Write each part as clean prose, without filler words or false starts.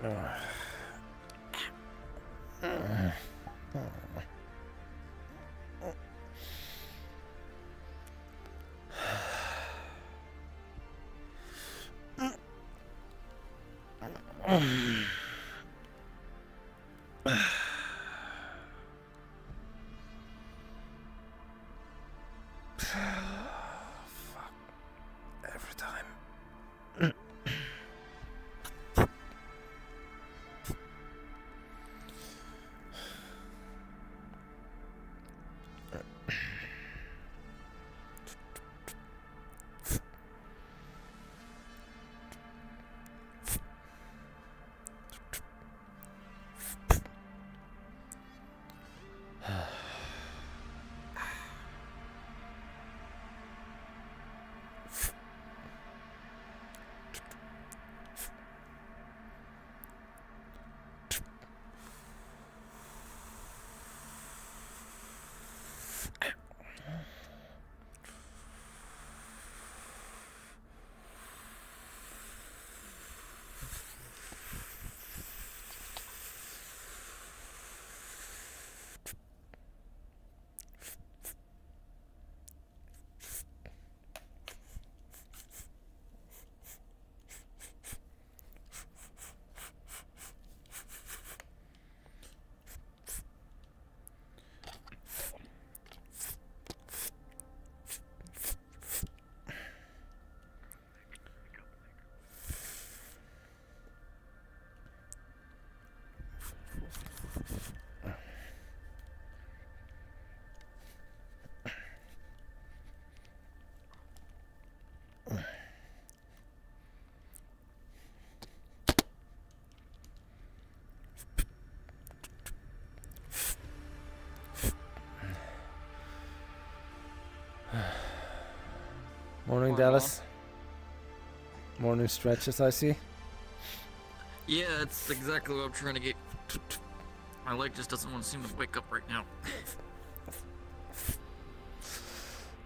Every time. Morning, Dallas. Morning stretches, I see. Yeah, that's exactly what I'm trying to get. My leg just doesn't want to seem to wake up right now.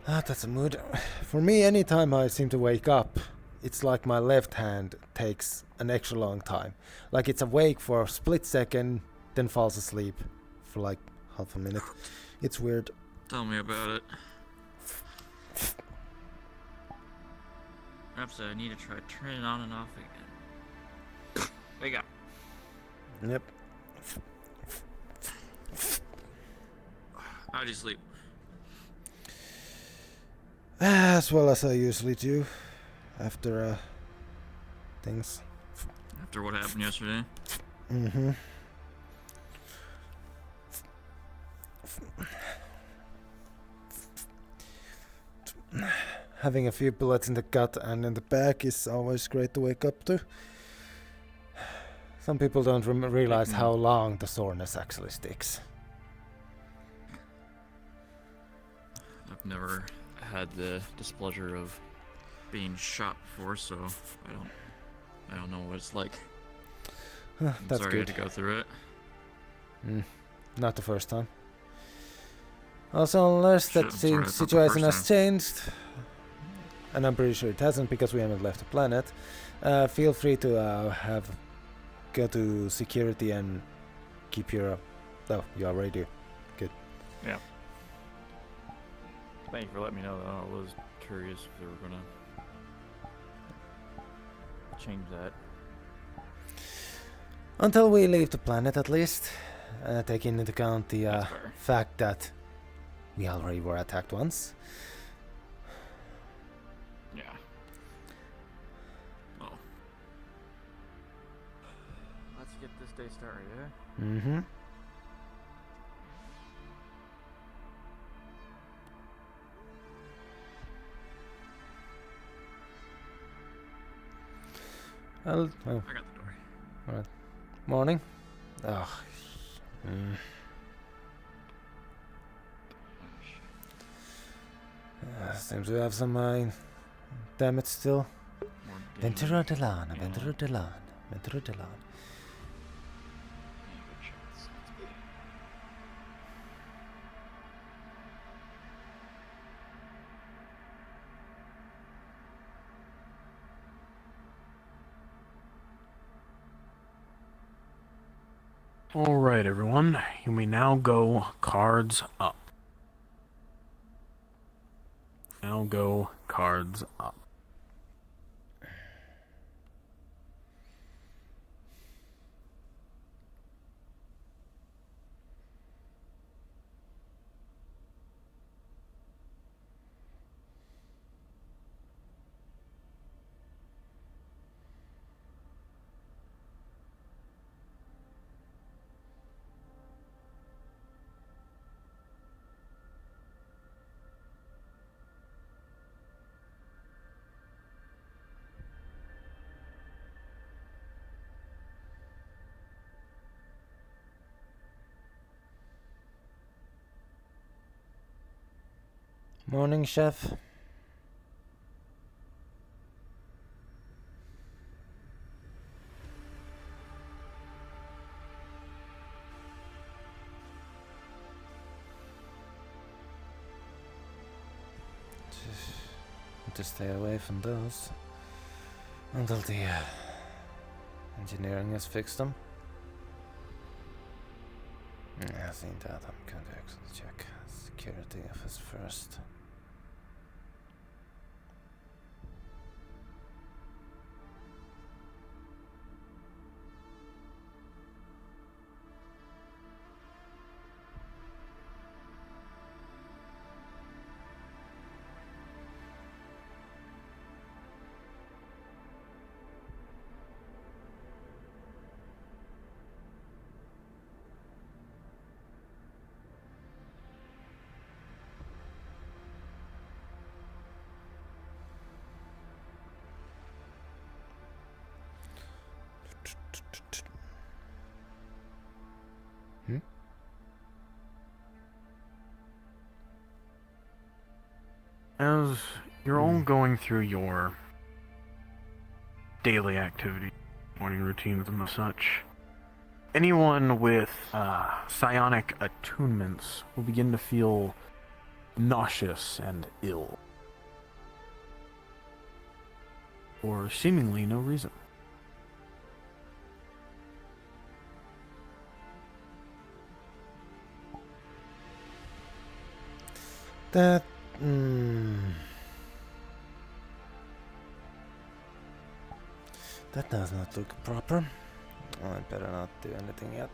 That's a mood. For me, anytime I seem to wake up, it's like my left hand takes an extra long time. Like it's awake for a split second, then falls asleep for like half a minute. It's weird. Tell me about it. Perhaps I need to try turning it on and off again. Wake up. Yep. How'd you sleep? As well as I usually do after things. After what happened yesterday? Mm-hmm. Having a few bullets in the gut and in the back is always great to wake up to. Some people don't realize how long the soreness actually sticks. I've never had the displeasure of being shot before, so I don't know what it's like. I'm That's sorry good. you had to go through it. Not the first time. Also, unless that situation has changed, and I'm pretty sure it hasn't because we haven't left the planet, feel free to go to security and keep your... Oh, you already do. Good. Yeah. Thank you for letting me know, though. I was curious if they were gonna change that. Until we leave the planet, at least. Taking into account the fact that we already were attacked once. Yeah. Well. Let's get this day started, yeah? Mm-hmm. Oh. I got the door. Alright. Morning. Oh. Seems we have some damage still. Venturo Delon, Venturo Delon, Venturo Delon. Alright, everyone. You may now go cards up. Now go cards up. Morning, chef. To stay away from those until the engineering has fixed them. I think that I'm going to actually check security office first. As you're all going through your daily activity, morning routines and such, anyone with psionic attunements will begin to feel nauseous and ill. For seemingly no reason. That that does not look proper. I better not do anything yet.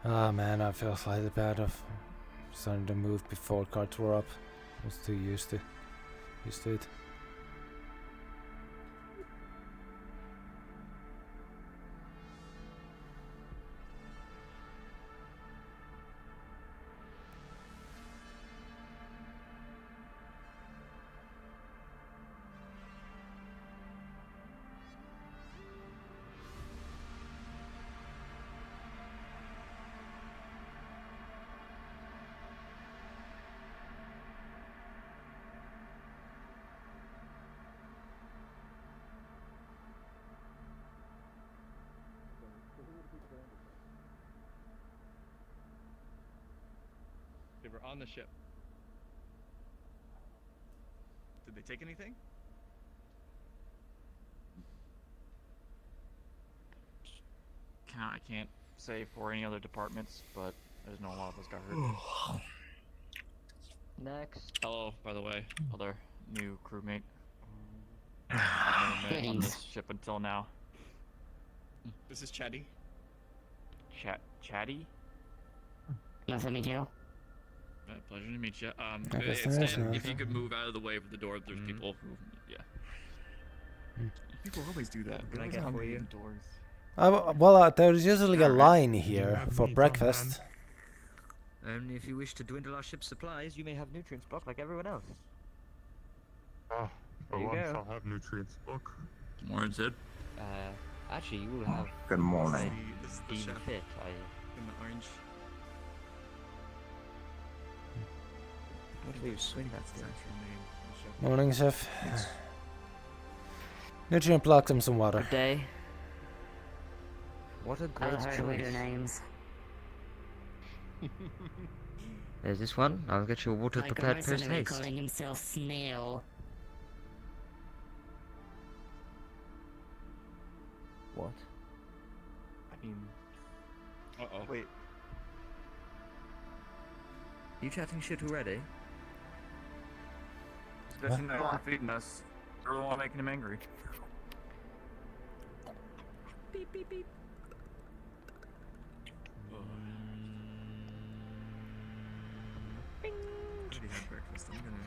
Ah man, I feel slightly bad of starting to move before cards were up. I was too used to it. They were on the ship. Did they take anything? I can't say for any other departments, but there's no lot of us got hurt. Next. Hello, by the way, other new crewmate. I've never met on this ship until now. This is Chatty. Chatty? Nice to meet you. Pleasure to meet you. If you could move out of the way for the door, there's people who, yeah. People always do that. Can I get hungry indoors? Well, there's usually a line here for breakfast. And if you wish to dwindle our ship's supplies, you may have nutrient stock like everyone else. Oh, for There you once go. I'll have nutrients book. Morning, Sid. Actually, you will have Good morning. This is the deemed chef fit. in the orange. What do you swing That's his that actual name. the chef. Morning, chef. Nutrient block them some water. Good day. What a great I've heard weirder choice. names. There's this one. I'll get you a water Like a prepared post mercenary haste. calling himself Snail. What? I mean. Uh-oh. Wait, You chatting shit already? especially now you're feeding us. You're the one making him angry. Beep beep beep. I already had breakfast. I'm gonna.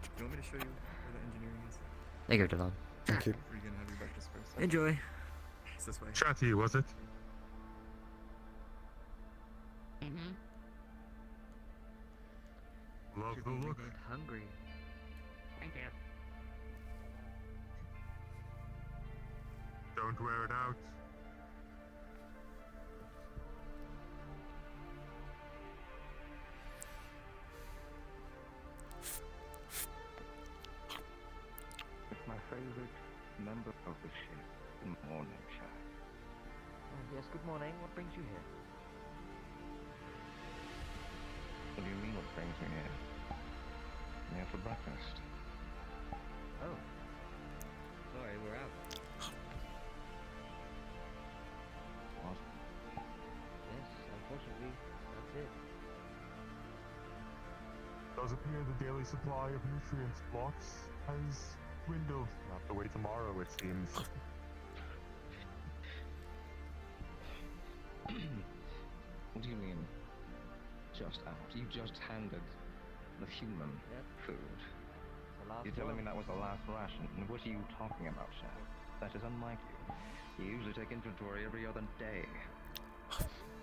Do you want me to show you where the engineering is? There you go, Delon. Thank you. Or are you gonna have your breakfast first? Enjoy. It's this way. Chatty, was it? Mm-hmm. Love the look. Hungry. Thank you. Don't wear it out. It's my favorite member of the ship. Good morning, Chad. Yes, good morning. What brings you here? What do you mean what brings me here? I'm here for breakfast. Oh. Sorry, we're out. What? Yes, unfortunately, that's it. Does appear the daily supply of nutrients blocks has dwindled. Not the way tomorrow, it seems. What do you mean? Just out. You just handed the human Yep. food. It's the last You're telling me one. that was the last ration? And what are you talking about, Chef? That is unlike you. You usually take inventory every other day.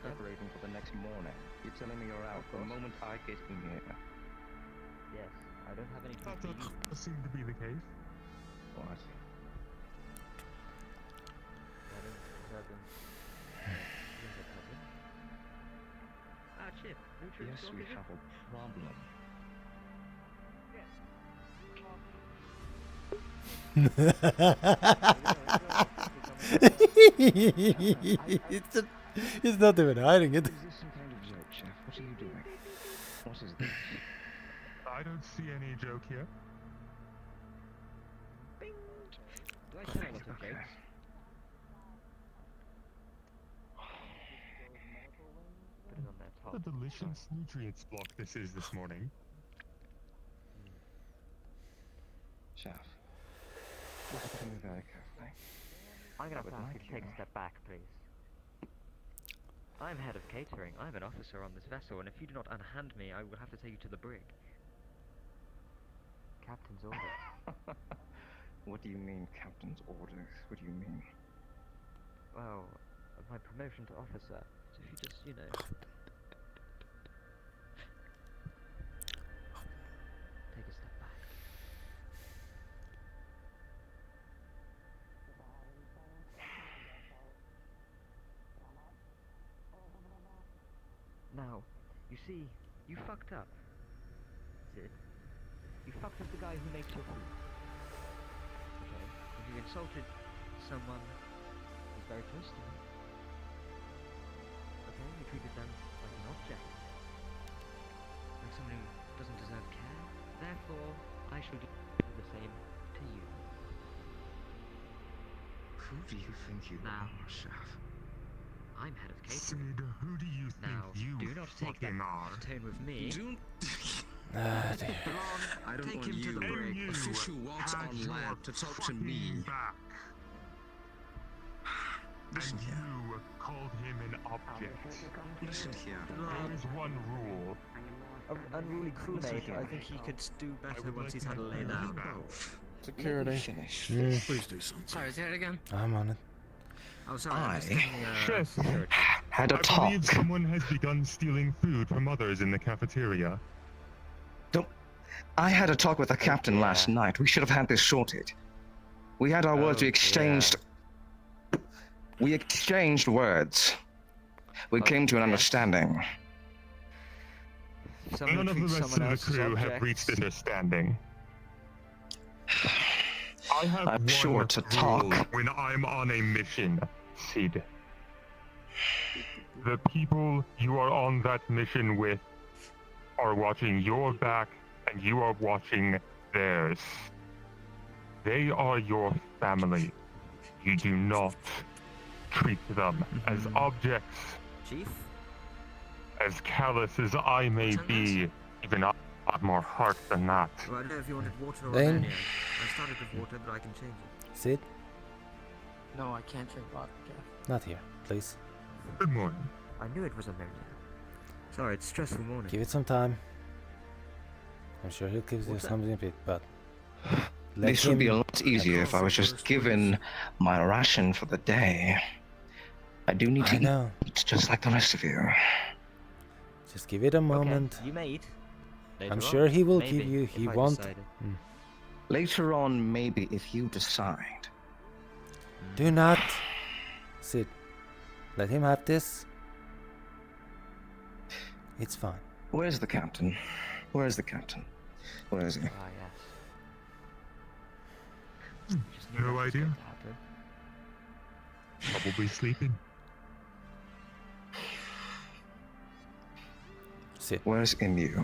Preparating for the next morning. You're telling me you're out the moment I get in here. Yes, I don't have any That food for you. does seem to be the case. What? I don't have them. Ah, Chip. Nutrients Yes, block, we is it? have a problem. He's not even hiding it. Is this some kind of joke, Chef? What are you doing? What is this? I don't see any joke here. Bing! Do I sell a lot of Okay. cakes? Put it on their top. What a delicious nutrients block this is this morning. Chef, listen to me very carefully. I'm gonna I would have to ask like you to take you- a step back, please. I'm head of catering. I'm an officer on this vessel, and if you do not unhand me, I will have to take you to the brig. Captain's orders. What do you mean, Captain's orders? What do you mean? Well, my promotion to officer. So if you just, you know... take a step back. Now, you see, you fucked up. Sid. You fucked up the guy who makes your food. Okay? And you insulted someone who's very close to me. Okay? You treated them like an object. Like someone who doesn't deserve care. Therefore, I shall do the same to you. Who do you think you Now. are, Chef? I'm head of Sid, catering. who do you think Now, you do not take that fucking are? tone with me. Ah, dear. I don't Take want him to you, the brig. You official walks had on your land, to talk to me. fucking back, Listen and here. you called him an object. Listen here. There is one rule. Unruly crewmate, here. I think he could do I better would once like he's to had a know lay you down. both. Security. Finish. Please do something. Sorry, say it again. I'm on it. Oh, sorry, I'm just I- getting, Chef. security. Had a I talk. believe someone has begun stealing food from others in the cafeteria. I had a talk with the captain last night. We should have had this sorted. We had our words. We Oh, exchanged. We exchanged words. We came to an Okay. understanding. someone None who of the treats rest someone of the else's crew have objects. reached understanding. I have I'm one sure to rule talk. when I'm on a mission, Sid. The people you are on that mission with are watching your back and you are watching theirs. They are your family. You do not treat them as objects. Chief? As callous as I may be, even I have more heart than that. Well, I don't know if you wanted water or Then- ammonia. I started with water, but I can change it. Sid, No, I can't drink vodka. not here, please. Good morning. I knew it was ammonia. Sorry, it's a stressful morning. Give it some time. I'm sure he'll give you What's that? something a bit, but let This would be a him. lot easier if I was just given my ration for the day. I do need to I know. eat just like the rest of you. Just give it a moment. Okay, you may eat. I'm Later sure on, he will maybe, give you. if He I won't. decided. Later on, maybe if you decide. Do not, Sid. Let him have this. It's fine. Where's the captain? Where's the captain? Where is he? Ah, yes. Just knew No that was idea. going to happen. Probably sleeping. Sid. Where's Emu?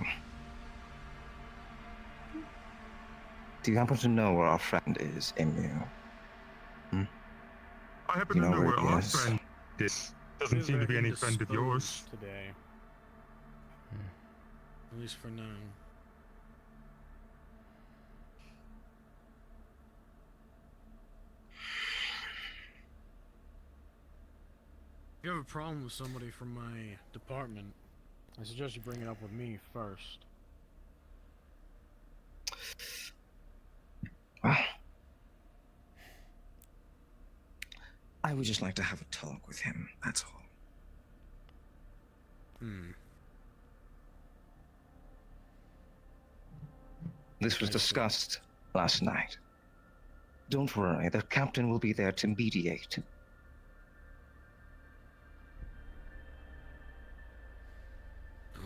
Do you happen to know where our friend is, Emu? I happen You to know know where where he our is. friend is. Doesn't seem to be any friend of yours. Today. At least for now. If you have a problem with somebody from my department, I suggest you bring it up with me first. Well, I would just like to have a talk with him, that's all. This was I see. discussed last night. Don't worry, the captain will be there to mediate.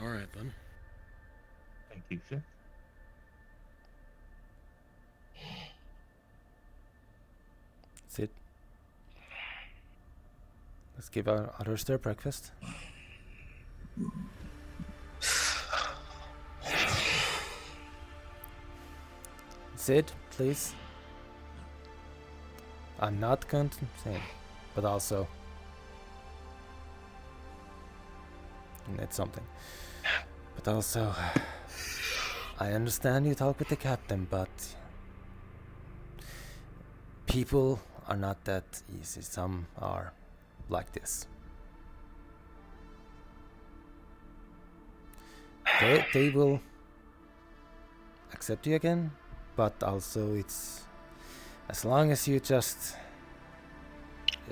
Alright then. Thank you, sir. Sid. Let's give our others their breakfast. Sid, please. I'm not going to say, but also it's something. But also, I understand you talk with the captain, but people are not that easy. Some are like this. They will accept you again, but also it's as long as you just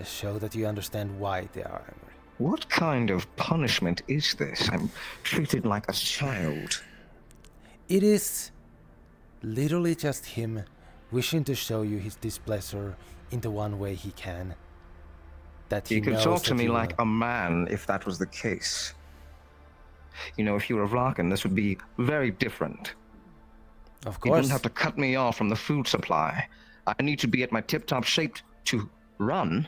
show that you understand why they are angry. What kind of punishment is this? I'm treated like a child. It is literally just him wishing to show you his displeasure in the one way he can. That he You could knows talk to that me you like a man if that was the case. You know, if you were Vlakan, this would be very different. Of You course. wouldn't have to cut me off from the food supply. I need to be at my tip-top shape to run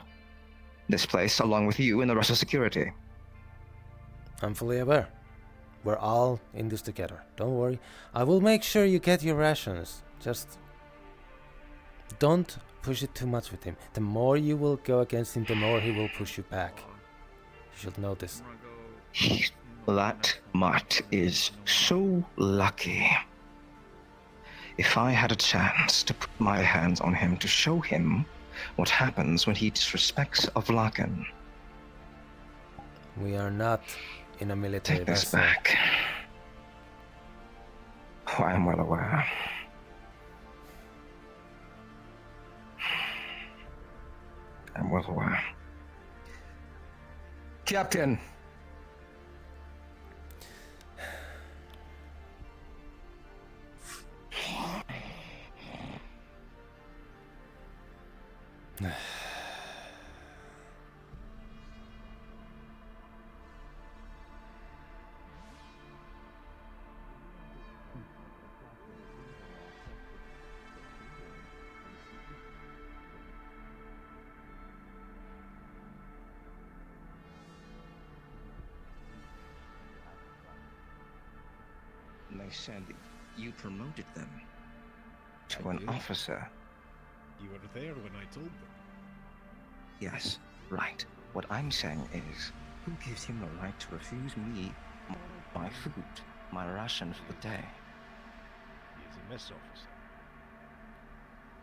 this place along with you and the rest of security. I'm fully aware. We're all in this together. Don't worry. I will make sure you get your rations. Just don't push it too much with him. The more you will go against him, the more he will push you back. You should know this. That mutt is so lucky. If I had a chance to put my hands on him to show him what happens when he disrespects a Vlakan. We are not in a military Take this vessel. back. Oh, I am well aware. I'm well aware. Captain! I said You promoted them. to I an did. officer. You were there when I told them. Yes, right. What I'm saying is, who gives him the right to refuse me my food, my ration for the day? He is a mess officer.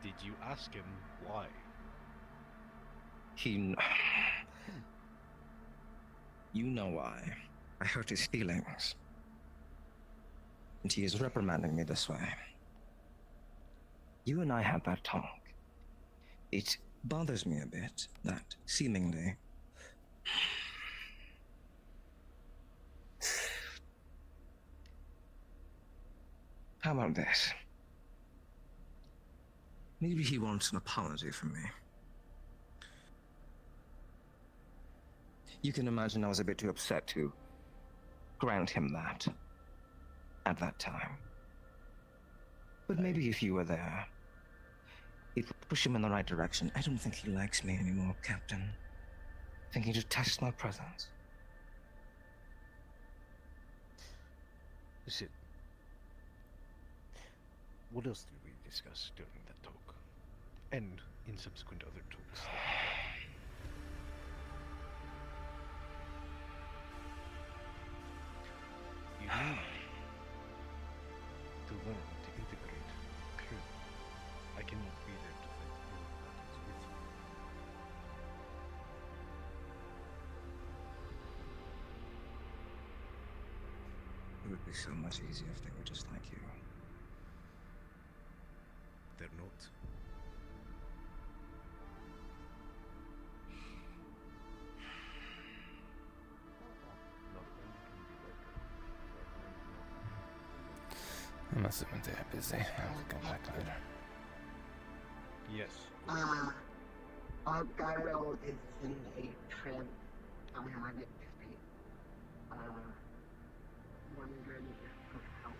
Did you ask him why? You know why. I hurt his feelings. And he is reprimanding me this way. You and I had that talk. It bothers me a bit that, seemingly, how about this? Maybe he wants an apology from me. You can imagine I was a bit too upset to grant him that at that time. But maybe if you were there, it would push him in the right direction. I don't think he likes me anymore, Captain. I think he detests my presence. Listen. What else did we discuss during that talk? And in subsequent other talks that we had? You need to learn to integrate clearly. I cannot be there to fight all the battles with you. It would be so much easier if they were just like you. They're not. I must have been there busy. I'll come back later. Yes. Gyro is in a trance. I'm having it speak. Wondering if help.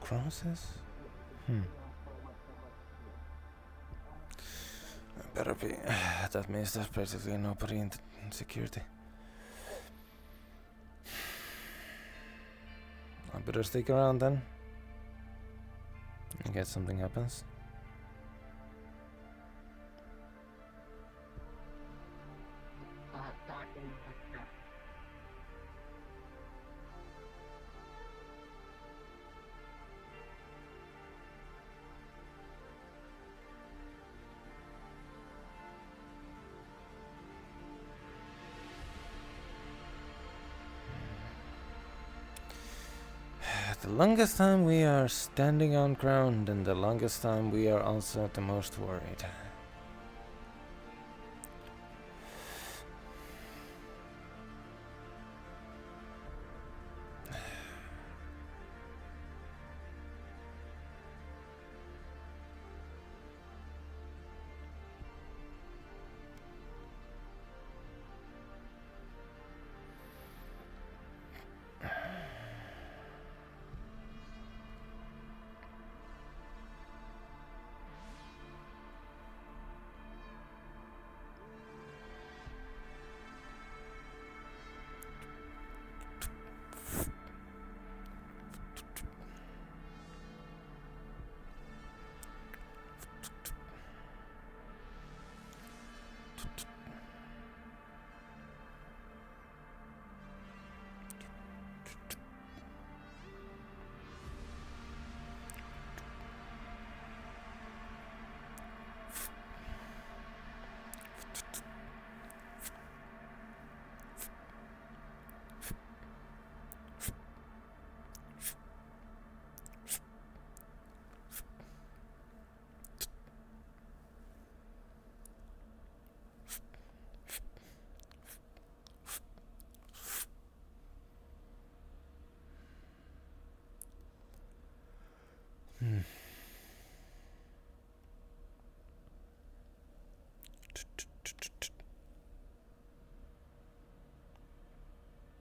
Crosses? Better be. That means there's practically nobody in security. I better stick around then. In case something happens. The longest time we are standing on ground, and the longest time we are also the most worried.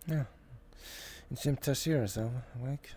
Yeah. It seems Tashir is awake.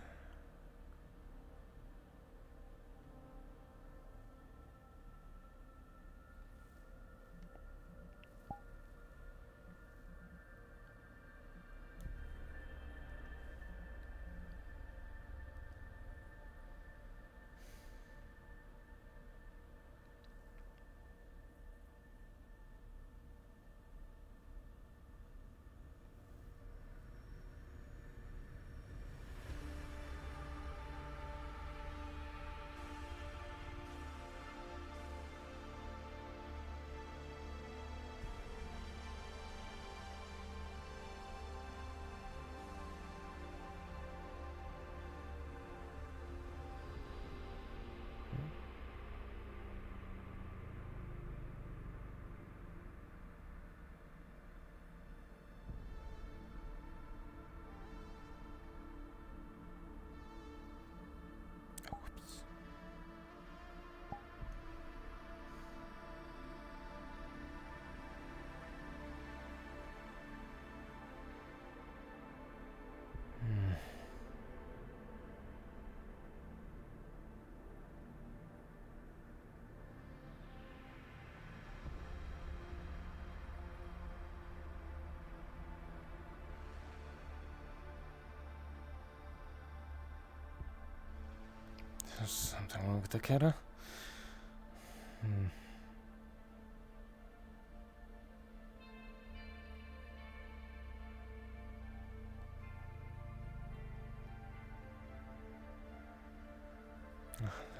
There's something wrong with the kettle.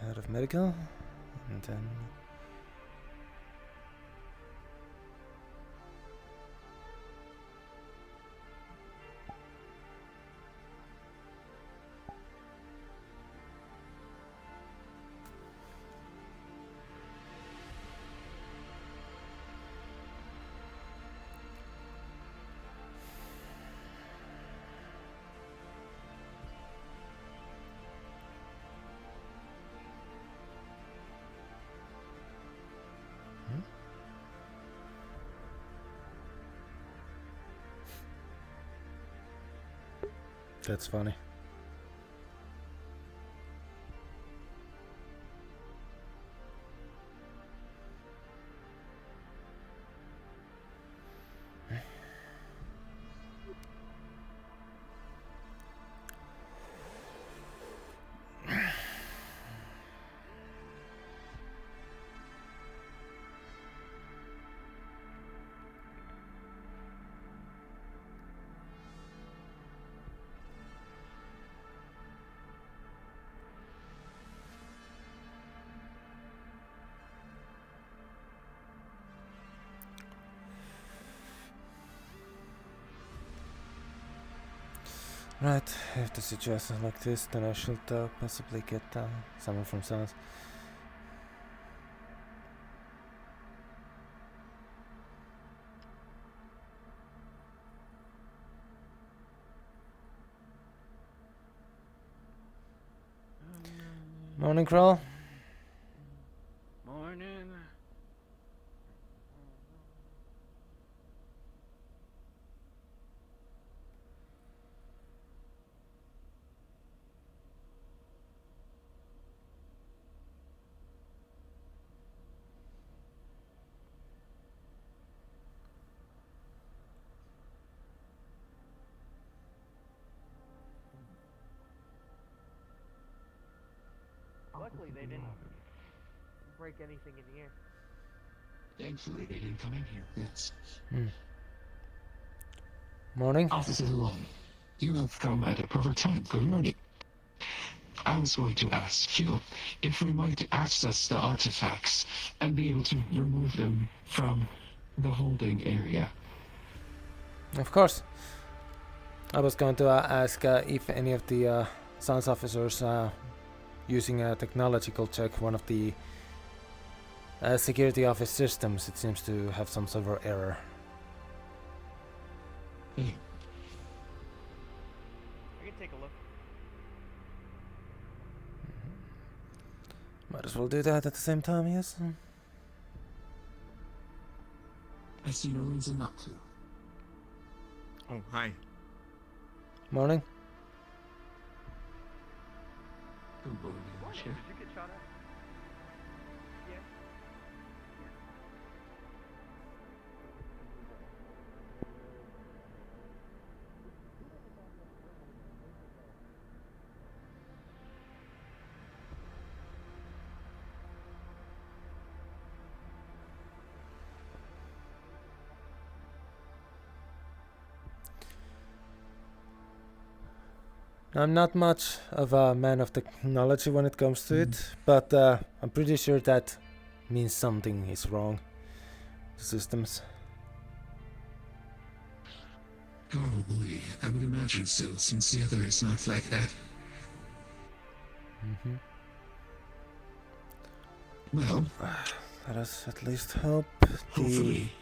Head of medical, and then that's funny. Right, if the situation is like this, then I should possibly get someone from Science. Morning, Crawl. Morning. Luckily, they didn't break anything in here. Thankfully, they didn't come in here. Yes. Morning. Officer Delon, you have come at a perfect time. Good morning. I was going to ask you if we might access the artifacts and be able to remove them from the holding area. Of course. I was going to ask if any of the Science officers using a technological check one of the security office systems. It seems to have some sort of error. I can take a look. Might as well do that at the same time, yes? I see no reason not to. Oh, hi. Morning. Good morning, Chef. Did you get shot at? Yeah. I'm not much of a man of technology when it comes to it, but I'm pretty sure that means something is wrong. The systems. Probably. I would imagine so, since the other is not like that. Well, let us at least hope hopefully,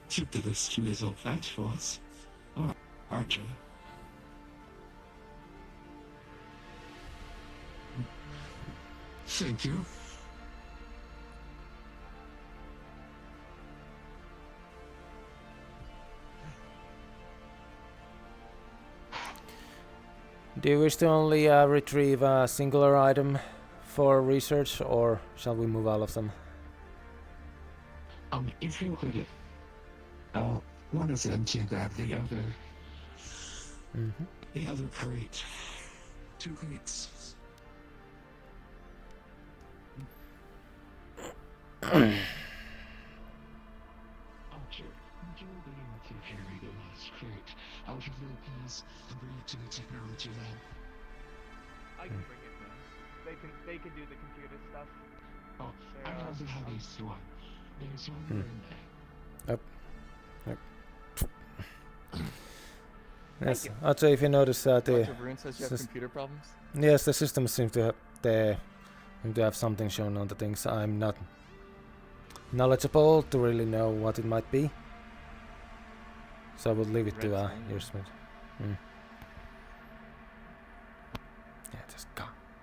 keep the rescue is all that for us. Aren't you? Thank you. Do you wish to only retrieve a singular item for research, or shall we move all of them? If you could, one of them can grab the other. The other crate. 2 crates. Archer, you'll be able to carry the last crate out of the piece and bring it to the technology lab. I can bring it then. They can do the computer stuff. Oh, I have the heaviest one. There's one Hmm. more in there. Yep. Yes, Archer, if you notice that Dr. Bruin says you have computer problems? Yes, the systems seem to have something shown on the things. I'm not knowledgeable to really know what it might be. So I would leave it to your Smith. Yeah,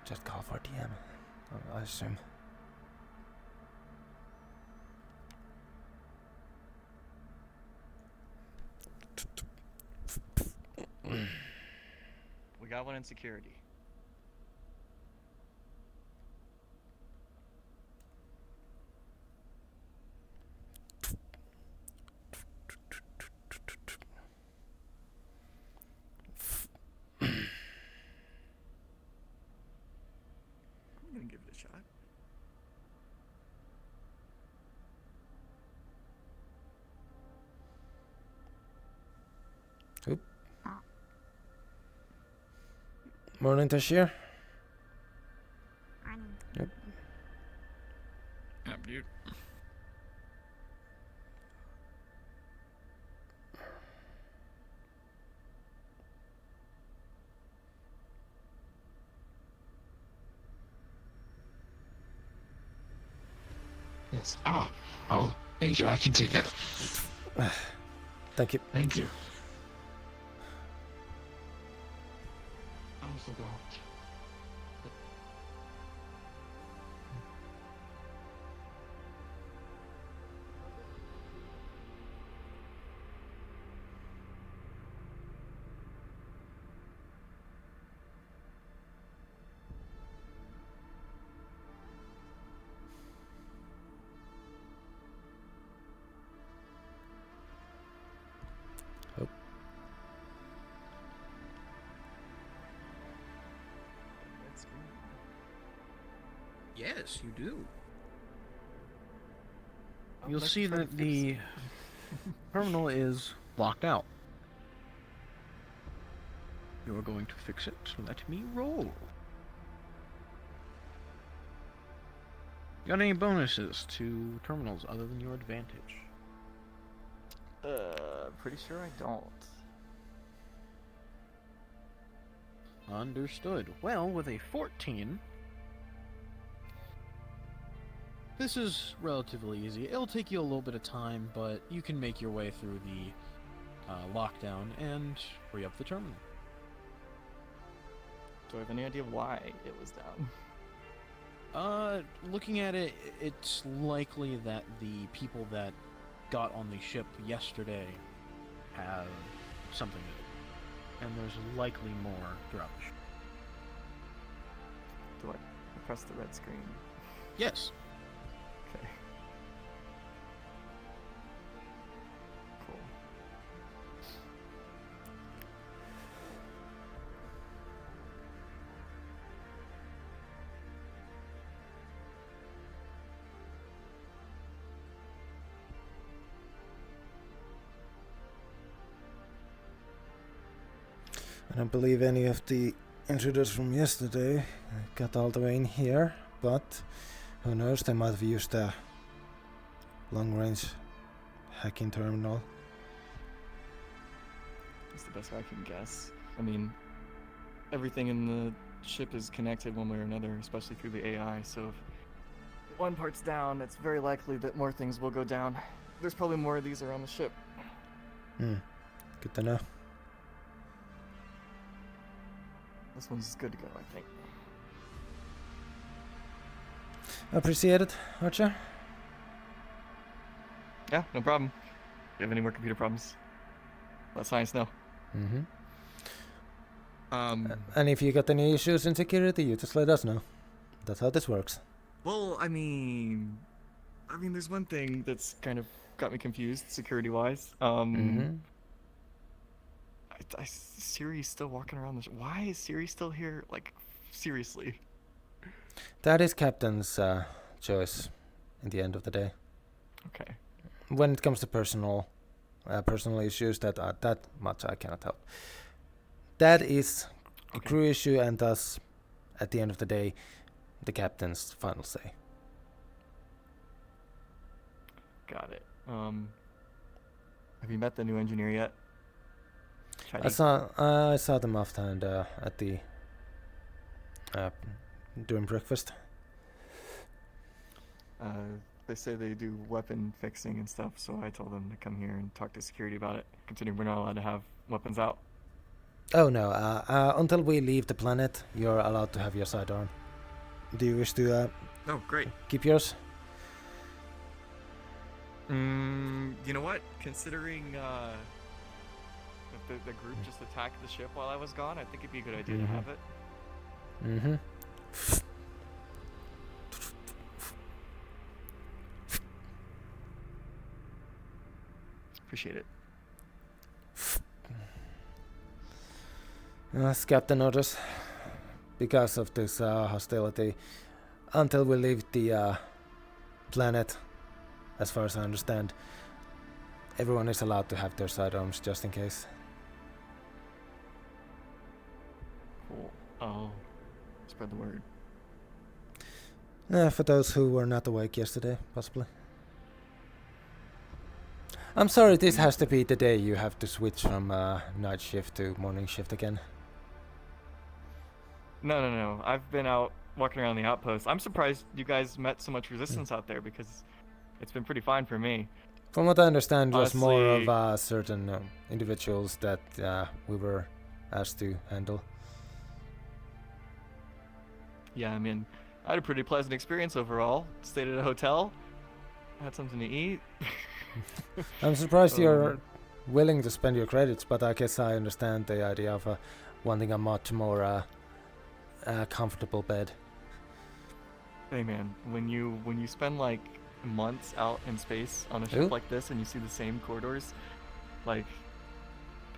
just call for DM. I assume. We got one in security. I'm gonna give it a shot. Oop. Morning, Tashir. Yep. Yep, dude. Yes. Oh, thank you. I can take that. Thank you. Thank you. I forgot. Oh. Yes, you do. You'll see that the terminal is locked out. You're going to fix it, so let me roll. Got any bonuses to terminals other than your advantage? Pretty sure I don't. Understood. Well, with a 14, this is relatively easy. It'll take you a little bit of time, but you can make your way through the lockdown and free up the terminal. Do I have any idea why it was down? Looking at it, it's likely that the people that got on the ship yesterday have something to do. And there's likely more throughout the ship. Do I press the red screen? Yes. Okay. Cool. I don't believe any of the intruders from yesterday got all the way in here, but who knows, they might have used a long-range hacking terminal. That's the best way I can guess. I mean, everything in the ship is connected one way or another, especially through the AI, so if one part's down, it's very likely that more things will go down. There's probably more of these around the ship. Good to know. This one's good to go, I think. Appreciate it, Archer. Yeah, no problem. If you have any more computer problems, let science know. And if you got any issues in security, you just let us know. That's how this works. Well, I mean, there's one thing that's kind of got me confused, security-wise. Siri's still walking around the why is Siri still here? Like, seriously. That is Captain's choice. in the end of the day. Okay. When it comes to personal issues, that much I cannot help. That is a crew issue, and thus, at the end of the day, the captain's final say. Got it. Have you met the new engineer yet? I saw them offhand at the during breakfast. They say they do weapon fixing and stuff, so I told them to come here and talk to security about it, considering we're not allowed to have weapons out. Oh no, until we leave the planet, you're allowed to have your sidearm. Do you wish to Oh, great. keep yours? You know what? Considering the group just attacked the ship while I was gone, I think it'd be a good idea to have it. Mm-hmm. Appreciate it. As Captain orders, because of this hostility, until we leave the planet, as far as I understand, everyone is allowed to have their sidearms just in case. Cool. I'll spread the word. For those who were not awake yesterday, possibly. I'm sorry, this has to be the day you have to switch from night shift to morning shift again. No. I've been out walking around the outpost. I'm surprised you guys met so much resistance out there, because it's been pretty fine for me. From what I understand, it was more Honestly, of certain individuals that we were asked to handle. Yeah, I mean, I had a pretty pleasant experience overall. Stayed at a hotel, had something to eat. I'm surprised you're willing to spend your credits, but I guess I understand the idea of wanting a much more comfortable bed. Hey man, when you spend like months out in space on a ship like this and you see the same corridors, like,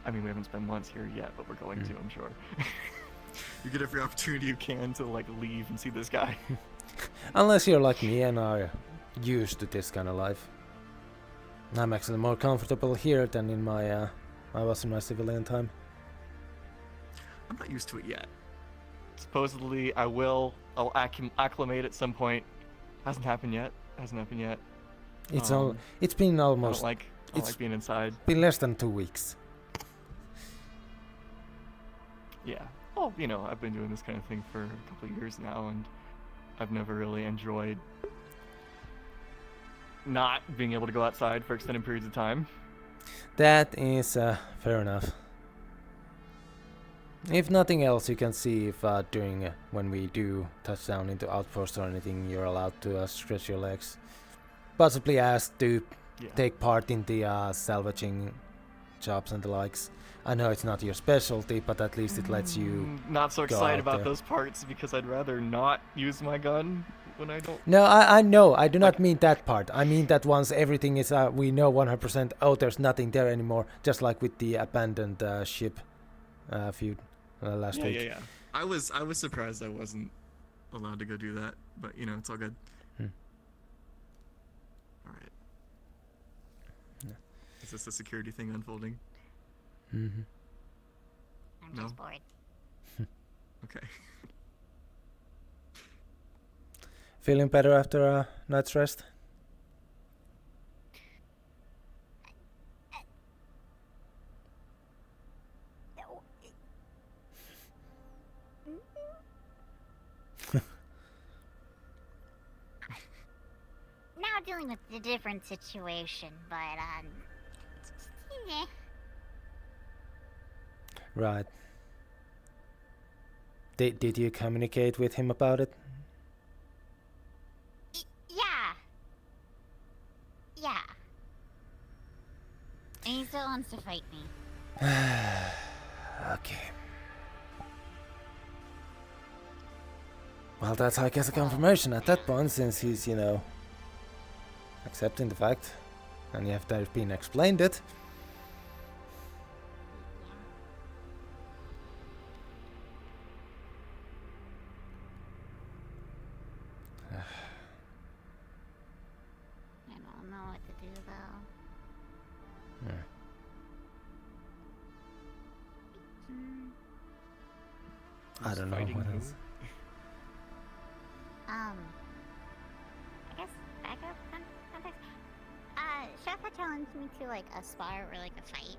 I mean, we haven't spent months here yet, but we're going to, I'm sure. You get every opportunity you can to like leave and see this guy. Unless you're like me and are used to this kind of life. I'm actually more comfortable here than in my I was in my civilian time. I'm not used to it yet. Supposedly, I'll acclimate at some point. Hasn't happened yet. It's been almost. I don't like being inside. Been less than 2 weeks. Yeah. Well, you know, I've been doing this kind of thing for a couple of years now, and I've never really enjoyed not being able to go outside for extended periods of time. That is fair enough. If nothing else, you can see if during when we do touch down into outpost or anything, you're allowed to stretch your legs. Possibly asked to take part in the salvaging jobs and the likes. I know it's not your specialty, but at least it lets you. Not so go excited out about there. those parts because I'd rather not use my gun when I don't. No, I know. I do not mean that part. I mean that once everything is, we know 100%. Oh, there's nothing there anymore. Just like with the abandoned ship feud last week. Yeah. I was surprised I wasn't allowed to go do that, but you know, it's all good. All right. Yeah. Is this the security thing unfolding? Mm-hmm. I'm just bored. Okay. Feeling better after a night's rest? Now dealing with a different situation, but eh. Right. Did you communicate with him about it? Yeah. And he still wants to fight me. Okay. Well, that's, I guess, a confirmation at that point, since he's, you know, accepting the fact, and you have to have been explained it. what to do though. I don't know what else. I guess backup context. Chef had challenged me to like a spar or like a fight.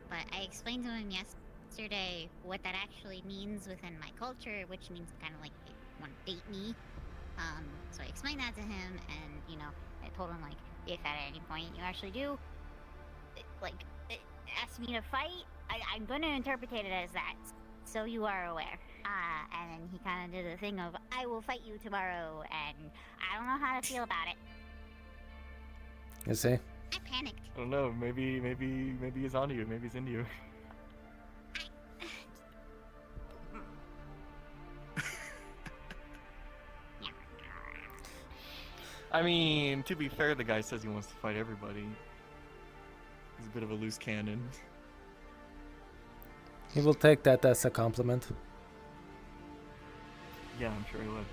But I explained to him yesterday what that actually means within my culture, which means kind of like they want to date me. So I explained that to him, and you know, I told him like if at any point you actually do ask me to fight, I'm gonna interpret it as that, so you are aware. And then he kind of did the thing of I will fight you tomorrow, and I don't know how to feel about it. You see? I panicked. I don't know. Maybe he's onto you. Maybe he's into you. I mean, to be fair, the guy says he wants to fight everybody. He's a bit of a loose cannon. He will take that as a compliment. Yeah, I'm sure he would.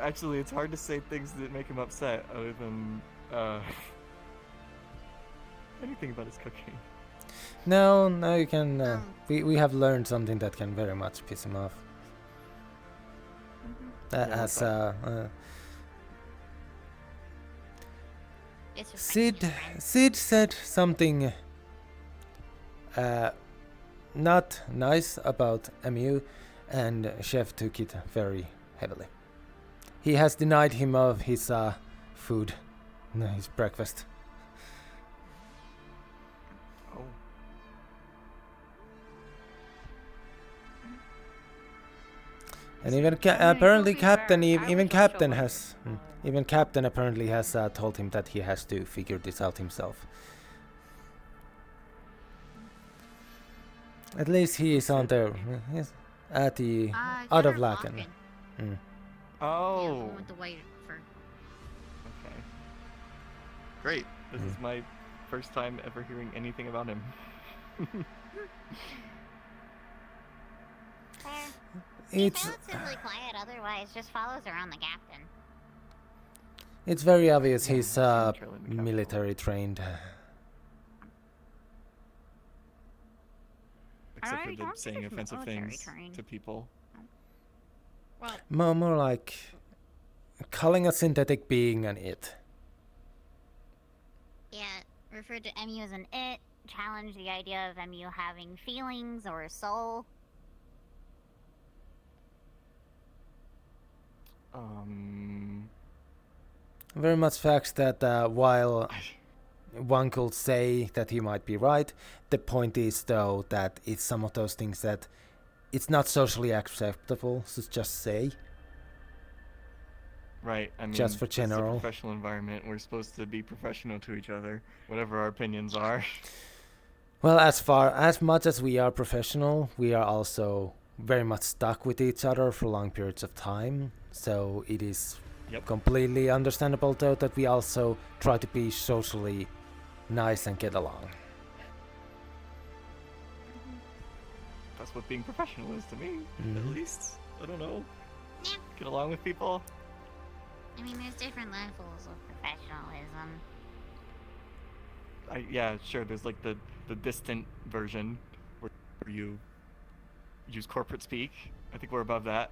Actually, it's hard to say things that make him upset, other than anything about his cooking. No, you can. We have learned something that can very much piss him off. Sid said something not nice about MU, and Chef took it very heavily. He has denied him of his food, his breakfast. Oh. And even apparently Captain, even Captain has, even Captain apparently has told him that he has to figure this out himself. At least he is on there. He's at the out of Laken. Oh. Yeah, with the white fur. Okay. Great. This is my first time ever hearing anything about him. It's relatively quiet, otherwise just follows around the captain. It's very obvious he's military trained. Except for the saying offensive things to people. More like calling a synthetic being an it. Yeah, referred to MU as an it, challenged the idea of MU having feelings or a soul. Very much facts that while one could say that he might be right, the point is though that it's some of those things that it's not socially acceptable to just say. Right, I mean, just for general. It's a professional environment. We're supposed to be professional to each other, whatever our opinions are. Well, as much as we are professional, we are also very much stuck with each other for long periods of time. So it is completely understandable, though, that we also try to be socially nice and get along. That's what being professional is to me, at least. I don't know. Get along with people. I mean, there's different levels of professionalism. Yeah, sure. There's like the distant version where you use corporate speak. I think we're above that.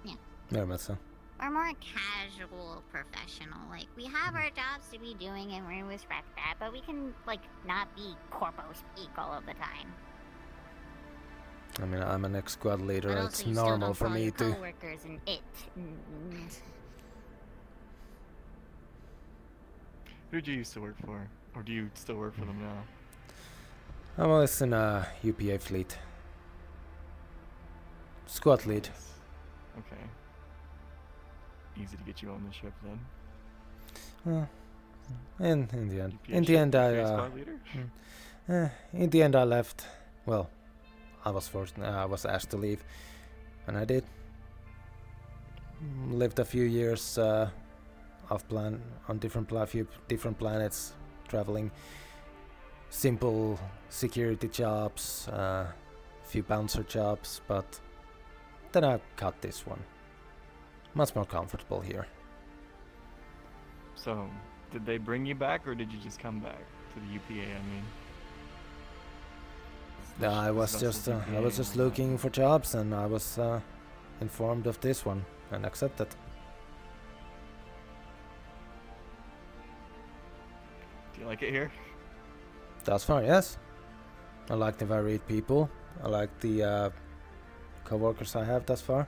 Yeah. Very much so. We're more casual professional. Like, we have our jobs to be doing and we respect that, but we can, like, not be corpo speak all of the time. I mean, I'm an ex-squad leader. But It's also, you normal still for me don't call to. your coworkers and it. Who did you used to work for? Or do you still work for them now? I'm always in a UPA fleet. Squad lead. Okay. Easy to get you on the ship then. And in the end, UPA in the ship, end, squad leader? in the end, I left. Well, I was forced. I was asked to leave, and I did. Lived a few years on few different planets, traveling. Simple security jobs, few bouncer jobs, but then I got this one. Much more comfortable here. So, did they bring you back, or did you just come back to the UPA? I mean, I was just looking for jobs, and I was informed of this one and accepted. Do you like it here? Thus far, yes. I like the varied people. I like the co-workers I have thus far.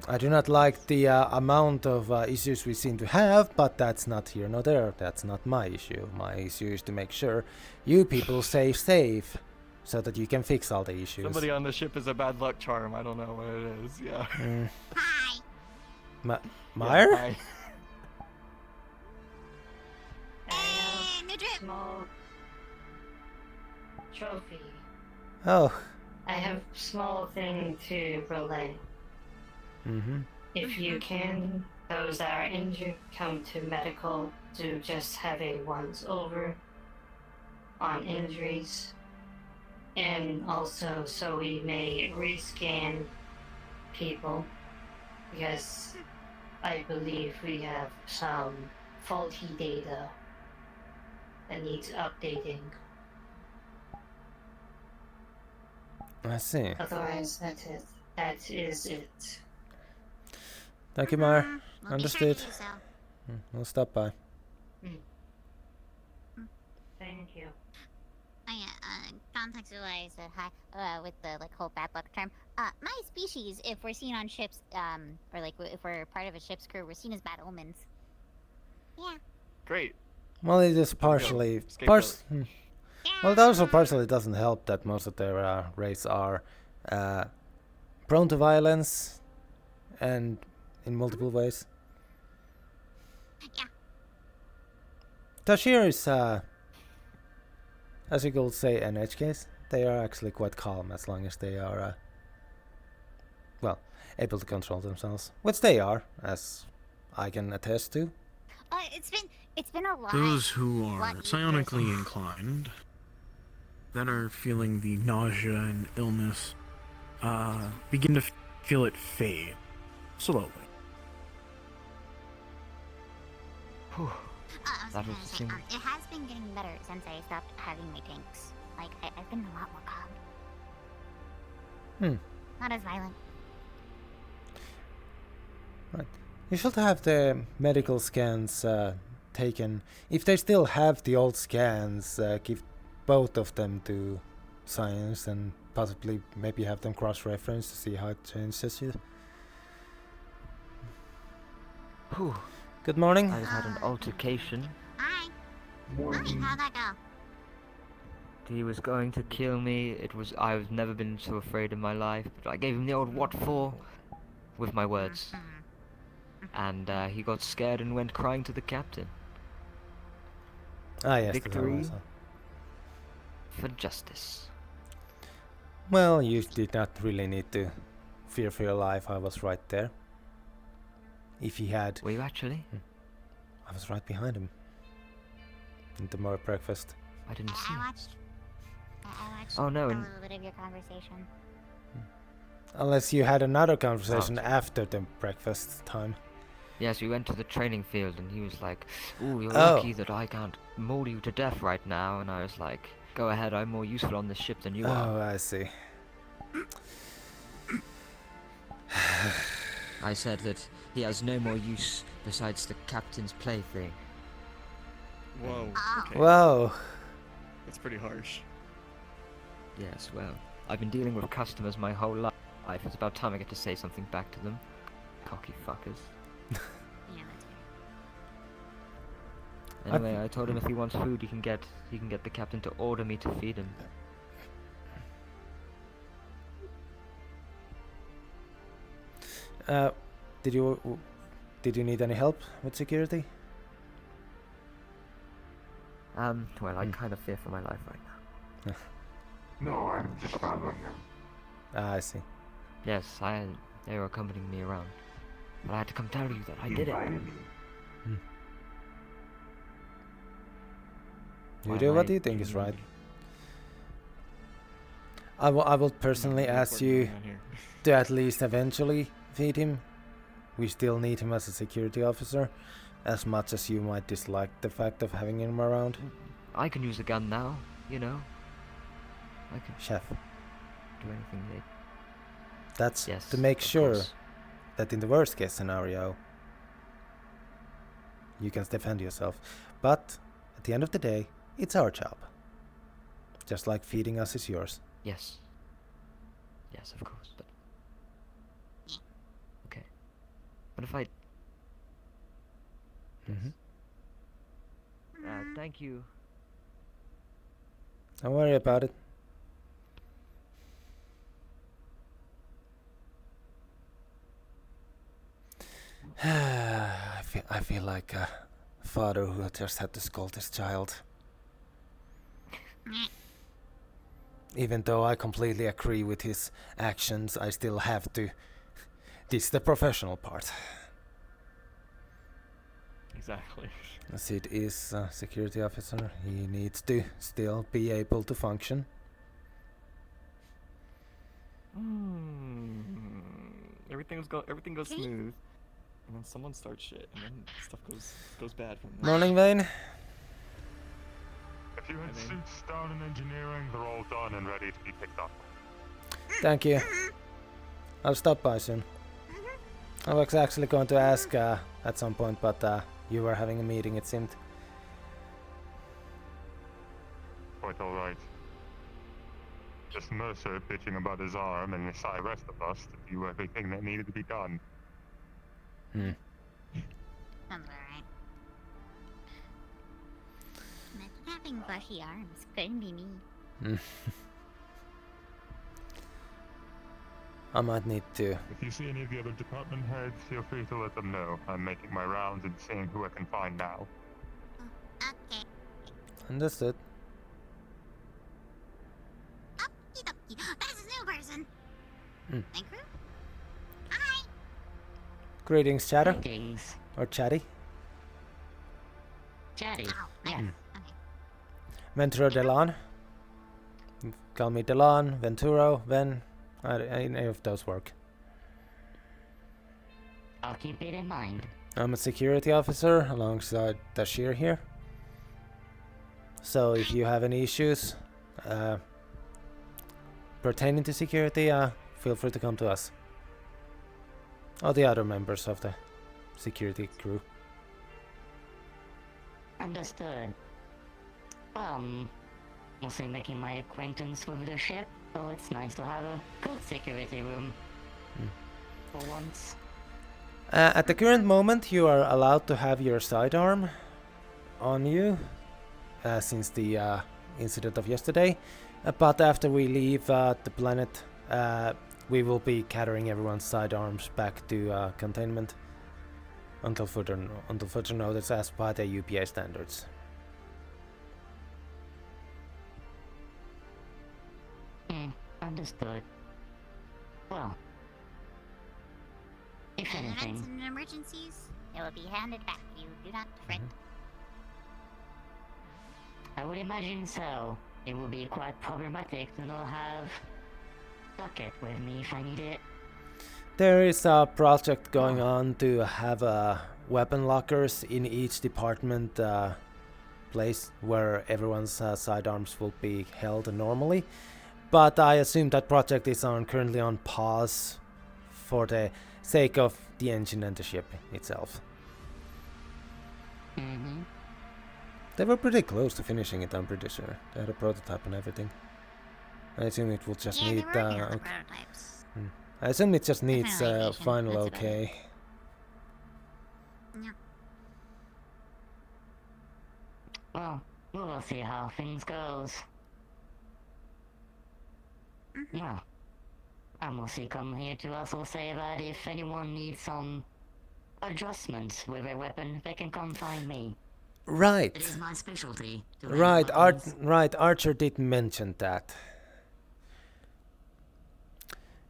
I do not like the amount of issues we seem to have, but that's not here nor there. That's not my issue. My issue is to make sure you people stay safe, so that you can fix all the issues. Somebody on the ship is a bad luck charm. I don't know what it is. Yeah. Hi. Meyer? Yeah, hi. New drip. Small trophy. Oh. I have small thing to relay. Mm-hmm. If you can, those that are injured come to medical to just have a once over on injuries. And also so we may rescan people, because I believe we have some faulty data that needs updating. I see. Otherwise, that's it. That is it. Thank you, Meyer. We'll Understood. Be sure to do so. We'll stop by. Thank you. Oh yeah, context-wise, hi, with the like whole bad luck term. My species, if we're seen on ships, or like if we're part of a ship's crew, we're seen as bad omens. Yeah. Great. Well, it is partially. Well, it also partially doesn't help that most of their race are prone to violence, and in multiple ways. Yeah. Tashir is, as you could say, an edge case. They are actually quite calm as long as they are, well, able to control themselves, which they are, as I can attest to. It's been a lot. Those who are psionically inclined, that are feeling the nausea and illness, begin to feel it fade slowly. That was the thing. It has been getting better since I stopped having my tanks. Like, I've been a lot more calm. Not as violent. Right. You should have the medical scans taken. If they still have the old scans, give both of them to science and possibly maybe have them cross-reference to see how it changes you. Whew. Good morning. I just had an altercation. Hi. How'd that go? He was going to kill me. I've never been so afraid in my life, but I gave him the old what for with my words. And he got scared and went crying to the captain. Ah, yes. Victory for justice. Well, you did not really need to fear for your life. I was right there. If he had... Were you actually? I was right behind him. In the more breakfast. I didn't see. I watched oh no! a little bit of your conversation. Unless you had another conversation after the breakfast time. Yes, we went to the training field and he was like, "Ooh, you're lucky that I can't maul you to death right now." And I was like, "Go ahead, I'm more useful on this ship than you are." Oh, I see. I said that he has no more use besides the captain's plaything. Whoa. Okay. Whoa. That's pretty harsh. Yes, well, I've been dealing with customers my whole life. It's about time I get to say something back to them. Cocky fuckers. Yeah, that's fair. Anyway, I told him if he wants food, he can get the captain to order me to feed him. Did you need any help with security? Well, I kind of fear for my life right now. No, I'm just following him. Ah, I see. Yes, they were accompanying me around. But I had to come tell you that I did it. You do what you think is right. I will personally ask you to at least eventually feed him, we still need him as a security officer, as much as you might dislike the fact of having him around. I can use a gun now, you know. I can Chef, do anything they... that's Yes, to make of sure course. that in the worst case scenario, you can defend yourself. But at the end of the day, it's our job. Just like feeding us is yours. Yes. Yes, of course, but... Okay. But if I... Mhm. Thank you. Don't worry about it. I feel like a father who just had to scold his child. Even though I completely agree with his actions, I still have to. This is the professional part. Exactly. Sid is a security officer. He needs to still be able to function. Everything goes smooth, and then someone starts shit, and then stuff goes bad from there. Morning, Vane. If you had suits down in engineering, they're all done and ready to be picked up. Thank you. I'll stop by soon. I was actually going to ask at some point, but you were having a meeting, it seemed. Quite alright. Just Mercer bitching about his arm and the rest of us to do everything that needed to be done. Sounds alright. Imagine having bushy arms. Couldn't be me. I might need to. If you see any of the other department heads, feel free to let them know. I'm making my rounds and seeing who I can find now. Okay. Understood. That's a new person. Mm. Thank you. Hi. Greetings, Chatter. Greetings. Or Chatty. Chatty. Yeah. Venturo Delon. Call me Delon, Venturo, Ven. Any of those work. I'll keep it in mind. I'm a security officer alongside Dashir here. So if you have any issues pertaining to security, feel free to come to us. Or the other members of the security crew. Understood. Mostly making my acquaintance with the ship, so it's nice to have a good security room. For once. At the current moment, you are allowed to have your sidearm on you, since the incident of yesterday. But after we leave the planet, we will be carrying everyone's sidearms back to containment until further notice as per the UPA standards. Understood. Well, if In events anything, and emergencies, it will be handed back to you. Do not fret. I would imagine so. It will be quite problematic to not have bucket with me if I need it. There is a project going on to have weapon lockers in each department place where everyone's sidearms will be held normally. But I assume that project is currently on pause for the sake of the engine and the ship itself. They were pretty close to finishing it, I'm pretty sure. They had a prototype and everything. I assume it will just need... prototypes. I assume it just needs Finalization, final that's about okay. Yeah. Well, we'll see how things goes. Yeah. I mostly come here to also say that if anyone needs some adjustments with a weapon, they can come find me. Right. It is my specialty. Right, Archer did mention that.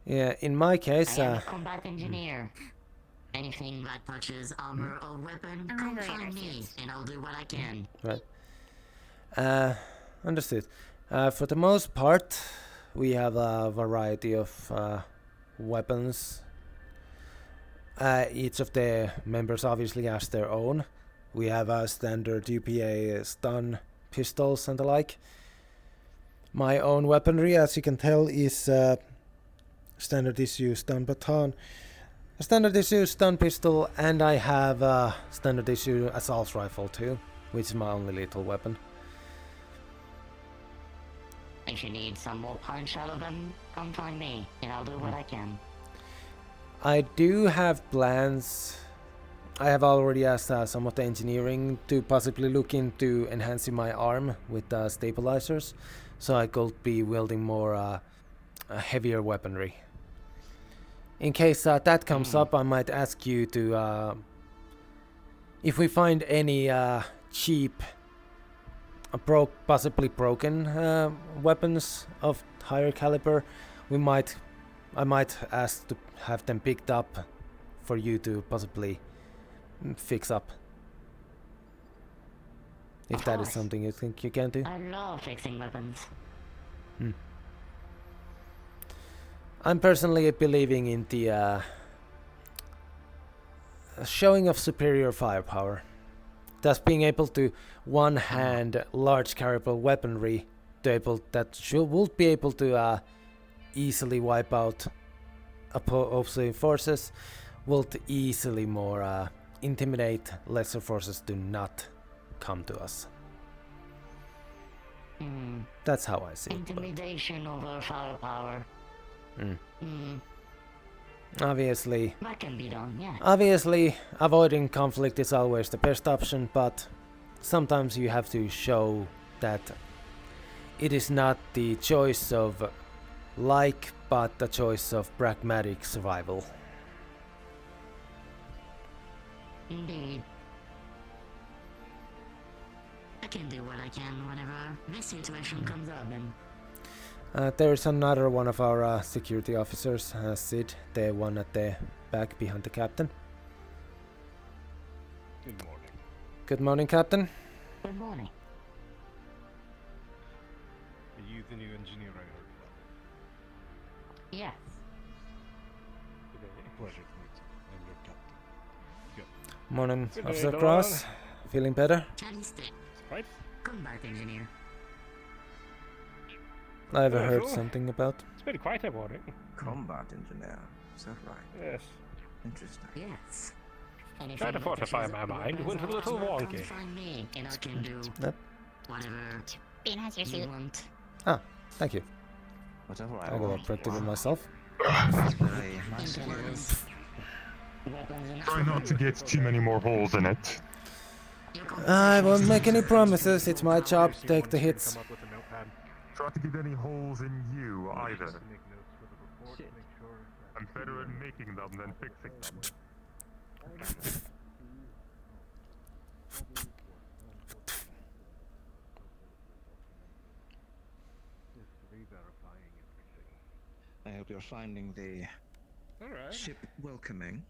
Yeah, in my case, I am a combat engineer. Anything that touches armor or weapon, come find me, and I'll do what I can. Right. Understood. For the most part, we have a variety of weapons. Each of the members obviously has their own. We have a standard UPA stun pistols and the like. My own weaponry, as you can tell, is standard issue stun baton, a standard issue stun pistol, and I have a standard issue assault rifle too, which is my only lethal weapon. If you need some more punch out of them, come find me, and I'll do what I can. I do have plans. I have already asked some of the engineering to possibly look into enhancing my arm with stabilizers, so I could be wielding more heavier weaponry. In case that comes up, I might ask you to, if we find any cheap, possibly broken weapons of higher caliber, I might ask to have them picked up for you to possibly fix up. If that is something you think you can do. I love fixing weapons. I'm personally believing in the showing of superior firepower. Thus being able to one-hand large caliber weaponry would be able to easily wipe out opposing forces, would easily more intimidate lesser forces to not come to us. That's how I see it. Intimidation over firepower. Obviously, That can be done, yeah. obviously, avoiding conflict is always the best option, but sometimes you have to show that it is not the choice of but the choice of pragmatic survival. Indeed. I can do what I can whenever this situation comes up, and There's another one of our security officers, Sid, the one at the back behind the captain. Good morning. Good morning, Captain. good morning. Are you the new engineer I heard about? Yes. Pleasure to meet you. I'm your captain. Good. Morning, Good day, Officer Delon. Cross. Feeling better? Chatty stick. Right? Combat engineer. I've heard Sure. something about. It's been quite a morning. Combat engineer. Is that right? Yes. Interesting. Yes. And if Trying to you fortify notice my the mind weapons went a are little armor, wonky. Come find me, and I can do Yep. whatever Bean has your you suit. want. Ah, thank you. Whatever I I got want. upgraded it myself. It's very nice of you. Weapons and Try not to get too many more holes in it. I won't make any promises. It's my job to take the hits. Come up with a notepad. Try to get any holes in you either. Just make notes for the report to make sure that I'm better at making them than fixing them. just re-verifying everything. I hope you're finding the Alright. ship welcoming,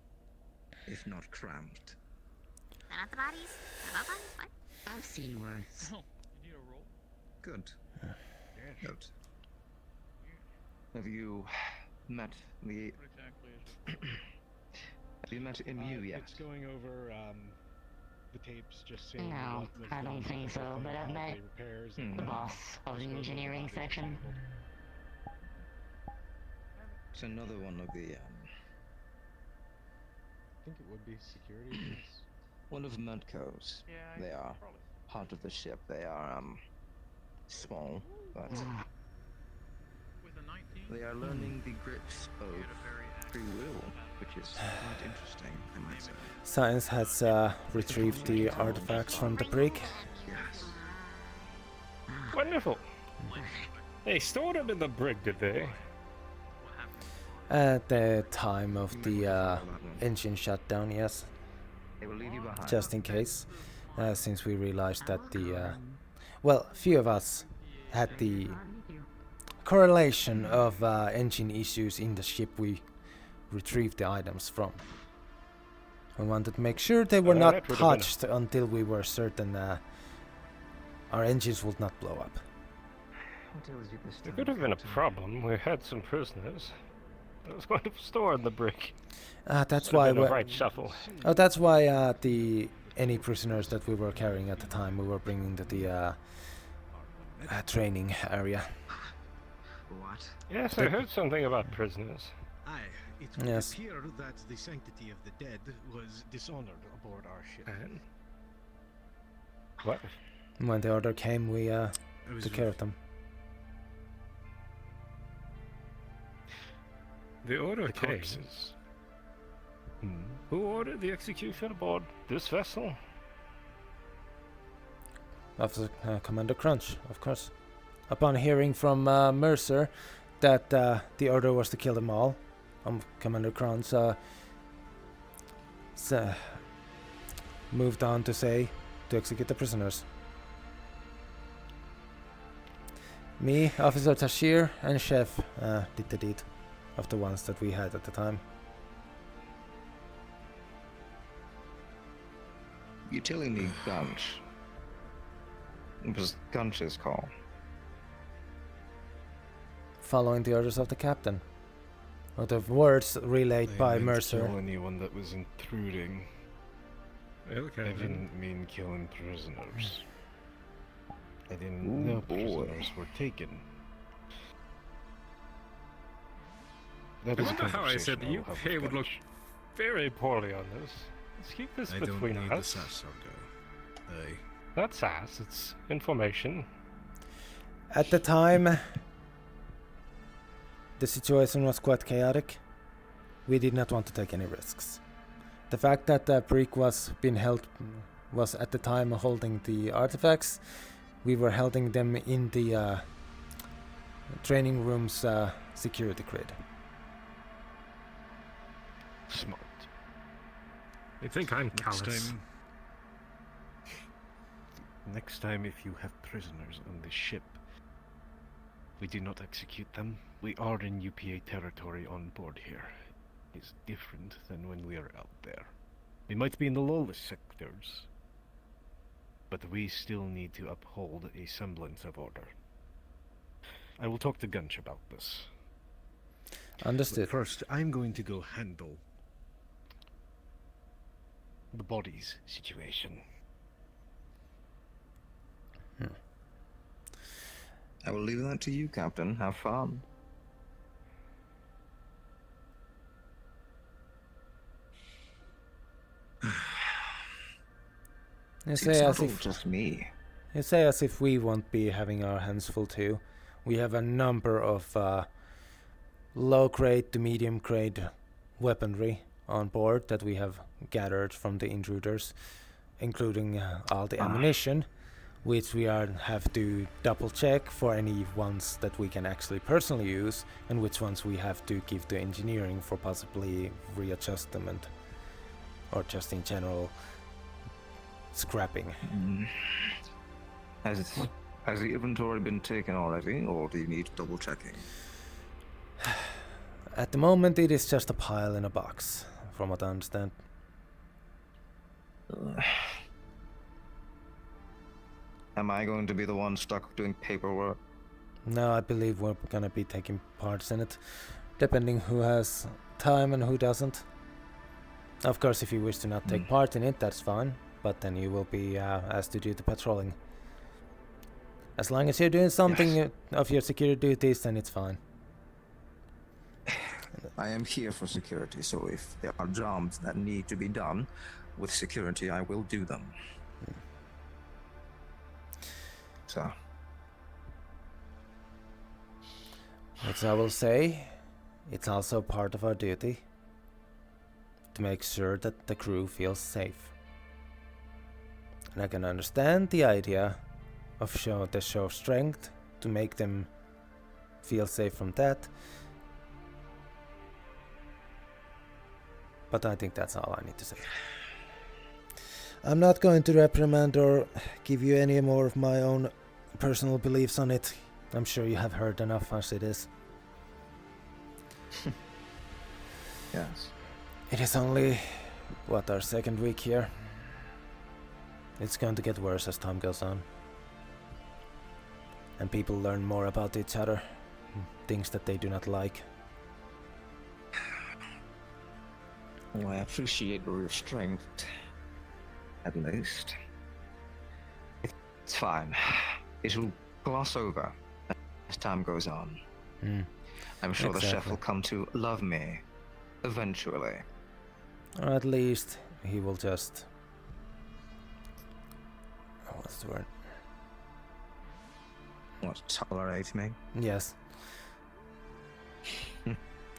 if not cramped. They're not the bodies? They're not bodies? What? I've seen worse. Oh, you need a roll? Good. Yes. Note. Have you met the... What exactly is it? Have you met Imu yet? It's going over the tapes, just seeing No, what was I don't done, think so, everything, but I've all met the repairs Hmm. and the boss of the engineering section. It's another one of the, I think it would be security. Yes. one of Mudco's. Yeah, They are probably. part of the ship. They are, small, but With a 19? they are learning the grips of You had a very free will, which is quite interesting, I might say. Science has retrieved the artifacts from the brig. Yes. Wonderful. They stored them in the brig, did they? At the time of the engine shutdown, yes. They will leave you behind. Just in case. Since we realized that the... well, few of us had the correlation of engine issues in the ship we retrieved the items from. We wanted to make sure they were not that would have been- touched until we were certain our engines would not blow up. What ails you this It time, could have been a Captain? problem. We had some prisoners. I was going to store the brick. That's Would why. have been a right shuffle. Oh, that's why any prisoners that we were carrying at the time we were bringing to the training area. What? Yes, I heard something about prisoners. Aye, it would Yes. appear that the sanctity of the dead was dishonored aboard our ship. And what? When the order came, we took care of them. The order The came. corpses. Who ordered the execution aboard this vessel? Officer Commander Crunch, of course. Upon hearing from Mercer that the order was to kill them all, Commander Crunch moved on to say to execute the prisoners. Me, Officer Tashir, and Chef did the deed of the ones that we had at the time. You're telling me Gunch? It was Gunch's call. Following the orders of the captain. Or the words relayed by meant Mercer. Kill anyone that was intruding. Okay. I didn't mean killing prisoners. I didn't know prisoners were taken. I That is a wonder how I said the conversation I'll have UK with would look Gunch. very poorly on this. Let's keep this I don't between need us. the sass, Argo. Not sass, it's information. At the time, the situation was quite chaotic. We did not want to take any risks. The fact that the brick was at the time holding the artifacts, we were holding them in the training room's security grid. Smart. They think I'm callous. Next time, if you have prisoners on the ship, we do not execute them. We are in UPA territory on board here. It's different than when we are out there. We might be in the lawless sectors, but we still need to uphold a semblance of order. I will talk to Gunch about this. Understood. But first, I'm going to go handle the bodies situation. I will leave that to you, Captain. Have fun. You It's say not as all if just me. You say as if we won't be having our hands full too. We have a number of low-grade to medium-grade weaponry on board that we have gathered from the intruders, including all the ammunition, which we have to double-check for any ones that we can actually personally use, and which ones we have to give to engineering for possibly readjustment, or just in general scrapping. Has the inventory been taken already, or do you need double checking? At the moment, it is just a pile in a box, from what I understand. Am I going to be the one stuck doing paperwork? No, I believe we're gonna be taking parts in it, depending who has time and who doesn't. Of course, if you wish to not take part in it, that's fine, but then you will be asked to do the patrolling. As long as you're doing something of your security duties, then it's fine. I am here for security, so if there are jobs that need to be done with security, I will do them. So. Which I will say, it's also part of our duty to make sure that the crew feels safe. And I can understand the idea of the show of strength to make them feel safe from that. But I think that's all I need to say. I'm not going to reprimand or give you any more of my own personal beliefs on it. I'm sure you have heard enough as it is. Yes. It is only, our second week here. It's going to get worse as time goes on. And people learn more about each other. Things that they do not like. Oh, I appreciate your restraint. At least. It's fine. It'll gloss over as time goes on. I'm sure the chef will come to love me eventually. Or at least he will just... what's the word? What, tolerate me? Yes.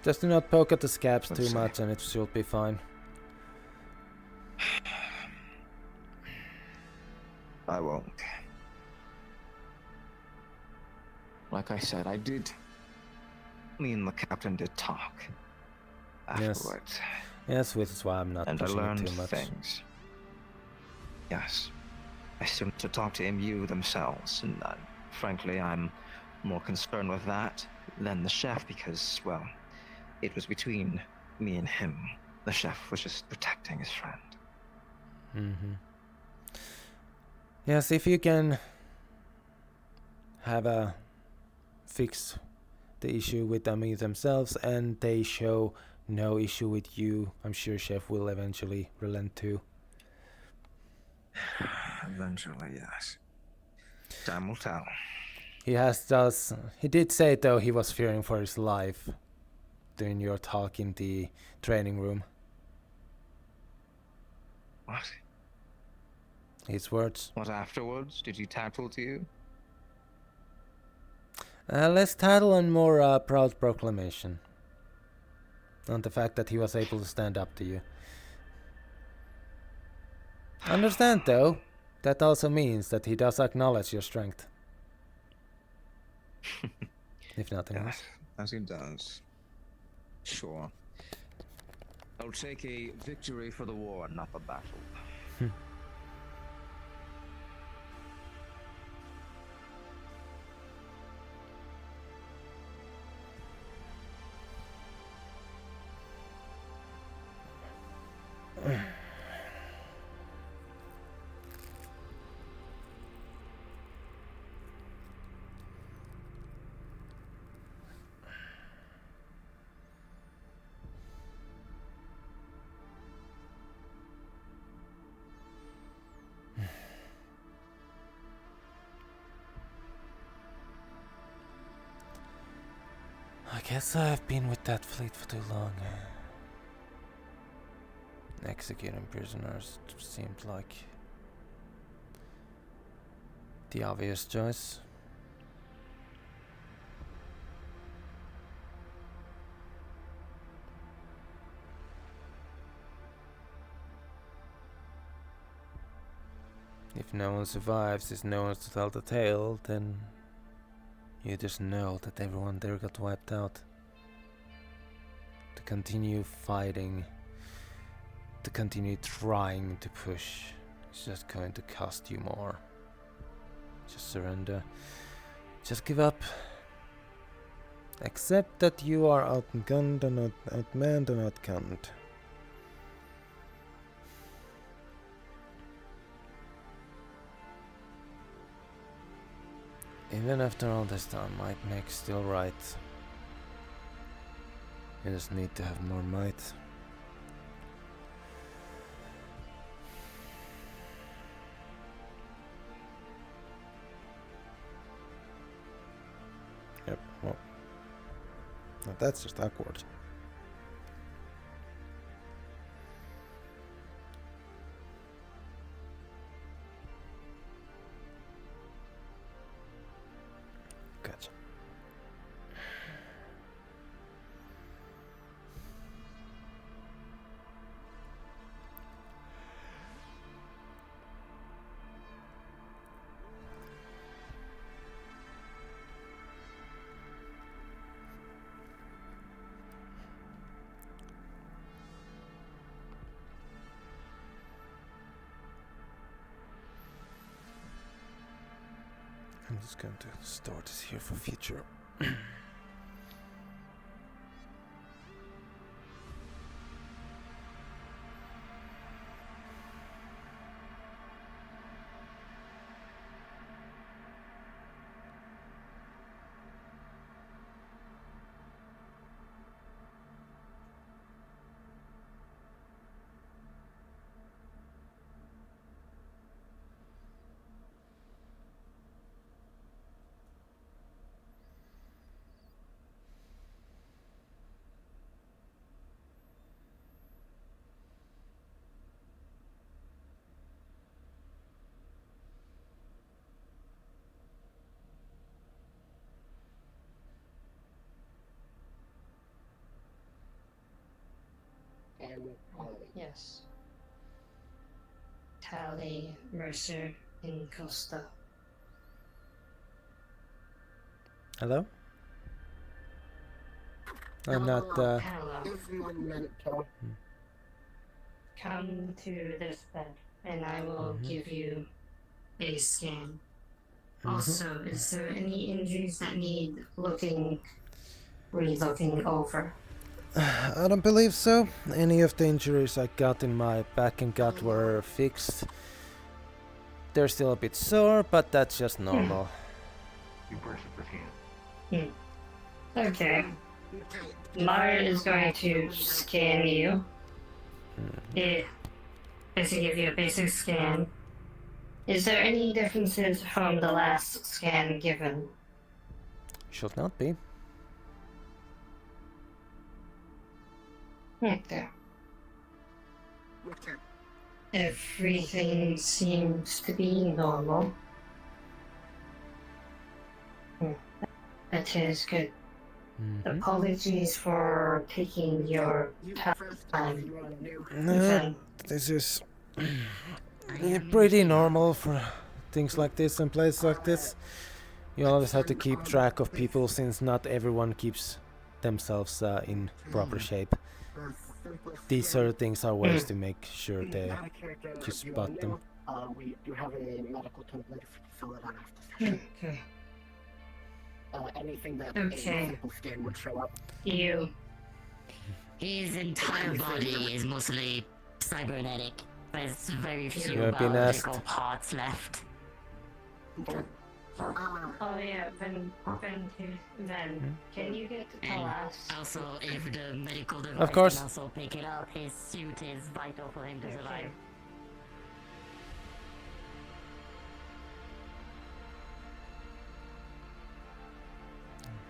Just do not poke at the scabs Let's too see. much and it should be fine. I won't. Like I said, me and the captain did talk afterwards. Yes, which is why I'm not And I pushing it learned too much. things. Yes. I still need to talk to MU themselves, and frankly, I'm more concerned with that than the chef because, well, it was between me and him. The chef was just protecting his friend. Yes, if you can have a fix the issue with them themselves and they show no issue with you, I'm sure Chef will eventually relent too. Eventually, yes. Time will tell. He did say though he was fearing for his life during your talk in the training room. What? His words. What afterwards? Did he tattle to you? Less title and more proud proclamation. On the fact that he was able to stand up to you. Understand though, that also means that he does acknowledge your strength. If nothing else. As he does. Sure. I'll take a victory for the war, not the battle. I guess I've been with that fleet for too long. Executing prisoners seemed like the obvious choice. If no one survives, if no one's to tell the tale, then you just know that everyone there got wiped out. To continue fighting, to continue trying to push, it's just going to cost you more. Just surrender. Just give up. Accept that you are outgunned and outmanned and outgunned. Even after all this time, might makes still right. You just need to have more might. Yep, well. Now that's just awkward. Gotcha. I'm just going to store this here for future. Yes. Tally, Mercer, and Costa. Hello? I'm not, Hello. Come to this bed, and I will give you a scan. Also, is there any injuries that need re-looking over? I don't believe so. Any of the injuries I got in my back and gut were fixed. They're still a bit sore, but that's just normal. You burst the skin. Okay. Mara is going to scan you. It is to give you a basic scan. Is there any differences from the last scan given? Should not be. Okay. Everything seems to be normal. That is good. Apologies for taking your time. This is pretty normal for things like this and places like this. You always have to keep track of people since not everyone keeps themselves in proper shape. These sort of things are ways to make sure they just spot them. We do have a medical template if you fill it out after session. Okay. Anything that a simple scan would show up. His entire body is mostly cybernetic. There's very few You have been biological asked. parts left. Oh yeah, Ven, can you get to tell us? Also, if the medical device Of course. can also pick it up, his suit is vital for him to survive.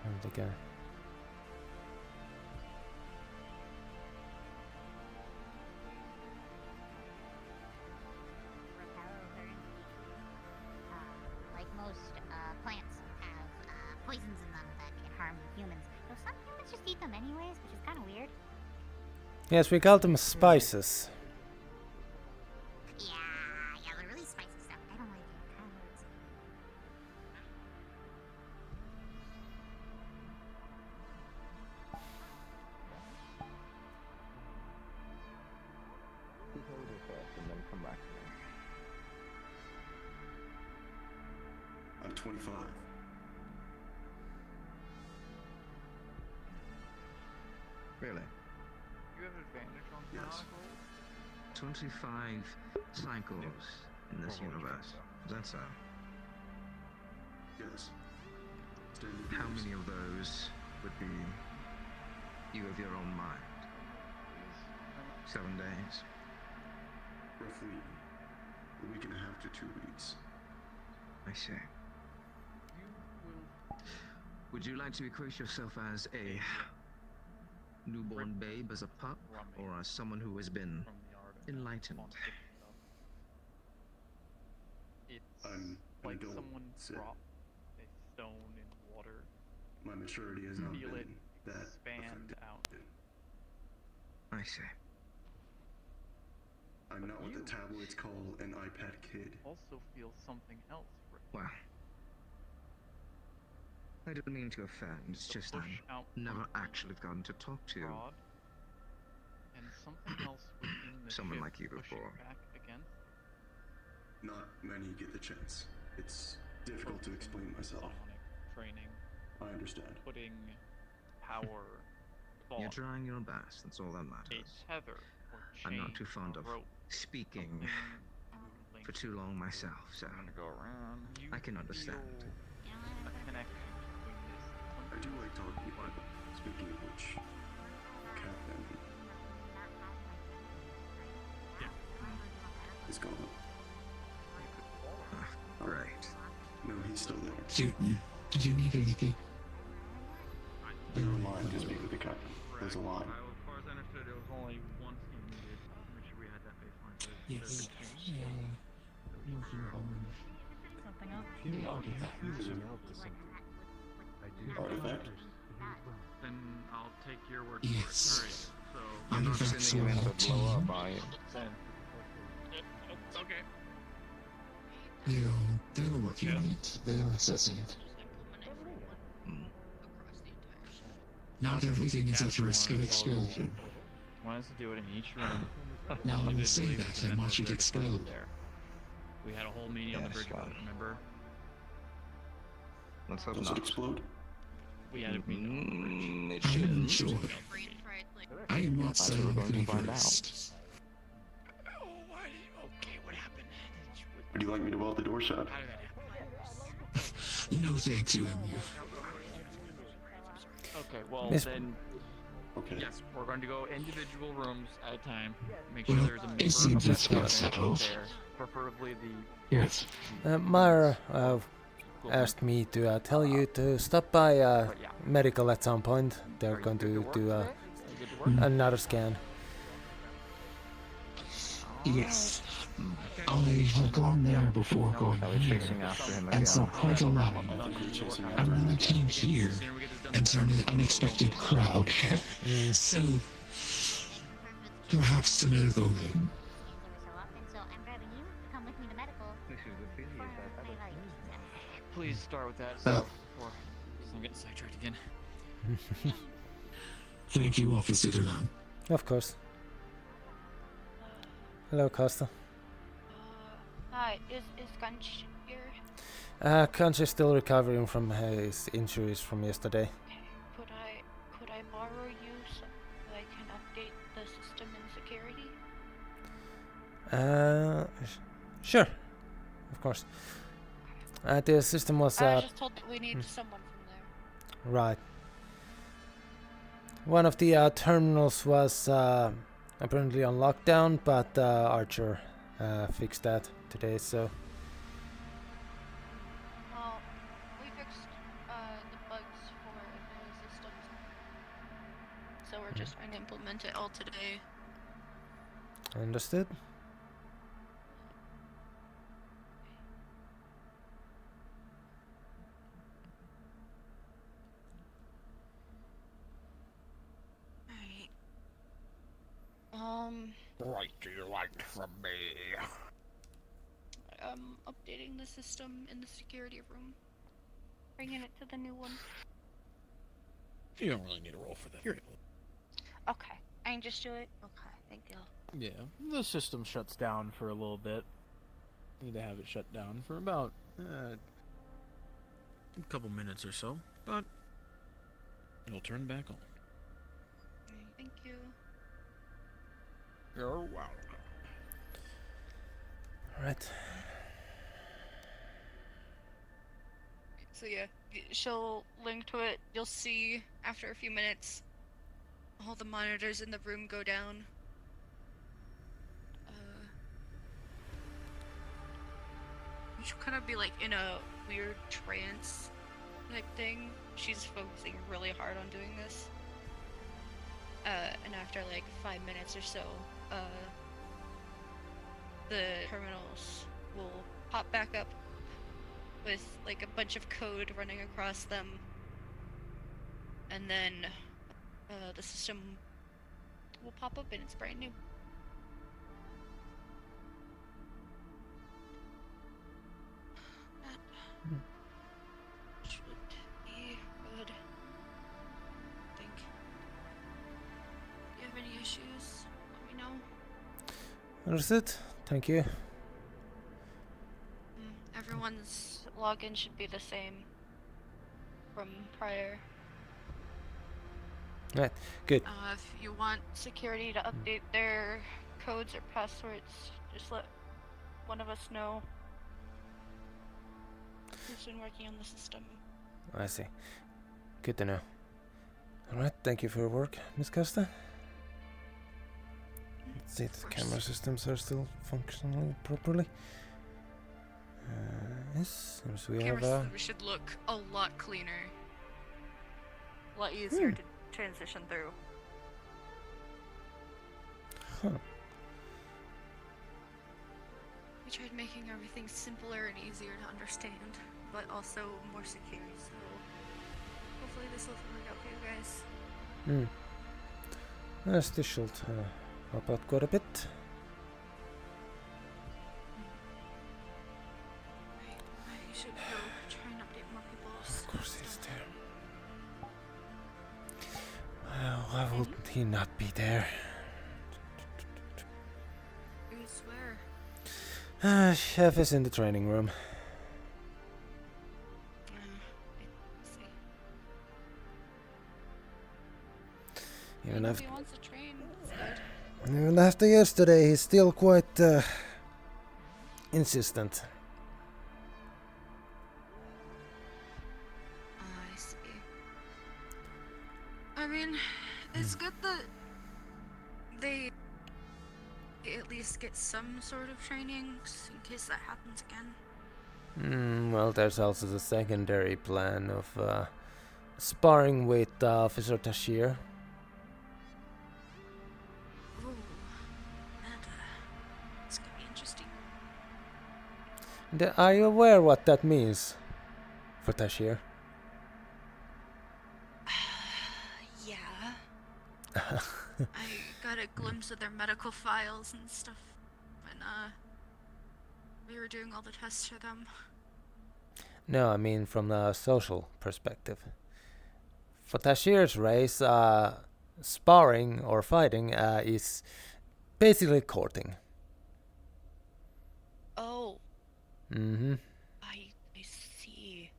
Where'd they go? Like most plants have poisons in them that can harm humans. So some humans just eat them anyways, which is kind of weird. Yes, we call them spices. Yeah, they're really spicy stuff. I don't like it. It kind of hurts. Think over first and then come back to me. I'm 25. Really? You have advantage on Yes. 25 cycles in this universe. Is that so? Yes. How many of those would be you of your own mind? 7 days? Roughly a week and a half to 2 weeks. I see. Would you like to equate yourself as a newborn babe, as a pup, or as someone who has been enlightened? It's I'm an like adult, someone Sid. dropped a stone in water. My maturity has not Feel it been that expand out. I see. I'm not what the tabloids call an iPad kid. Also feel something else. Well, I didn't mean to offend. It's just I never actually gotten to talk to And something else within the someone ship like you pushing before. back against Not many get the chance. It's difficult to explain myself. training. I understand. Putting power, You're thought, trying your best. That's all that a matters. tether or I'm not chain too fond or of rope, speaking something for too long myself, so go around. I can understand. A connection between this. I do like talking to people. Speaking of which, Captain is gone. Great. No, he's still there. Did you need anything? You're in line to speak with the captain. There's a line. As far as I understood, it was only one team needed. Make sure we had that baseline. Yes. Something else? The artifact. Artifact? Then I'll take your word Yes. for it. Artifacts You were end up blow up, obtained. are you? Okay. They're working on it. They're assessing it. Not everything is at risk of explosion. Want us to do it in each room. Now I will say individually, that and and then watch move it their department explode. there. We had a whole meeting on the bridge about it, remember? Let's hope Does not. it explode? We had a meeting. It I am shouldn't. unsure. I am not That's what we're going to scientifically find out. versed. Okay, what happened? Would you like me to weld the door shut? No thank you, MU. Okay, well Miss- then. Okay. Yes, we're going to go individual rooms at a time. Make Well, sure there's a member it seems of the that's been department settled. there, preferably the. Yes. Myra asked me to tell you to stop by medical at some point. They're going to do another scan. Yes. I have gone there before going here, and saw quite a line. I really came here and saw an unexpected crowd. So, perhaps the medical room. Please start with that. Oh. Before I'm getting sidetracked again. Thank you, Officer Delon. Of course. Hello, Costa. Hi, is Gunch here? Conch is still recovering from his injuries from yesterday. Could I borrow you so I can update the system and security? Sure. Of course. The system was I was just told that we need someone from there. right. One of the terminals was apparently on lockdown, but Archer fixed that today, so Well, we fixed the bugs for the systems, so we're just trying to implement it all today. understood. What do you like from me? Updating the system in the security room. Bringing it to the new one. You don't really need a roll for that. Here. Okay, I can just do it? Okay, thank you. Yeah, the system shuts down for a little bit. Need to have it shut down for about a couple minutes or so, but it'll turn back on. Thank you. You're welcome. Right. So yeah, she'll link to it. You'll see after a few minutes all the monitors in the room go down. She'll kind of be like in a weird trance type thing. She's focusing really hard on doing this. And after like 5 minutes or so, the terminals will pop back up with like a bunch of code running across them, and then the system will pop up and it's brand new. That should be good, I think. Do you have any issues? Let me know. Understood. Thank you. Everyone's login should be the same from prior. Right. Good. If you want security to update their codes or passwords, just let one of us know who's been working on the system. I see. Good to know. Alright, thank you for your work, Miss Costa. Let's see if the camera systems are still functioning properly. Yes, seems we have Camera system should look a lot cleaner. A lot easier to transition through. Huh. We tried making everything simpler and easier to understand, but also more secure, so hopefully this will work out for you guys. Yes, this should help out quite a bit. I should go try and update more people's. Of course he's there. Well, why would he not be there? I swear. Chef is in the training room. Even If after, he wants to train, it's good. even after yesterday, he's still quite insistent. I see. I mean, it's good that they at least get some sort of training in case that happens again. Well, there's also the secondary plan of sparring with Officer Tashir. Ooh, that's gonna be interesting. Are you aware what that means for Tashir? Yeah. I got a glimpse of their medical files and stuff when we were doing all the tests for them. No, I mean from the social perspective. For Tashir's race, sparring or fighting is basically courting. Oh. Mm-hmm. I see.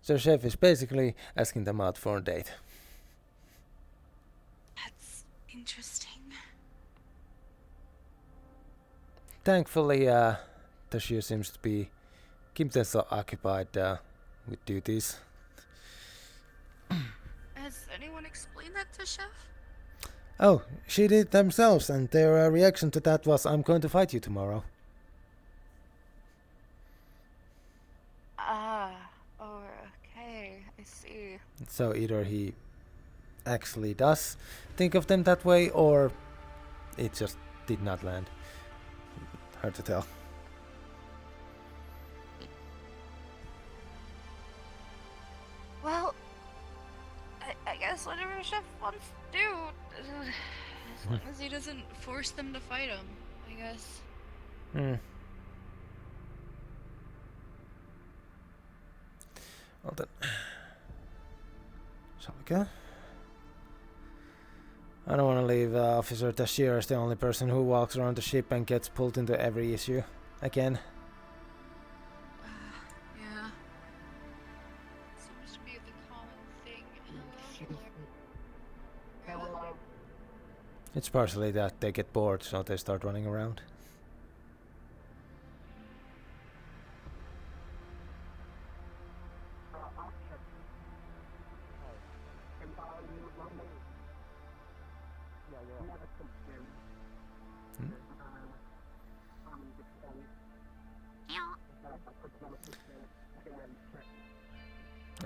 So Chef is basically asking them out for a date. That's interesting. Thankfully, Tashir seems to be keeping them so occupied with duties. Has anyone explained that to Chef? Oh, she did themselves, and their reaction to that was, "I'm going to fight you tomorrow." Oh, okay, I see. So either he actually does think of them that way, or it just did not land. Hard to tell. Well, I guess whatever Chef wants to do, as long as he doesn't force them to fight him, I guess. Well then, shall we go? I don't want to leave Officer Tashir as the only person who walks around the ship and gets pulled into every issue again. Yeah. Seems to be the common thing. It's partially that they get bored, so they start running around.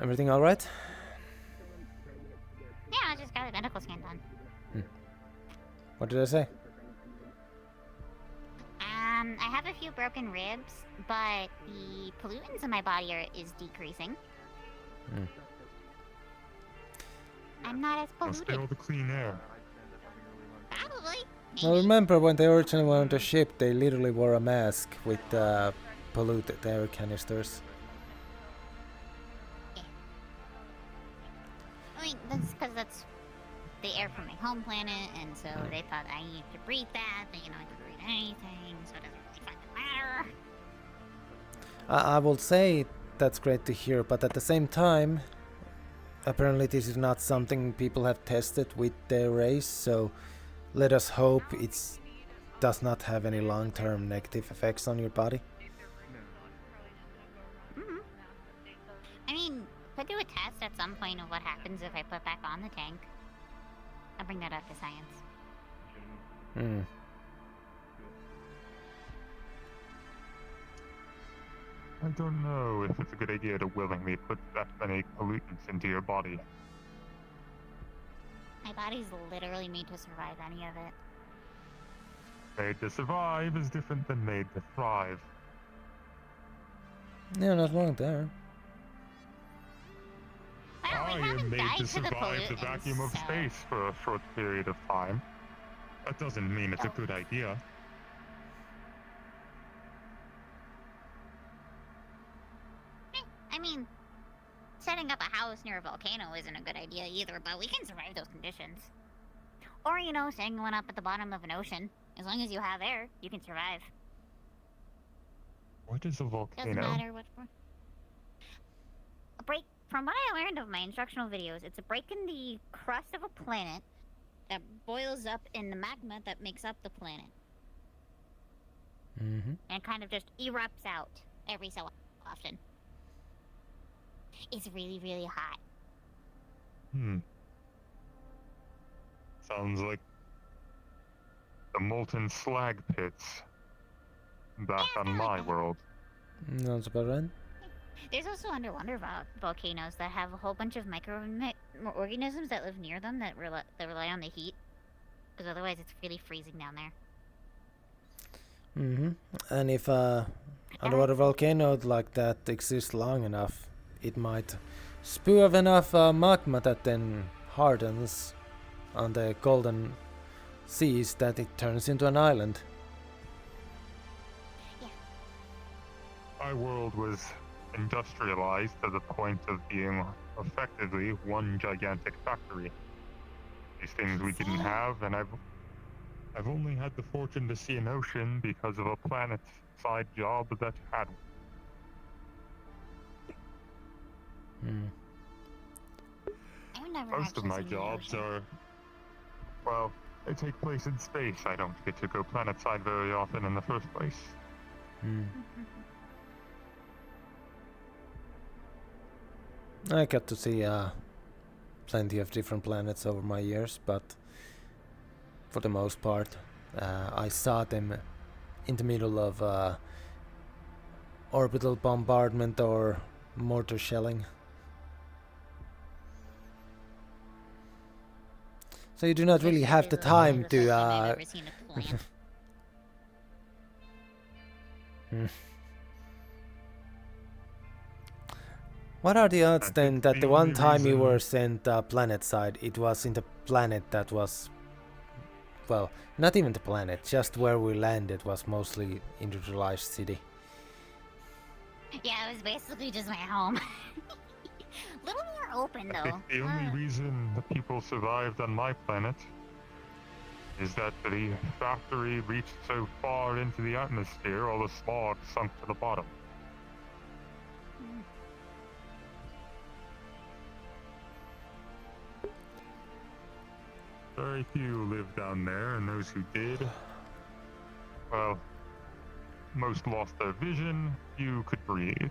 Everything all right? Yeah, I just got a medical scan done. What did I say? I have a few broken ribs, but the pollutants in my body is decreasing. I'm not as Must be polluted. all the clean air. Probably. Well, remember when they originally went on the ship, they literally wore a mask with polluted air canisters. I mean, that's because that's the air from my home planet, and so they thought I needed to breathe that, but you know, I can breathe anything, so it doesn't really fucking matter. I will say that's great to hear, but at the same time, apparently this is not something people have tested with their race, so let us hope it does not have any long-term negative effects on your body. I mean, could do a test at some point of what happens if I put back on the tank. I'll bring that up to science. I don't know if it's a good idea to willingly put that many pollutants into your body. My body's literally made to survive any of it. Made to survive is different than made to thrive. Yeah, not wrong there. Well, I am made to survive the vacuum of space for a short period of time. That doesn't mean it's a good idea. I mean, setting up a house near a volcano isn't a good idea either, but we can survive those conditions. Or, you know, setting one up at the bottom of an ocean. As long as you have air, you can survive. What is a volcano? Doesn't matter what for. A break, from what I learned of my instructional videos, it's a break in the crust of a planet that boils up in the magma that makes up the planet. Mm-hmm. And kind of just erupts out every so often. It's really, really hot. Sounds like the molten slag pits back on my world. That's about right. There's also underwater volcanoes that have a whole bunch of microorganisms that live near them that rely on the heat. Because otherwise it's really freezing down there. Mm-hmm. And if a underwater volcano like that exists long enough, it might spew of enough magma that then hardens on the golden seas that it turns into an island. My world was industrialized to the point of being effectively one gigantic factory. These things we didn't have, and I've only had the fortune to see an ocean because of a planet-side job that had one. Most of my jobs are, well, they take place in space. I don't get to go planet-side very often in the first place. I got to see plenty of different planets over my years, but for the most part, I saw them in the middle of orbital bombardment or mortar shelling. So you do not really have the time to What are the odds then that the one time you were sent planet side, it was in the planet that was, well, not even the planet, just where we landed was mostly industrialized city. Yeah, it was basically just my home. Little more open though. I think the only reason the people survived on my planet is that the factory reached so far into the atmosphere, all the smog sunk to the bottom. Very few lived down there, and those who did, well, most lost their vision, few could breathe.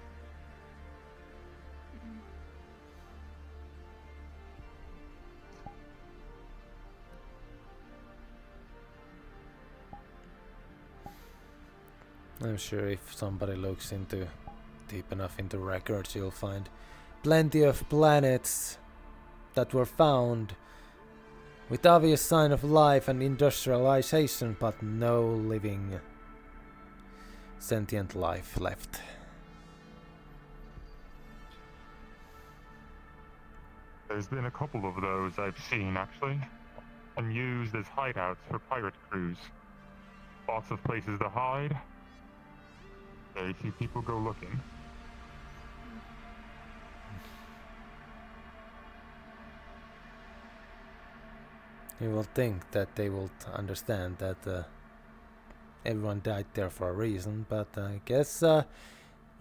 I'm sure if somebody looks into deep enough into records, you'll find plenty of planets that were found with obvious sign of life and industrialization, but no living sentient life left. There's been a couple of those I've seen, actually, and used as hideouts for pirate crews. Lots of places to hide. Very few people go looking. You will think that they will understand that everyone died there for a reason, but I guess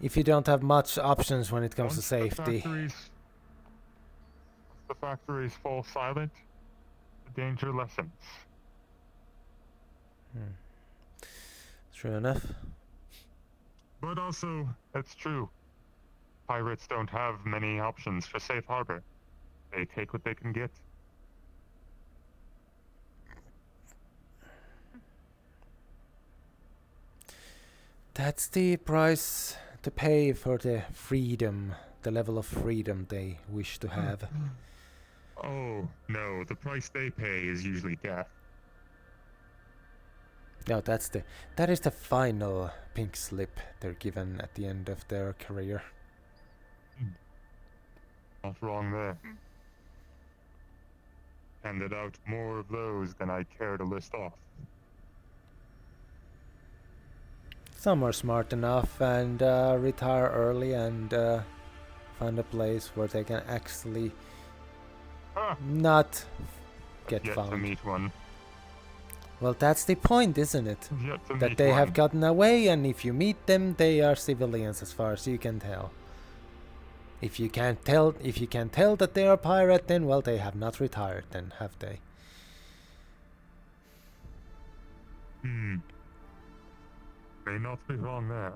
if you don't have much options when it comes to safety. The factories fall silent, the danger lessens. True enough. But also, that's true. Pirates don't have many options for safe harbor. They take what they can get. That's the price to pay for the freedom, the level of freedom they wish to have. Oh, no, the price they pay is usually death. No, that is the final pink slip they're given at the end of their career. Not wrong there. Handed out more of those than I care to list off. Some are smart enough and retire early and find a place where they can actually not get Yet found. to meet one. Well, that's the point, isn't it? Yet to That meet they one. have gotten away, and if you meet them, they are civilians as far as you can tell. If you can't tell that they are pirate, then well, they have not retired, then have they? May not be wrong there.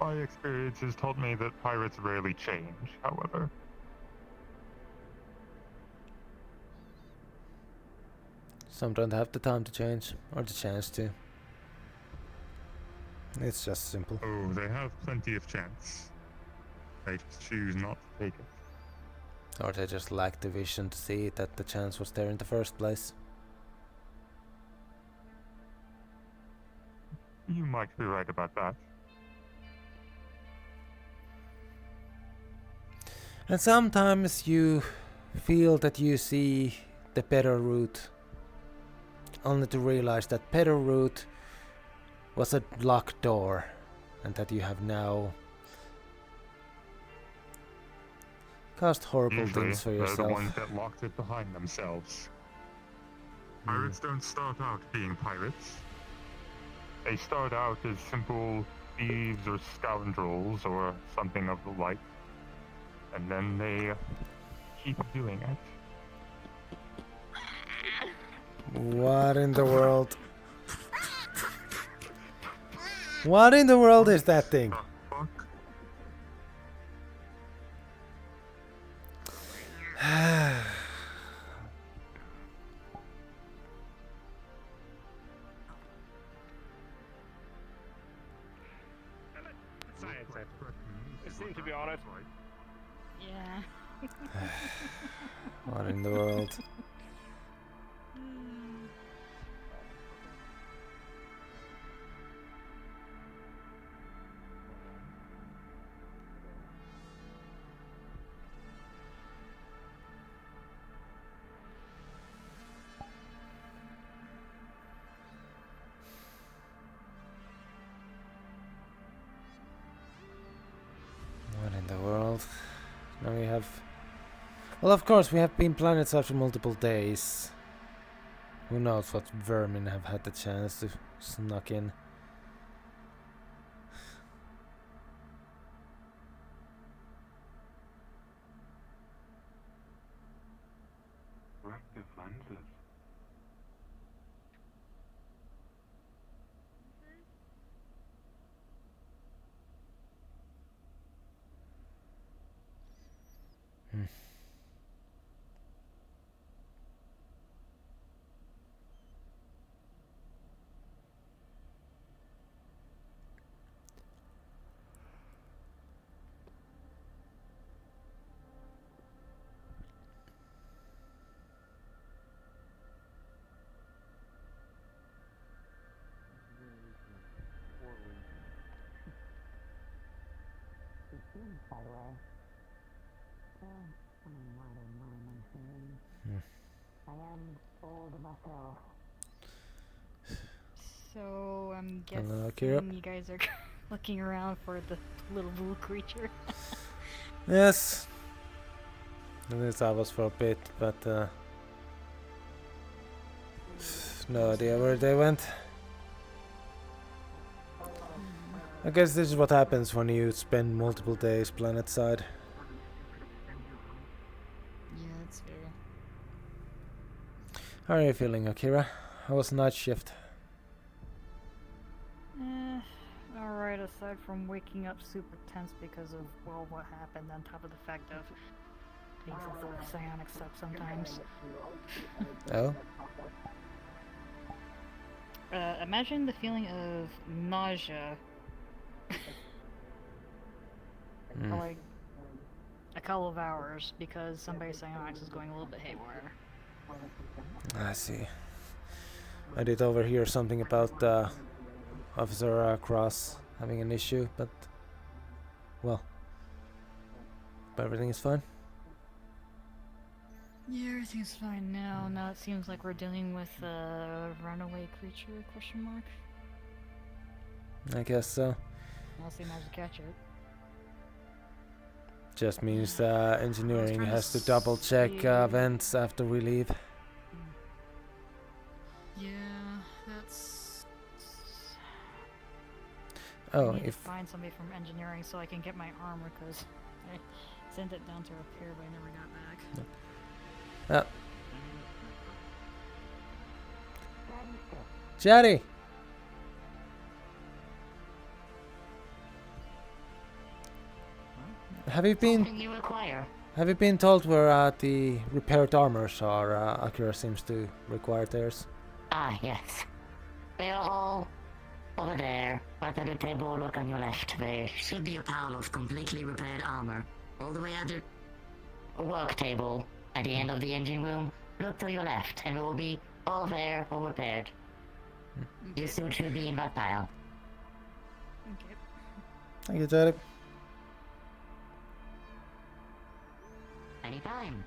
My experience has taught me that pirates rarely change, however. Some don't have the time to change, or the chance to. It's just simple. Oh, they have plenty of chance. They just choose not to take it. Or they just lack the vision to see that the chance was there in the first place. You might be right about that. And sometimes you feel that you see the better route, only to realize that better route was a locked door, and that you have now caused horrible Usually, things for they're the yourself. ones that locked it behind themselves. Pirates don't start out being pirates. They start out as simple thieves or scoundrels or something of the like. And then they keep doing it. What in the world? What in the world is that thing? It seemed to be on it. Yeah. What in the world? What in the world? Now we have... Well, of course, we have been planetside for multiple days. Who knows what vermin have had the chance to snuck in. Corrective lenses. By the way. I am old myself. So I'm Hello, guessing Kira. you guys are looking around for the little blue creature. Yes. At least I was for a bit, but no idea where they went. I guess this is what happens when you spend multiple days planetside. Yeah, that's fair. How are you feeling, Akira? How was night shift? Alright, aside from waking up super tense because of, well, what happened, on top of the fact of being sensitive to psionic stuff sometimes. Oh? Imagine the feeling of nausea for like a couple of hours because somebody's psionics is going a little bit haywire. I see. I did overhear something about Officer Cross having an issue, but well, everything is fine. Yeah, everything's fine now. Now it seems like we're dealing with a runaway creature, question mark. I guess so. I'll see how to catch it. Just means engineering trying to has to double check see- vents after we leave. Yeah, that's... Oh, I need if to find somebody from engineering so I can get my armor, because I sent it down to repair, but I never got back. Chatty! Have you Something you require. been told where the repaired armors are? Akira seems to require theirs. Ah, yes. They're all over there. Right at the table, look on your left. There should be a pile of completely repaired armor. All the way at the work table at the end of the engine room. Look to your left, and it will be all there, all repaired. Your suit should be in that pile. Okay. Thank you, Chatty. Anytime.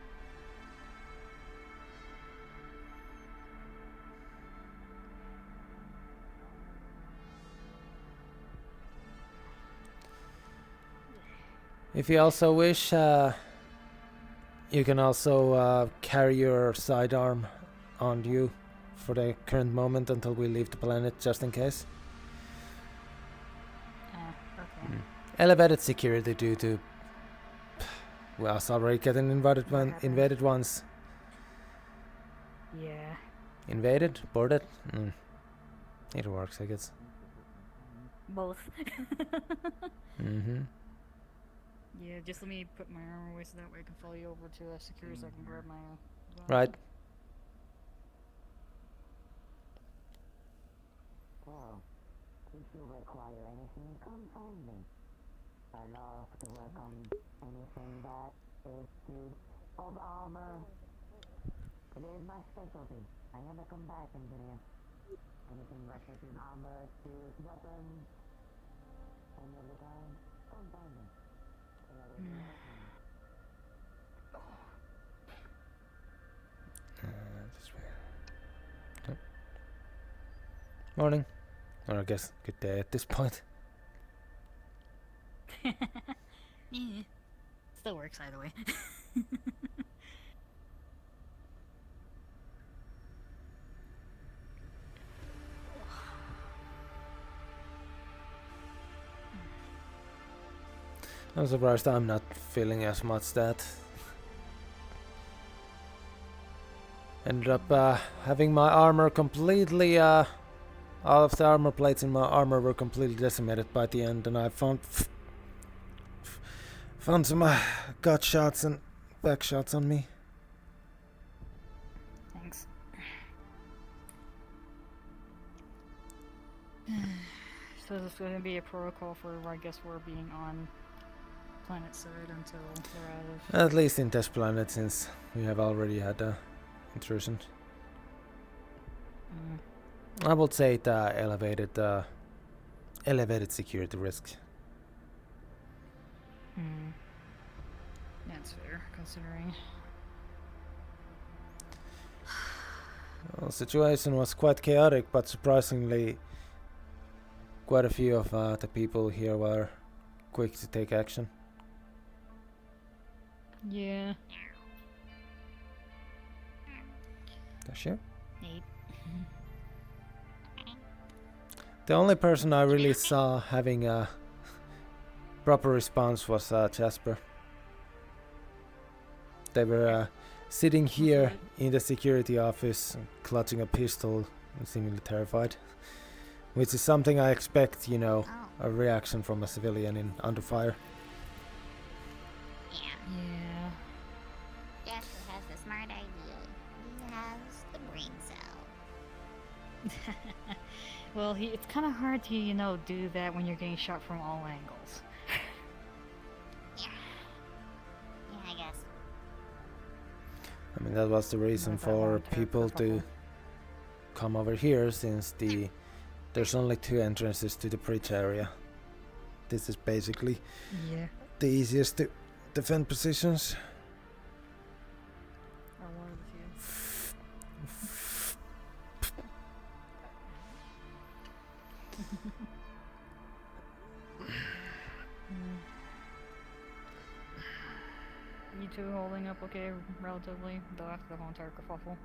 If you also wish, you can also carry your sidearm on you for the current moment until we leave the planet, just in case. Okay. Elevated security due to us already getting invaded once. Yeah. Invaded? Boarded? It works, I guess. Both. Mm-hmm. Yeah, just let me put my armor away so that way I can follow you over to security so I can grab my gun. Right. Well, if you require anything, come find me. I love to work on anything that is good of armor. It is my specialty. I am a combat engineer. Anything that is armor, tools, weapons, any of the kind, come find me. Morning. Or I guess good day at this point. Yeah. Still works either way. I'm surprised I'm not feeling as much that. Ended up having my armor completely, all of the armor plates in my armor were completely decimated by the end, and I found some gut shots and back shots on me. Thanks. So there's going to be a protocol for, I guess, we're being on planet side until we're out of... At least in test planet, since we have already had intrusions. I would say it elevated security risk. That's fair, considering. Well, the situation was quite chaotic, but surprisingly, quite a few of the people here were quick to take action. Yeah. That's you? Neat. The only person I really saw having a proper response was Jasper. They were sitting here in the security office, clutching a pistol and seemingly terrified. Which is something I expect, you know, a reaction from a civilian under fire. Yeah. Jasper has the smart idea. He has the brain cell. Well, it's kind of hard to, you know, do that when you're getting shot from all angles. Yeah, I guess. I mean, that was the reason for people to come over here since there's only 2 entrances to the bridge area. This is basically the easiest to defend positions. Or one of the few. You two holding up okay, relatively, though after the whole entire kerfuffle?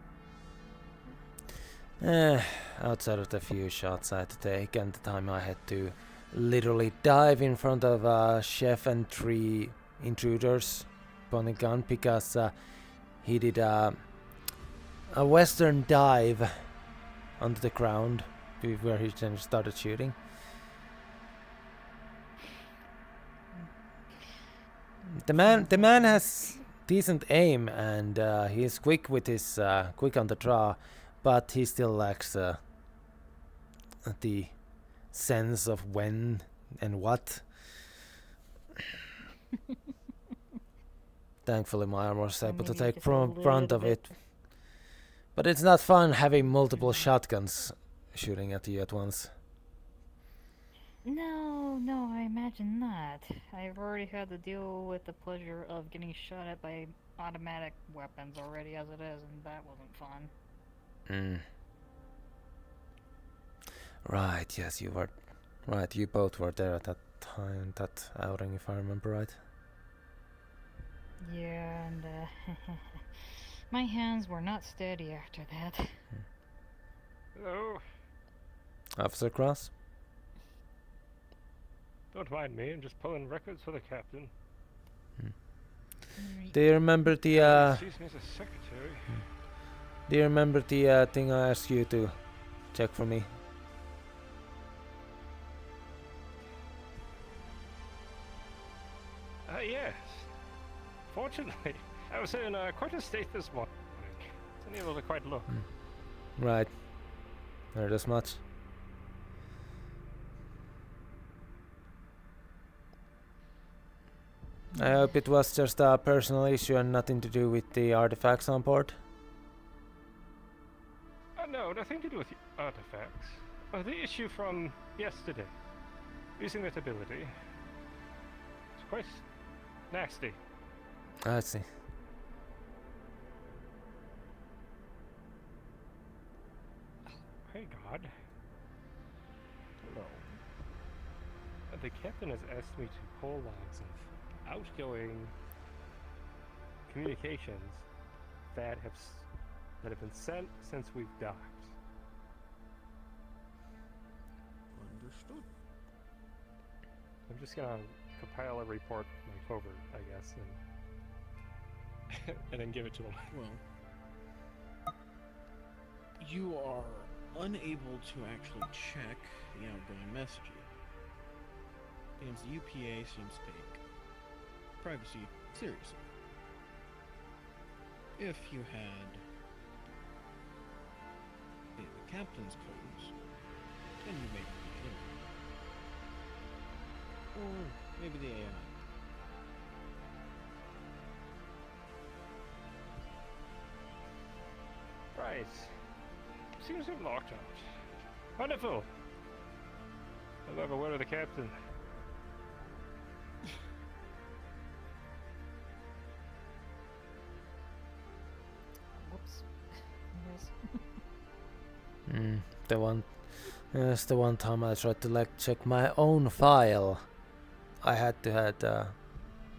Outside of the few shots I had to take and the time I had to literally dive in front of a chef and 3 intruders pointing gun because he did a western dive onto the ground where he then started shooting. The man has decent aim and he is quick with his quick on the draw, but he still lacks the sense of when and what. Thankfully my armor was able to take front of it. But it's not fun having multiple shotguns shooting at you at once. No, I imagine not. I've already had to deal with the pleasure of getting shot at by automatic weapons already as it is, and that wasn't fun. Right, yes, you were right. You both were there at that time, that outing, if I remember right. Yeah, and my hands were not steady after that. Hello. Officer Cross? Don't mind me, I'm just pulling records for the captain. Do you remember the Excuse me as a secretary. Do you remember the thing I asked you to check for me? Yes. Fortunately, I was in quite a state this morning. Wasn't able to quite look. Right. Heard as much. I hope it was just a personal issue and nothing to do with the artifacts on board. No, nothing to do with the artifacts. The issue from yesterday. Using that ability. It's quite nasty. I see. Hey God. Hello. The captain has asked me to pull logs of outgoing communications that have been sent since we've docked. Understood. I'm just gonna compile a report for my covert, I guess, and and then give it to him. Well, you are unable to actually check the outgoing messages because the UPA seems to take privacy seriously. If you had the captain's codes, then you may be in. Or maybe the AI. Right. Seems to have locked out. Wonderful. I'll have a word with the captain. Whoops. Yes. The one time I tried to check my own file, I had to have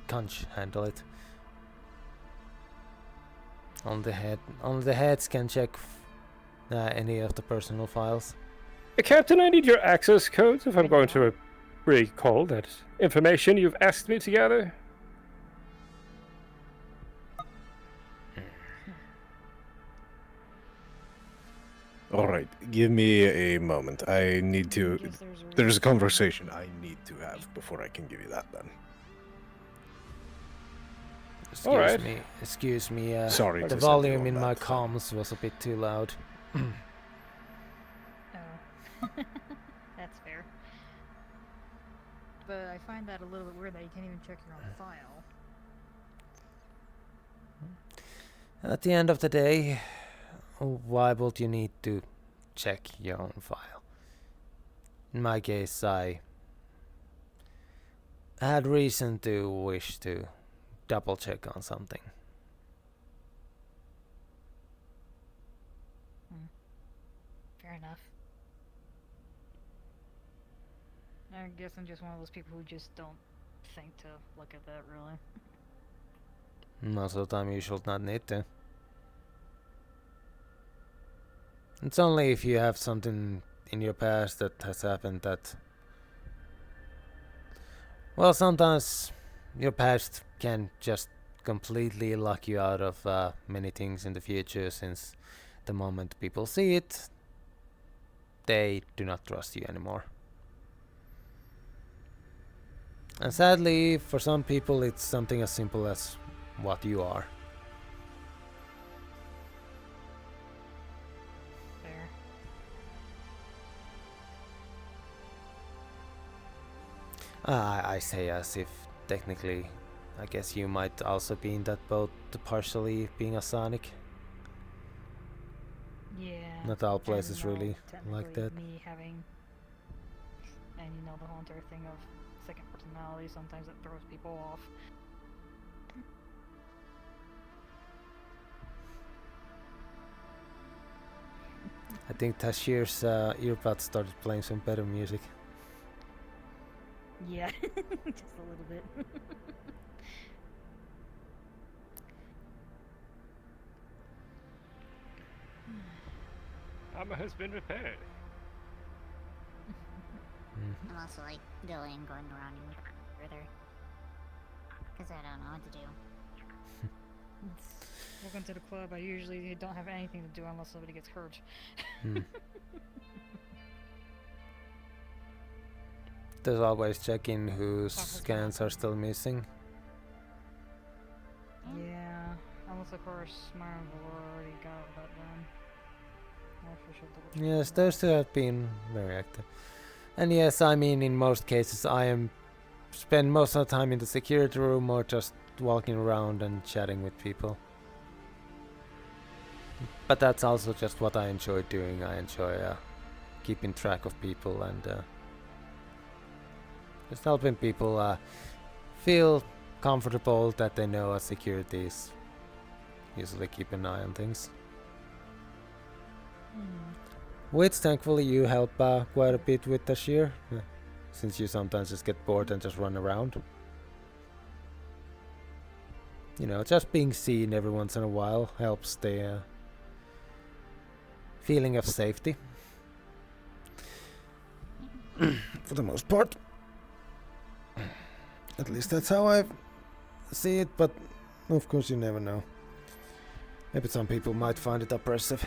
Conch handle it. Only the heads can check any of the personal files. Captain, I need your access codes if I'm going to recall that information you've asked me to gather. Alright, give me a moment. I need to... There's a conversation I need to have before I can give you that then. Excuse me. Sorry. The volume in my comms was a bit too loud. Oh. That's fair. But I find that a little bit weird that you can't even check your own file. At the end of the day, why would you need to check your own file. In my case, I had reason to wish to double check on something. Fair enough. I guess I'm just one of those people who just don't think to look at that, really. Most of the time you should not need to. It's only if you have something in your past that has happened that... Well, sometimes your past can just completely lock you out of many things in the future, since the moment people see it, they do not trust you anymore. And sadly, for some people, it's something as simple as what you are. Fair. I say as if technically, I guess you might also be in that boat, partially being a Sonic. Yeah. Not all places and, really like that. Me having, and you know, the whole entire thing of second personality, sometimes it throws people off. I think Tashir's earbuds started playing some better music. Yeah, just a little bit. Armor has been repaired. I'm also like delaying going around any further. Because I don't know what to do. Welcome to the club. I usually don't have anything to do unless somebody gets hurt. There's always checking whose scans are still missing. Yeah, unless of course Myron already got that done. Yes, those two have been very active. And yes, I mean, in most cases I spend most of the time in the security room or just walking around and chatting with people. But that's also just what I enjoy doing. I enjoy keeping track of people and just helping people feel comfortable that they know security is usually keep an eye on things. Which thankfully you help quite a bit with Tashir, since you sometimes just get bored and just run around. You know, just being seen every once in a while helps the feeling of safety. For the most part. At least that's how I see it, but of course you never know. Maybe some people might find it oppressive.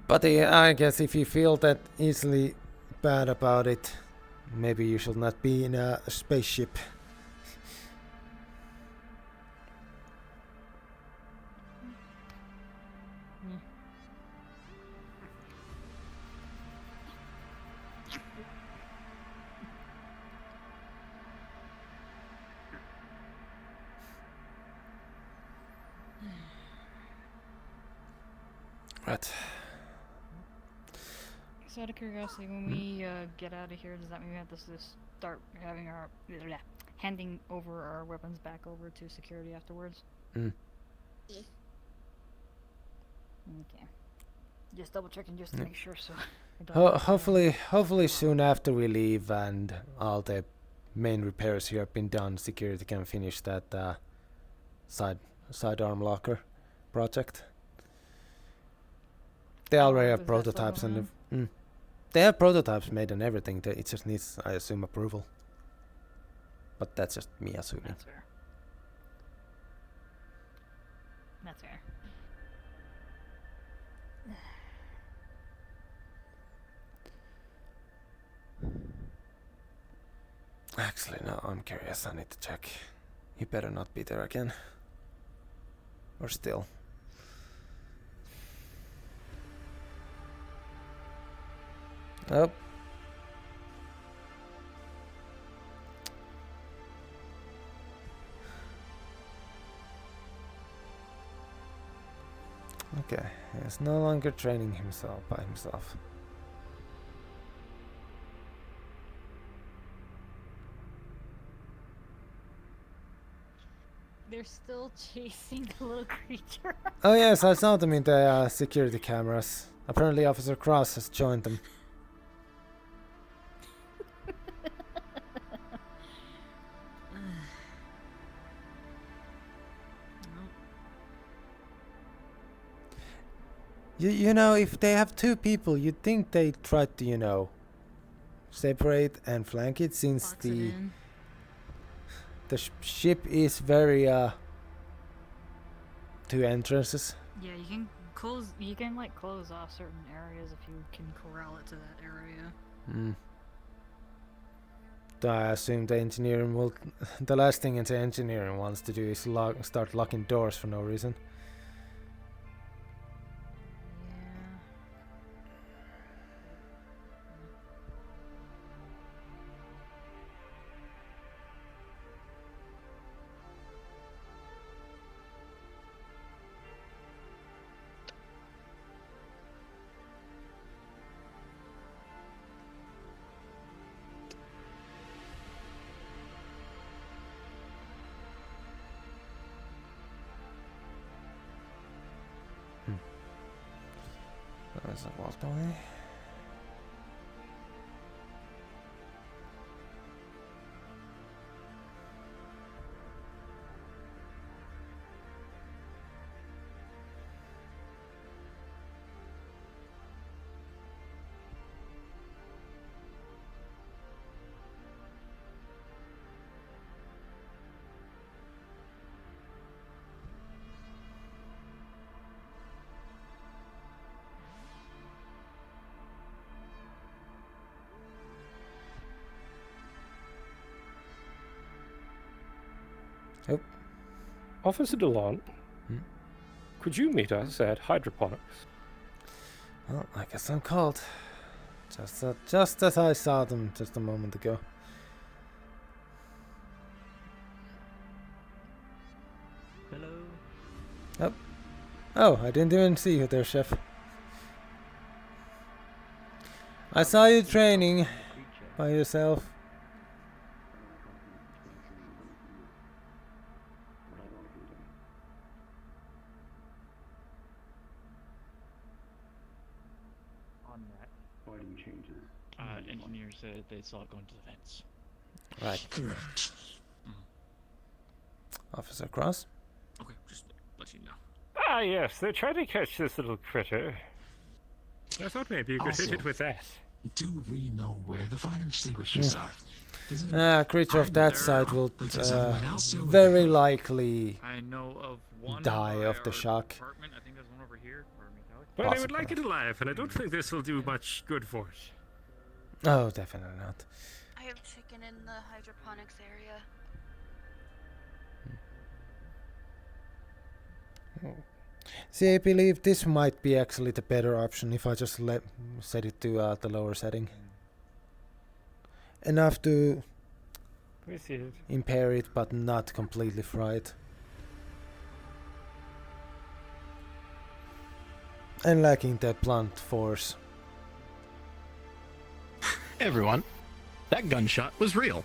But I guess if you feel that easily bad about it, maybe you should not be in a spaceship. Right. So out of curiosity, when we get out of here, does that mean we have to start having our handing over our weapons back over to security afterwards? Yeah. Okay. Just double checking just to make sure. So. Hopefully soon after we leave and all the main repairs here have been done, security can finish that sidearm locker project. They already have prototypes and they have prototypes made and everything. It just needs, I assume, approval. But that's just me assuming. That's fair. That's fair. Actually, no, I'm curious. I need to check. He better not be there again. Or still. Oh. Okay, he's no longer training himself by himself. They're still chasing the little creature. Oh yes, I saw them in the security cameras. Apparently Officer Cross has joined them. You know, if they have two people, you'd think they try to, you know, separate and flank it, since the ship is very two entrances. Yeah, you can close. You can like close off certain areas if you can corral it to that area. Hmm. I assume the engineering will. The last thing the engineering wants to do is start locking doors for no reason. There's a walk away. Yep. Officer Delon, Hmm? could you meet us at hydroponics? Well, I guess I'm called. Just as I saw them just a moment ago. Hello. Oh. Oh, I didn't even see you there, Chef. I saw you training by yourself. On that. Fighting changes. Engineers said they saw it going to the vents. Right. Correct. Officer Cross? Okay, just let you know. Ah, yes, they're trying to catch this little critter. I thought maybe you could hit Also, it with that. Do we know where the fire extinguishers are? A creature of that side will Because everyone else over very there- likely I know of one die by of the our shock. apartment. I think there's one over here. Pardon me, Callie. Well, they would Possibly. like it alive, and I don't think this will do much good for it. Oh, definitely not. I have chicken in the hydroponics area. See, I believe this might be actually the better option if I just set it to the lower setting. Enough to We see it. impair it, but not completely fry it. And lacking the blunt force. Everyone, that gunshot was real.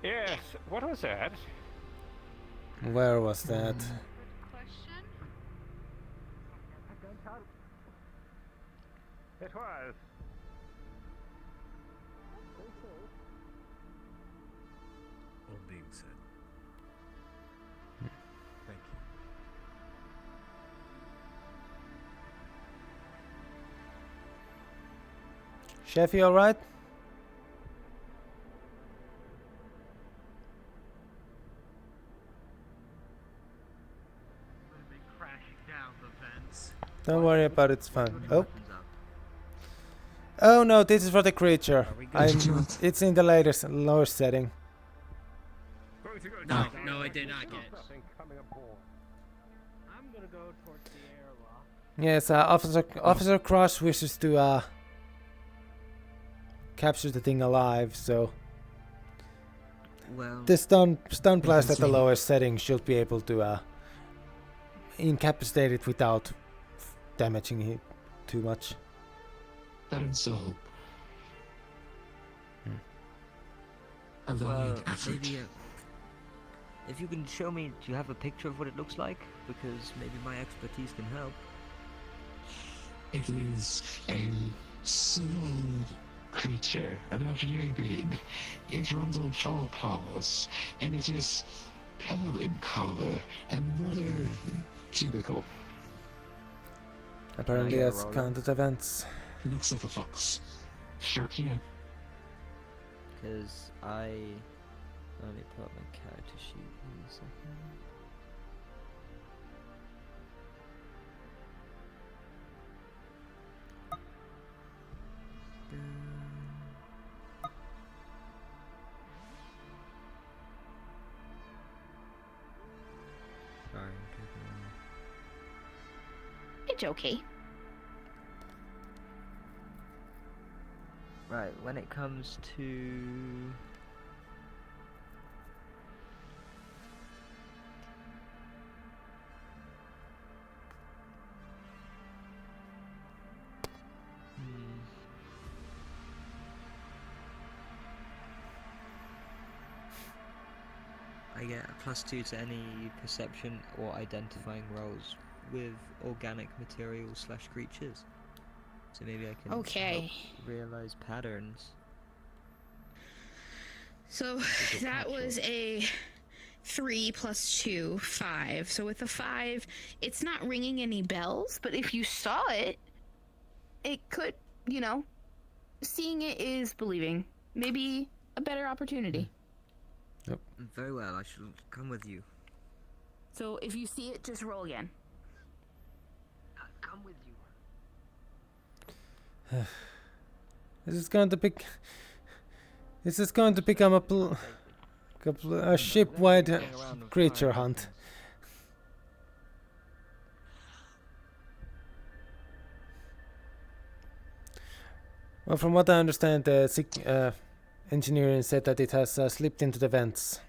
Yes, what was that? Where was that? It was. All being said. Thank you. Chef, you alright? Crashing down the vents. Don't worry about it, it's fine. Oh. Oh no, this is for the creature. It's in the latest lower setting. No, no, I did not get it. I'm gonna go towards the airlock. Yes, Officer Cross wishes to capture the thing alive, so Well, this stun blast at the lowest setting should be able to incapacitate it without damaging it too much. That is so. A well, valiant effort. maybe if you can show me, do you have a picture of what it looks like? Because maybe my expertise can help. It is a small creature, about very big. It runs on 4 paws, and it is pale in color and rather typical. Apparently that's counted events. Looks like a fox. Sure can. Because let me pull up my character sheet in a second. Sorry, I'm taking It's okay. Right, when it comes to I get a +2 to any perception or identifying rolls with organic materials / creatures. So maybe I can Okay. help realize patterns. So that was a 3 + 2, 5. So with a 5, it's not ringing any bells, but if you saw it, it could, seeing it is believing. Maybe a better opportunity. Yep. Very well, I shall come with you. So if you see it, just roll again. Come with you. This is going to become a ship-wide creature hunt. Well, from what I understand, the engineering said that it has slipped into the vents.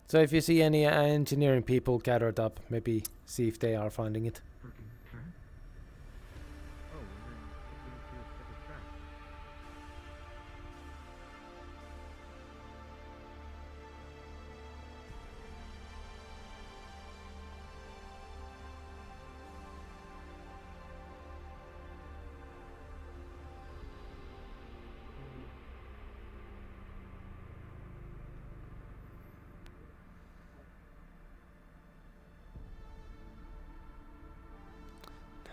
So if you see any engineering people gathered up, maybe see if they are finding it.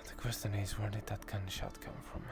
The question is, where did that gunshot come from?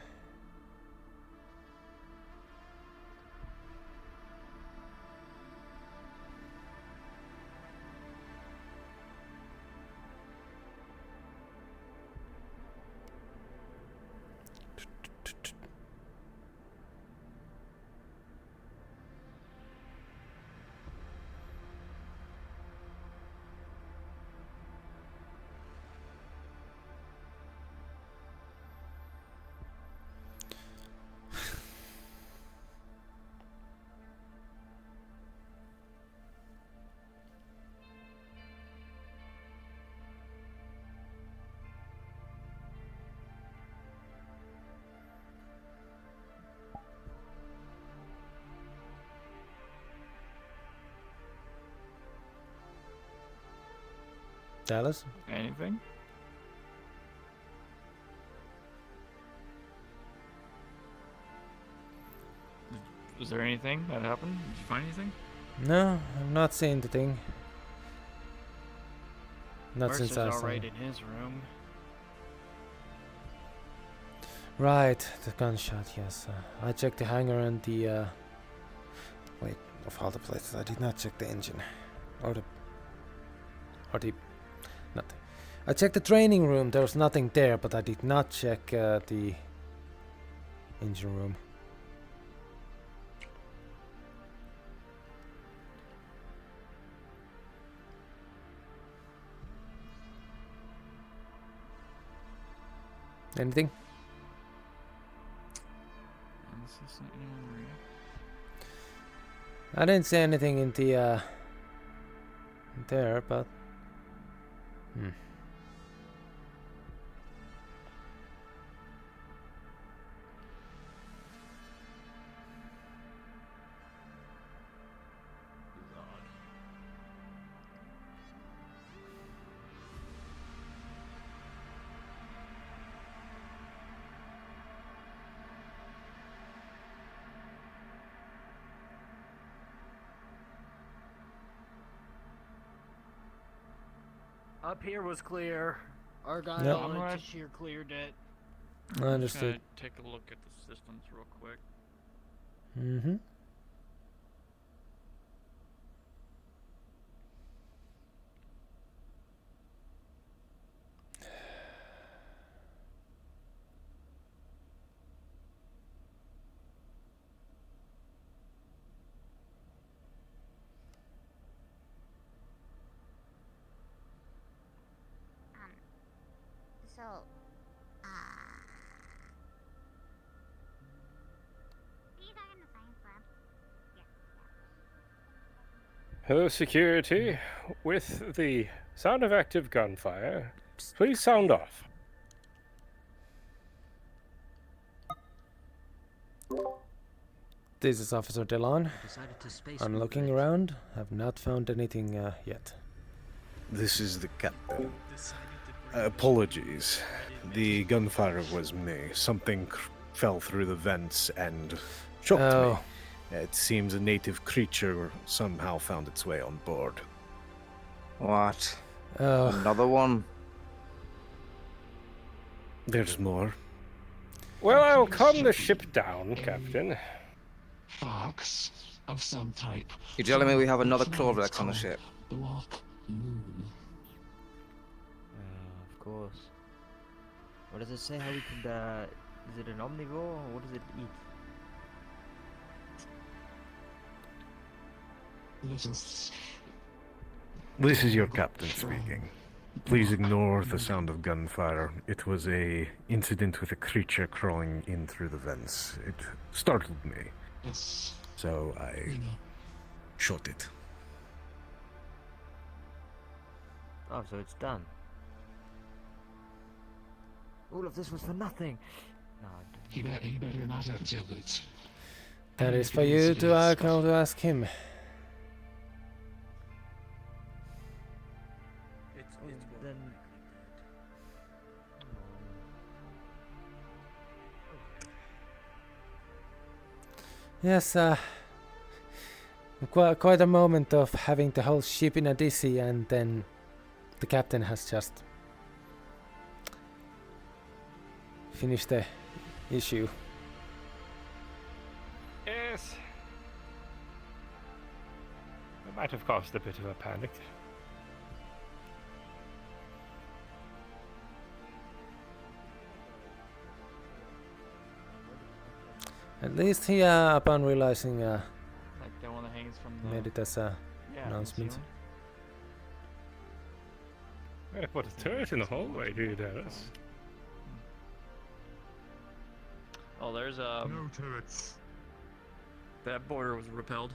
Dallas? Anything? Was there anything that happened? Did you find anything? No, I'm not seeing the thing. Not Mercer's since I saw alright it. in his room. Right, the gunshot, yes. I checked the hangar and the... Wait, of all the places, I did not check the engine. Or the... Nothing. I checked the training room, there was nothing there, but I did not check the engine room. Anything? I didn't see anything in the there, but Up here was clear. Argyle Yep. and Alright. Tashir cleared it. Understood. Take a look at the systems real quick. Mm-hmm. So, are you talking to science lab? Hello, security. With the sound of active gunfire, please sound off. This is Officer Delon. Decided to space I'm move looking it. around. Have not found anything yet. This is the captain. Apologies. The gunfire was me. Something fell through the vents and shocked Oh. me. It seems a native creature somehow found its way on board. What? Oh. Another one? There's more. Well, I'll calm the ship down, Captain. Fox of some type. You're telling me we have another Chlorvex on the ship? Black Moon. Of course. What does it say? How we could? Is it an omnivore? Or what does it eat? This is your captain speaking. Please ignore the sound of gunfire. It was a incident with a creature crawling in through the vents. It startled me. Yes. So I shot it. Oh, so it's done. All of this was for nothing. No, He better not have killed it. That is for you to come to ask him. then. Yes, quite a moment of having the whole ship in a dizzy, and then the captain has just finished the issue. Yes. It might have caused a bit of a panic. At least he, upon realizing, Like the one that hangs from the... made it as a announcement. I put a turret in the hallway, do you, Dallas? Oh, there's No turrets. that border was repelled.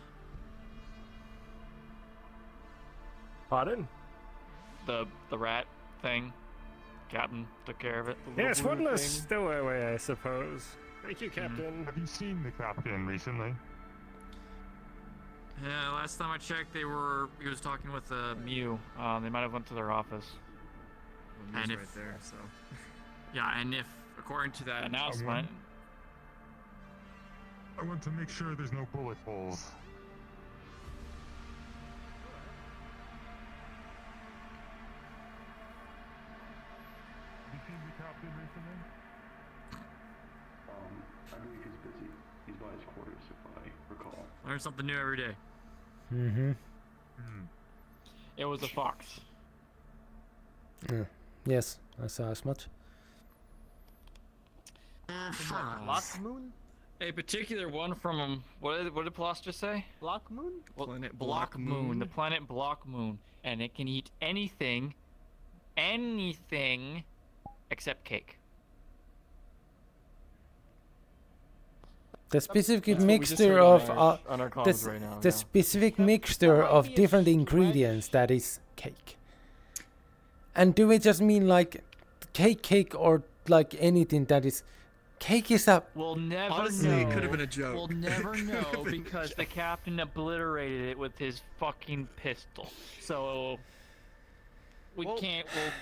Pardon? The rat thing. Captain took care of it. Yes, one less stowaway, I suppose. Thank you, Captain. Have you seen the captain recently? Yeah, last time I checked, he was talking with Mew. They might have went to their office. Well, And Mew's if, right there, so. yeah, and if, according to that announcement, I want to make sure there's no bullet holes. Have you seen the captain recently? I believe he's busy. He's by his quarters, if I recall. learn something new every day. Mm-hmm. It was a fox. Yes, I saw as much. Block Moon? A particular one from what did Plos just say? Block Moon? Planet Block Moon. The planet Block Moon, and it can eat anything except cake. The specific That's what we just mixture heard of on our the, comms right now, the yeah. specific mixture of different ingredients that is cake. And do we just mean like cake, or like anything that is cake is a We'll never Honestly, know. it could have been a joke. We'll never It could have know been a because joke. the captain obliterated it with his fucking pistol. So we'll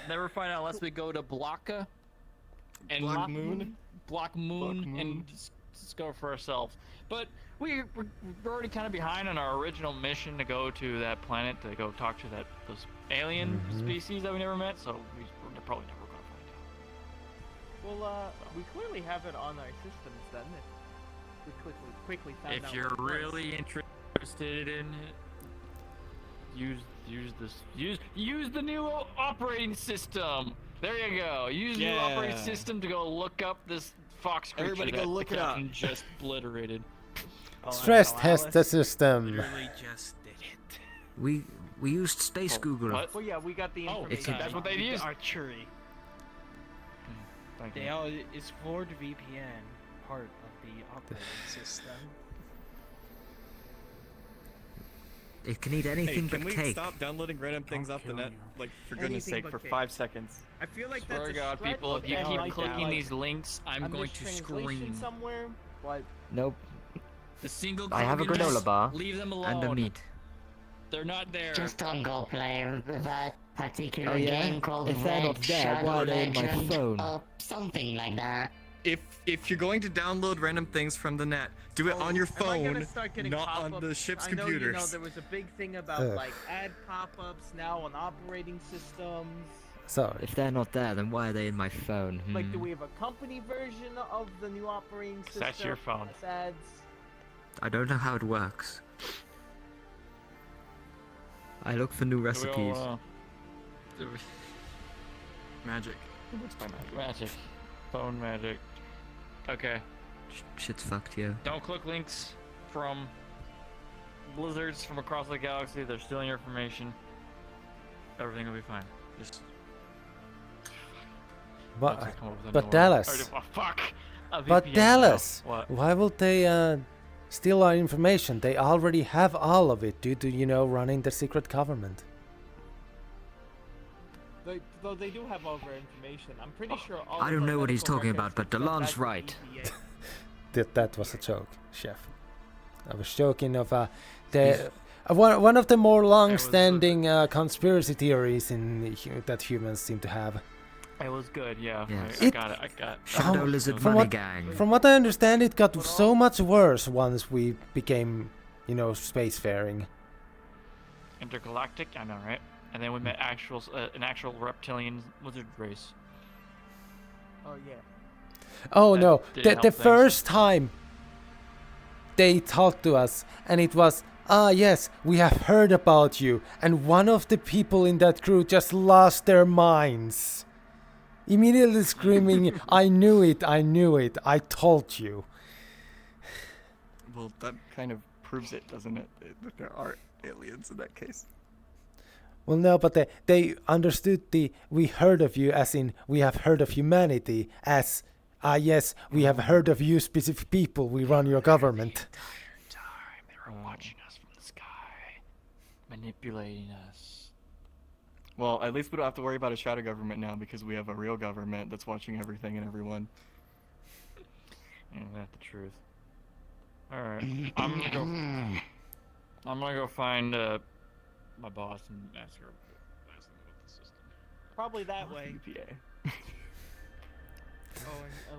never find out unless we go to Blocka and Block Moon? Block Moon, and just discover for ourselves. But we're already kind of behind on our original mission to go to that planet to go talk to those alien species that we never met. So we're probably never going to find out. Well, we clearly have it on our systems then. If we quickly found If out you're what it was. really interested in it, use the new operating system. There you go. Use the new operating Yeah. system to go look up this fox creature. Everybody go that look the it up. captain just obliterated. stress test the system. Literally just did it. We used Space Google. What? Well, yeah, we got the Oh, information. that's what they used. Archery. Thank They you. all is VPN part of the operating system. It can eat anything Hey, can but we cake. stop downloading random things off the net? Like, for goodness Anything sake, but for cake. 5 seconds. I feel like Swear that's to a God, stretch, people, if you but keep like clicking that, these links, I'm a going to mistranslation scream. somewhere, but Nope. The single I have a clickiness, granola bar leave them alone. and a meat. They're not there. Just don't go play that particular Oh, yeah? game called If they're not Red there, Shadow why are they in my Legend phone? or something like that. If you're going to download random things from the net, do it on your am I gonna phone, start getting not on pop-ups? the ship's I know, computers. you know, there was a big thing about Ugh. like ad pop-ups now on operating systems. Sorry. If they're not there, then why are they in my phone? Like, do we have a company version of the new operating system? That's your phone. That's ads. I don't know how it works. I look for new recipes. Magic. It works by magic. Magic. Phone magic. Okay. Shit's fucked, yeah. Don't click links from blizzards from across the galaxy. They're stealing your information. Everything will be fine. Just. But, let's come up with a but new Dallas. word. Oh, fuck. A But VPN. Dallas, No. What? why would they steal our information? They already have all of it due to, running the secret government. Though they do have all of our information. I'm pretty sure all I of don't our know what he's medical talking records about, but get sent Delon's back to right. the EPA. That was a joke, chef. I was joking of one of the more long-standing conspiracy theories that humans seem to have. It was good, yeah. Yes. I got it. I got it. Shadow Lizard from Money what, Gang. From what I understand, it got so much worse once we became, spacefaring. Intergalactic, I know, right? And then we met an actual reptilian lizard race. Oh yeah. Oh That no, didn't the help things. first time they talked to us, and it was, yes, we have heard about you, and one of the people in that crew just lost their minds. Immediately screaming, I knew it, I told you. Well, that kind of proves it, doesn't it? That there are aliens in that case. Well, no, but they understood we heard of you, as in we have heard of humanity, as, yes, we have heard of you specific people, we run your government. They were watching us from the sky, manipulating us. Well, at least we don't have to worry about a shadow government now because we have a real government that's watching everything and everyone. Ain't that the truth? All right, I'm gonna go find my boss and ask them about the system. Probably that way. EPA.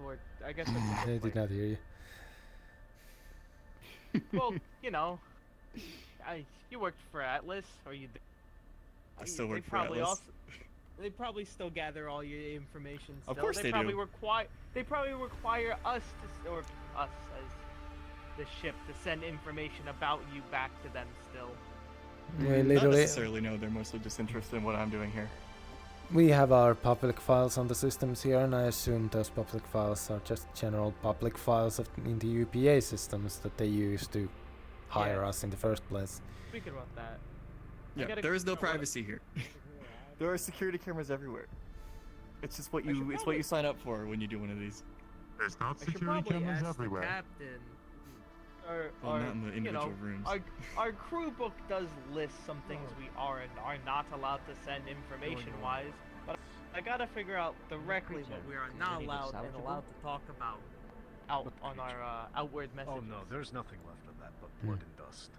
Or I guess. That's They did not hear you. Well, you worked for Atlas, or you? I still they work for probably Atlas. Also, they probably still gather all your information. Still. Of course they probably do. They probably require us or us as the ship to send information about you back to them still. We Not literally, necessarily, no. They're mostly just interested in what I'm doing here. we have our public files on the systems here, and I assume those public files are just general public files in the UPA systems that they use to hire us in the first place. Speaking about that. Yeah, there is no privacy here. There are security cameras everywhere. It's just what you sign up for when you do one of these. There's not I should security probably cameras ask everywhere. the captain Well, not in the you know, individual rooms. our crew book does list some things we are and are not allowed to send information-wise, but I gotta figure out directly what we are not allowed and allowed to talk about out on our outward messages. Oh no, there's nothing left of that but blood and dust.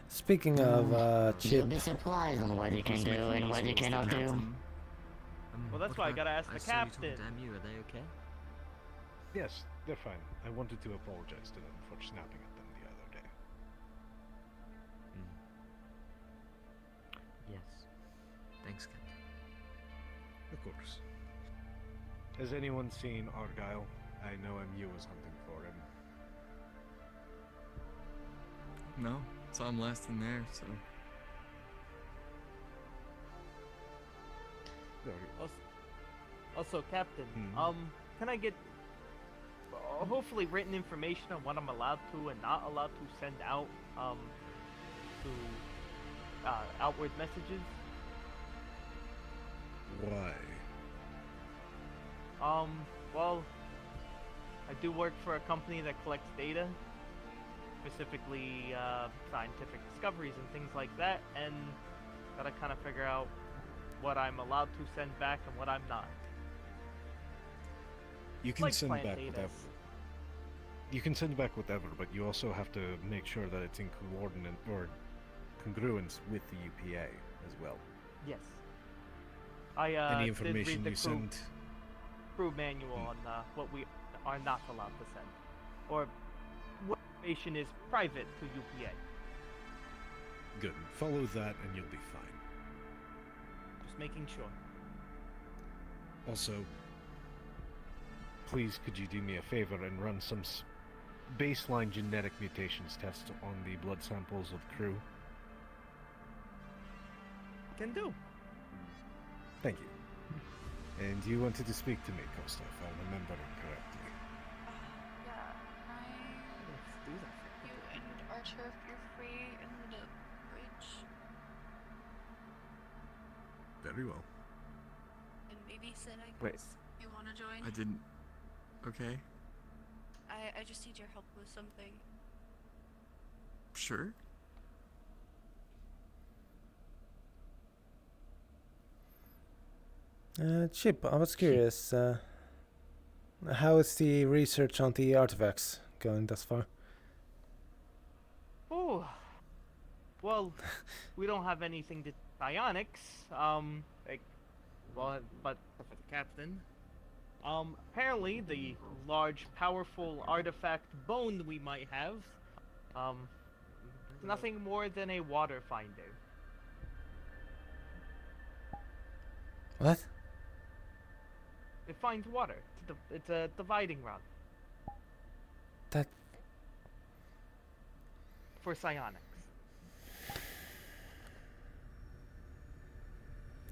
Speaking of You'll Chip, be surprised on what you can do and what you cannot do. Well, that's why I gotta ask the captain. MU, are they okay? Yes, they're fine. I wanted to apologize to them for snapping at them the other day. Yes. Thanks, Captain. Of course. Has anyone seen Argyle? I know MU was hunting for him. No, saw him last in there, so. Also, Captain, can I get hopefully written information on what I'm allowed to and not allowed to send out to outward messages? Why? Well, I do work for a company that collects data, specifically scientific discoveries and things like that, and gotta kind of figure out what I'm allowed to send back and what I'm not. You can Like send plant back data. whatever. You can send back whatever, but you also have to make sure that it's in coordinate or congruence with the UPA as well. Yes. I Any did information read the you send. crew manual on what we are not allowed to send, or what information is private to UPA. Good. Follow that and you'll be fine. Just making sure. Also, please could you do me a favor and run some baseline genetic mutations tests on the blood samples of crew? Can do. Thank you. And you wanted to speak to me, Costa, if I'm remembering correctly. Yeah, Let's do that. you and Archer, if you're free in the bridge, Very well. and maybe said I Wait. guess you want to join. I didn't. Okay. I just need your help with something. Sure. Chip, I was curious. How is the research on the artifacts going thus far? Oh, well, we don't have anything to psionics. But for the captain. Apparently the large, powerful artifact bone we might have, nothing more than a water finder. What? It finds water. It's a dividing rod. That... For psionics.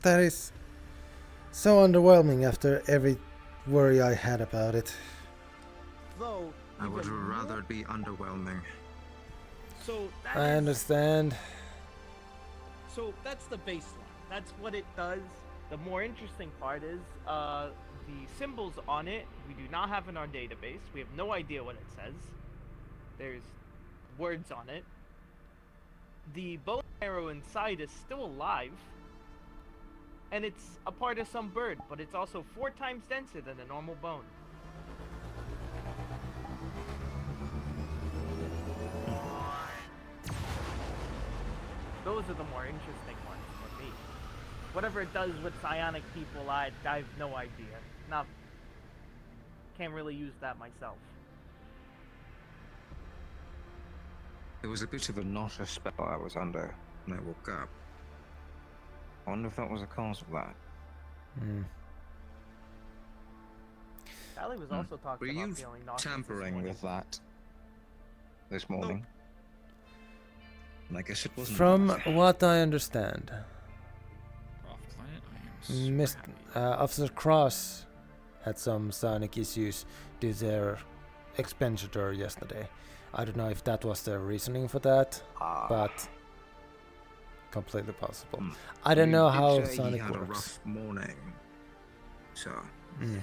That is so underwhelming after every worry I had about it. Though, I would even rather more- it be underwhelming. So I understand. So that's the baseline. That's what it does. The more interesting part is the symbols on it we do not have in our database. We have no idea what it says. There's words on it. The bone marrow inside is still alive. And it's a part of some bird, but it's also 4 times denser than a normal bone. Those are the more interesting ones for me. Whatever it does with psionic people, I have no idea. Can't really use that myself. There was a bit of a nausea spell I was under when I woke up. I wonder if that was the cause of that. Sally was also talking Were about you feeling nauseous this tampering morning. with that this morning? And I guess it wasn't. From nauseous. what I understand, Off planet, I am Mist, Officer Cross had some psionic issues due to their expenditure yesterday. I don't know if that was the reasoning for that, but completely possible. I don't You know did how say psionic he had a works. rough morning, so Mm.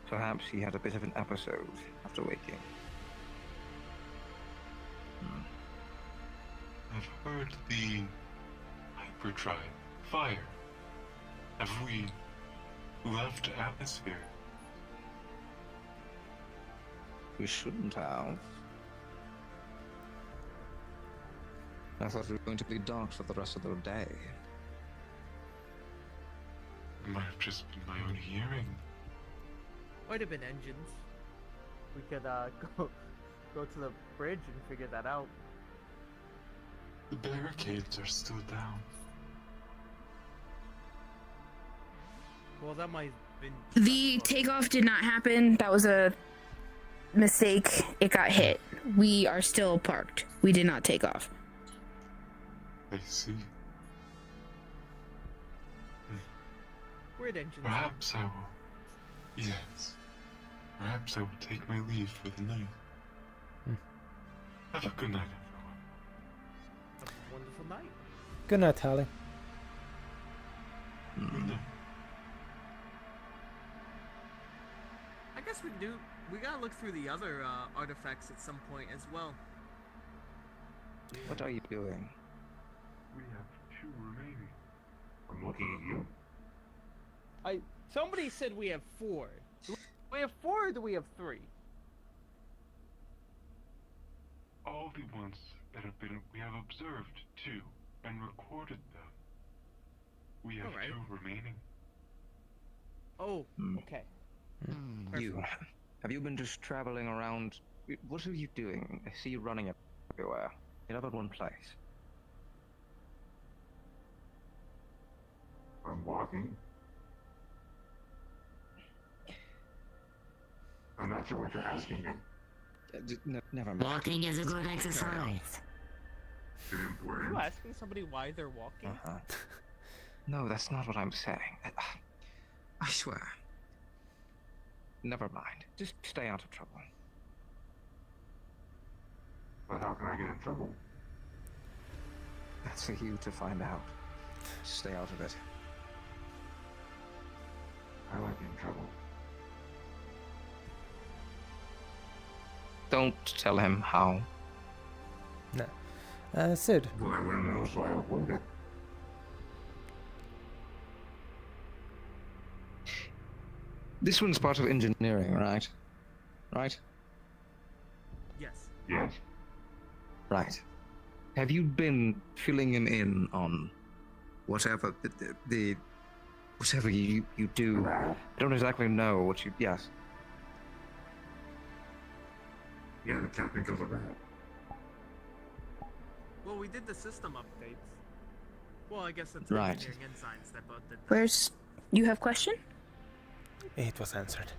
perhaps he had a bit of an episode after waking. have heard the hyperdrive fire. Have we left atmosphere? We shouldn't have. I thought we were going to be docked for the rest of the day. It might have just been my own hearing. Might have been engines. We could go to the bridge and figure that out. The barricades are still down. Well, that might have been. The takeoff did not happen. That was a mistake. It got hit. We are still parked. We did not take off. I see. Weird engines. Perhaps I will. Yes. Perhaps I will take my leave for the night. Have a good night, everyone. Have a wonderful night. Good night, Hallie. Good night. I guess we gotta look through the other artifacts at some point as well. What are you doing? We have 2 remaining. I'm looking at you. Somebody said we have 4. Do we have 4 or do we have 3? All the ones that we have observed 2 and recorded them. We have Alright. 2 remaining. Oh, okay. Have you been just traveling around? What are you doing? I see you running everywhere. You're not at one place. I'm walking. I'm not sure what you're asking me. Never mind. Walking is a good exercise. Is it Are important? you asking somebody why they're walking? No, that's not what I'm saying. I swear. Never mind. Just stay out of trouble. But how can I get in trouble? That's for you to find out. Stay out of it. I like in trouble. Don't tell him how. No. Sid. Well, I wouldn't know, so I avoid it. This one's part of engineering, right? Right? Yes. Yes. Right. Have you been filling him in on whatever the whatever you do? I don't exactly know what you. Yes. Yeah, the captain goes around. Well, we did the system updates. Well, I guess that's Right. engineering enzymes that both did. Where's... You have question? It was answered.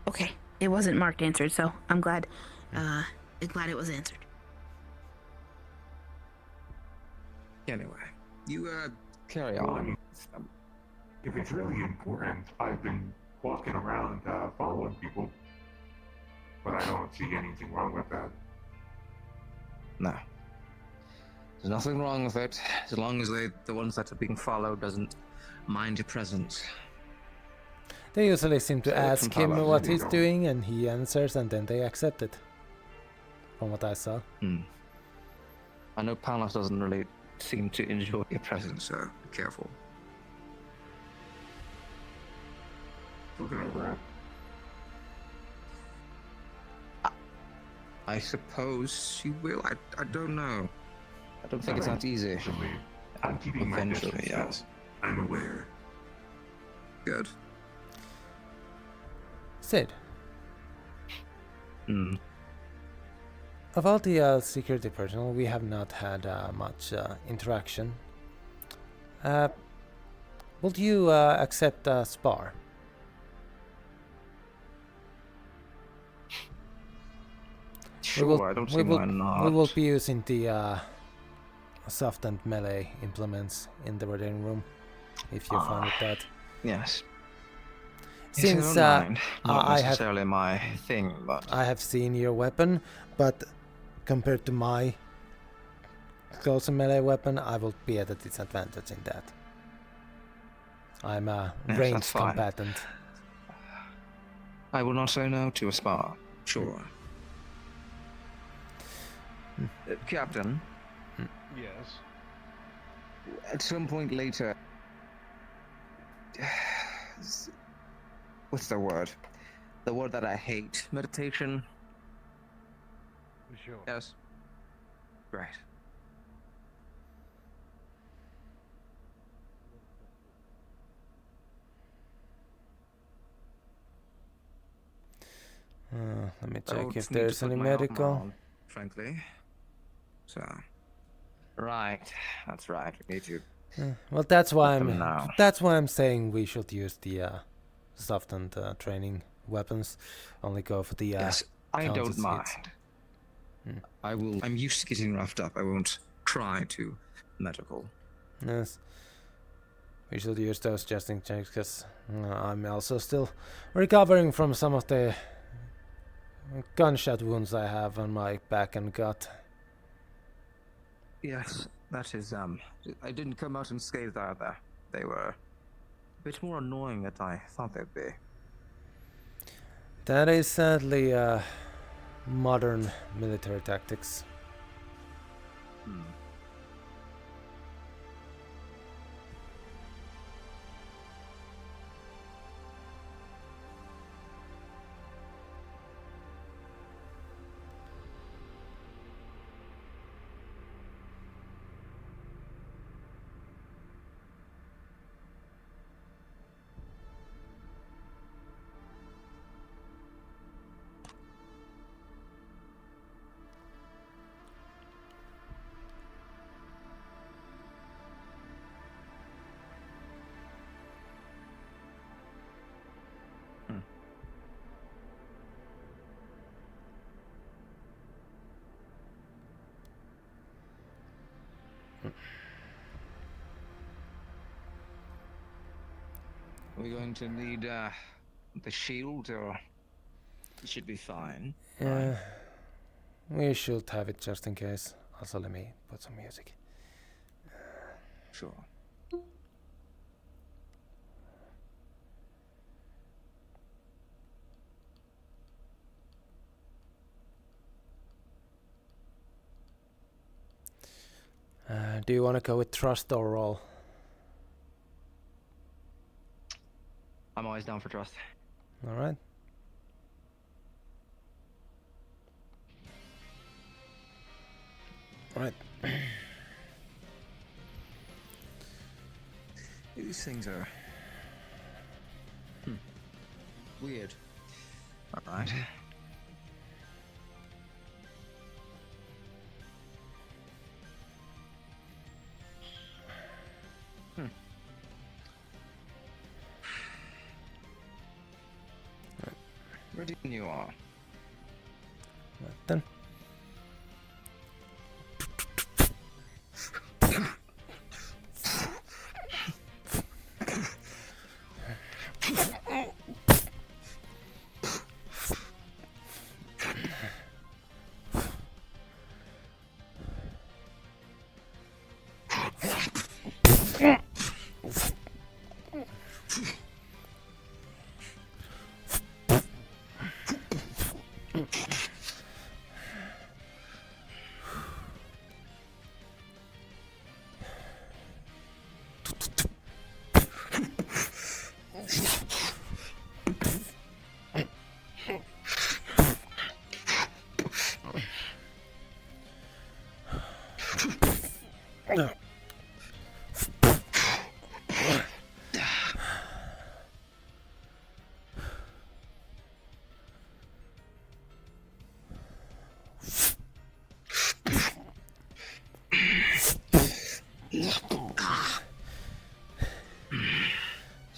Okay. It wasn't marked answered, so I'm glad. Glad it was answered. Anyway, you carry Well, I on. mean, if it's really important, I've been walking around following people. But I don't see anything wrong with that. No. There's nothing wrong with it, as long as the ones that are being followed doesn't mind your presence. They usually seem to So it's ask from him Paolo. what he's doing, and he answers, and then they accept it. From what I saw. I know Palos doesn't really seem to enjoy your presence, so be careful. Looking over it. I suppose you will. I don't know. I don't think it's that easy. Eventually, I'm keeping my Eventually, distance. yes. I'm aware. Good. Sid. Hmm. Of all the security personnel, we have not had much interaction. Would you accept a spar? Sure, I don't see why not. We will be using the soft and melee implements in the waiting room, if you're fine with that. Yes. Since not I necessarily my thing, but I have seen your weapon, but compared to my close and melee weapon, I will be at a disadvantage in that. I'm a Yes, ranged that's fine. combatant. I will not say no to a spar. Sure. Captain, Yes. at some point later, what's the word? The word that I hate. Meditation? Sure. Yes. Right. Let me I check don't if need to there's put any my armor medical. on, frankly. So. Right. That's right. We need to. Well, that's why Put them now. That's why I'm saying we should use the soft and training weapons. Only go for the Yes, I counted don't hits. mind. I'm used to getting roughed up. I won't try to medical. Yes. We should use those just in case, because I'm also still recovering from some of the gunshot wounds I have on my back and gut. Yes, that is, I didn't come out unscathed either. They were a bit more annoying than I thought they'd be. That is sadly modern military tactics. Are we going to need the shield, or it should be fine? Yeah, we should have it just in case. Also, let me put some music. Sure. Do you want to go with trust or roll? I'm always down for trust. All right. All right. These things are weird. All right. Ready when you are. Right then.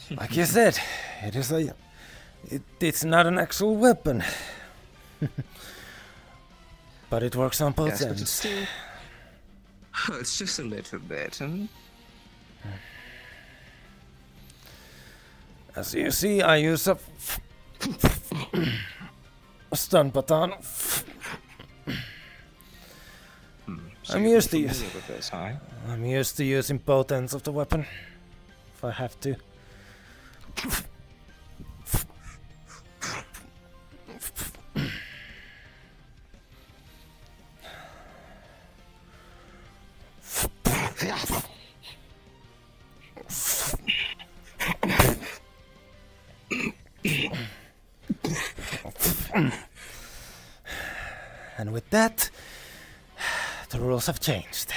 Like you said, it's not an actual weapon. But it works on both Yes, but ends. it's still hurts just a little bit, As you see, I use a stun button. So I'm you're used to familiar with this, huh? I'm used to using both ends of the weapon, if I have to. And with that, the rules have changed.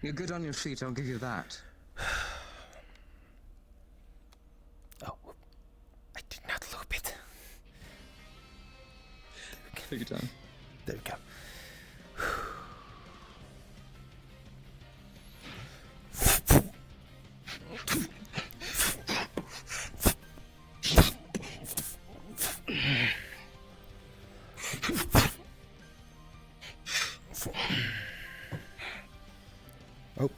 You're good on your feet, I'll give you that. Oh, I did not loop it. Take your time. There we go. Oh.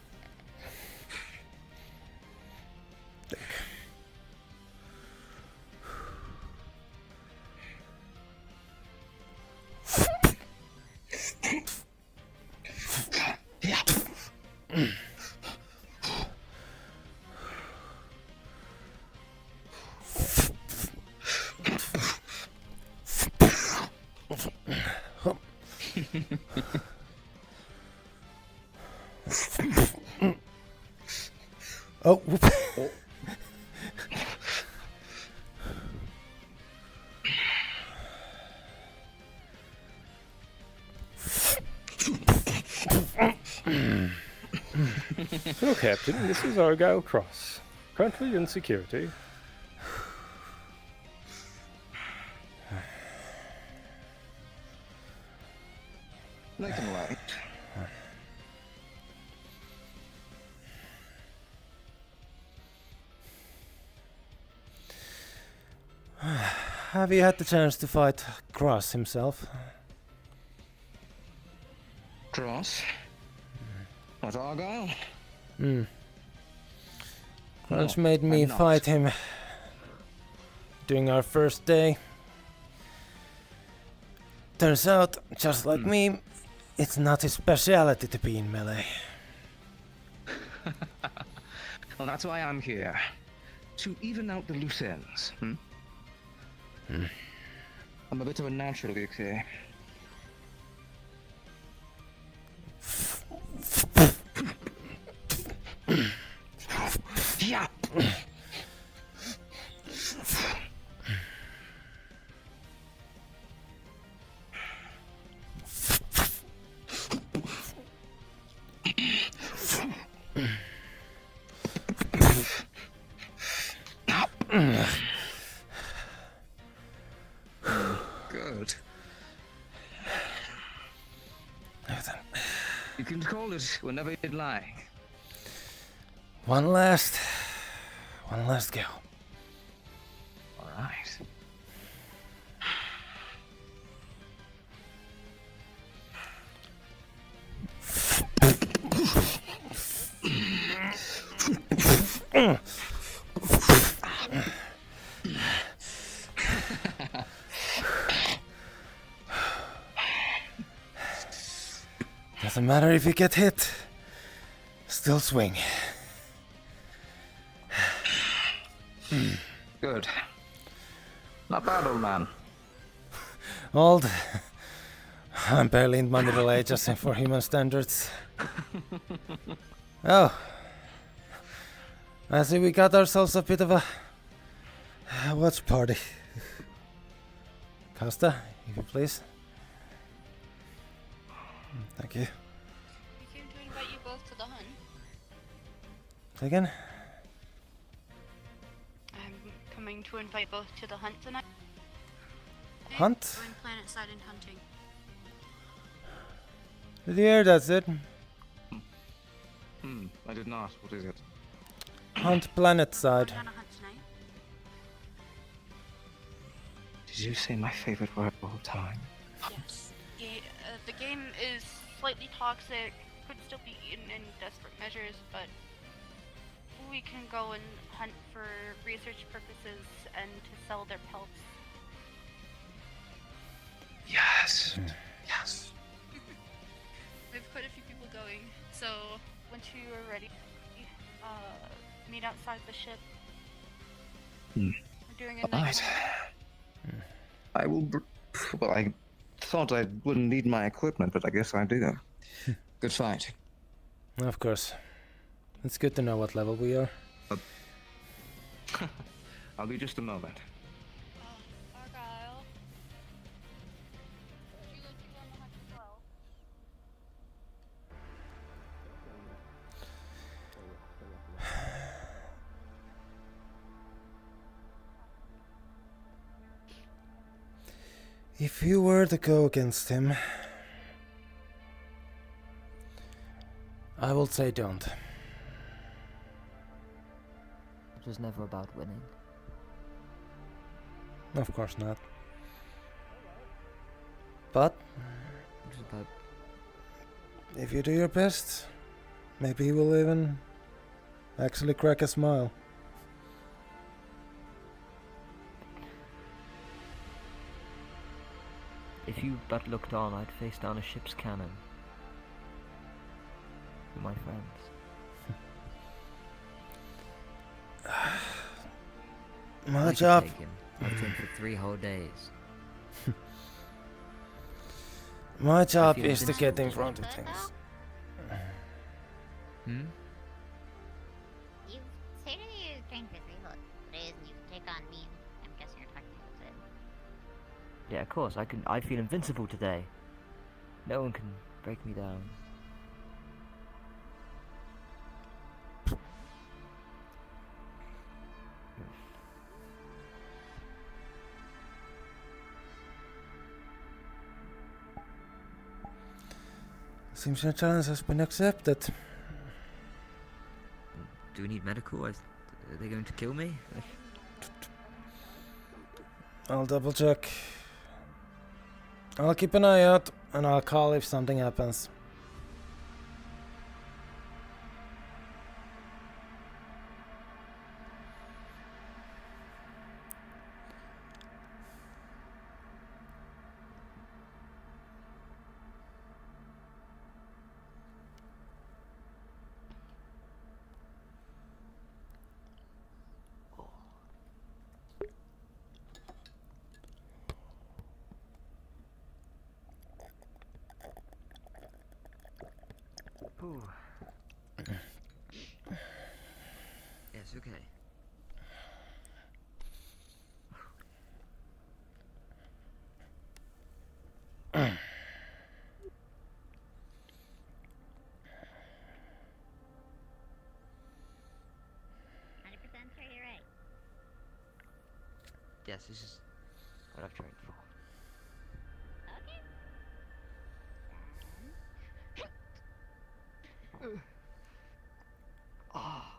Oh, whoop. Oh. Hello, Captain. This is Argyle Cross. Currently in security. Night and light. Have you had the chance to fight Cross himself? Cross? Not Argyle? Hmm. Cross No, made me I'm not. fight him during our first day. Turns out, just like me, it's not his speciality to be in melee. Well, that's why I'm here. To even out the loose ends, I'm a bit of a natural, you see. Yeah. Good. You can call it whenever you'd like. One last go. All right. Doesn't matter if you get hit. Still swing. Good. Not bad, old man. Old. I'm barely in my middle ages for human standards. Oh. I see we got ourselves a bit of a watch party. Costa, if you please. Thank you. We came to invite you both to the hunt. Again? I'm coming to invite both to the hunt tonight. Hunt? We're in planet side and hunting. Did you hear that, Sid? I did not. What is it? Hunt planet side. We're on a hunt tonight. Did you say my favorite word of all time? Yes. The game is slightly toxic, could still be eaten in desperate measures, but we can go and hunt for research purposes and to sell their pelts. Yes. Yes. We have quite a few people going, so once you are ready, meet outside the ship. We're doing a night Alright. hunt. I will. Well, I thought I wouldn't need my equipment, but I guess I do. Good fight. Of course. It's good to know what level we are. I'll be just a moment. Argyle. Would you like to go on the hunt as well? If you were to go against him, I will say don't. It was never about winning. Of course not. But It was about if you do your best, maybe he will even actually crack a smile. if you but looked on, I'd face down a ship's cannon. For my friends. My I could job. take him. I've trained for 3 whole days. My job feel is to invincible get in today. front of things. You say that you trained for 3 whole days and you can take on me. I'm guessing you're talking about Sid. Yeah, of course. I feel invincible today. No one can break me down. Seems your challenge has been accepted. Do we need medical? Are they going to kill me? I'll double check. I'll keep an eye out and I'll call if something happens. Ooh. Yes, okay. Sure, you're right. Yes, this is what I've trained for. Ah.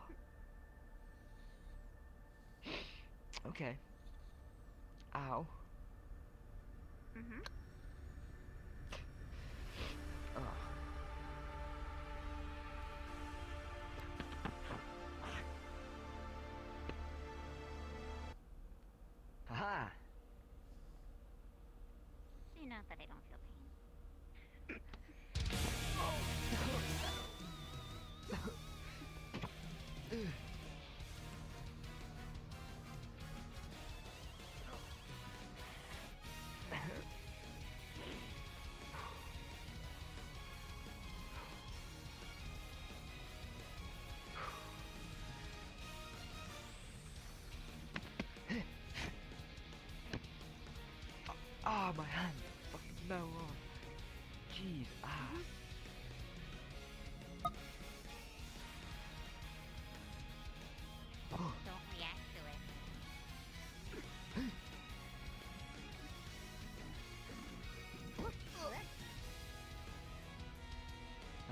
Okay. Ow. Mm-hmm. Oh. Haha. You know that I don't feel pain. Ah, my hand. Fucking no on. Jeez. Ah. Don't react to it.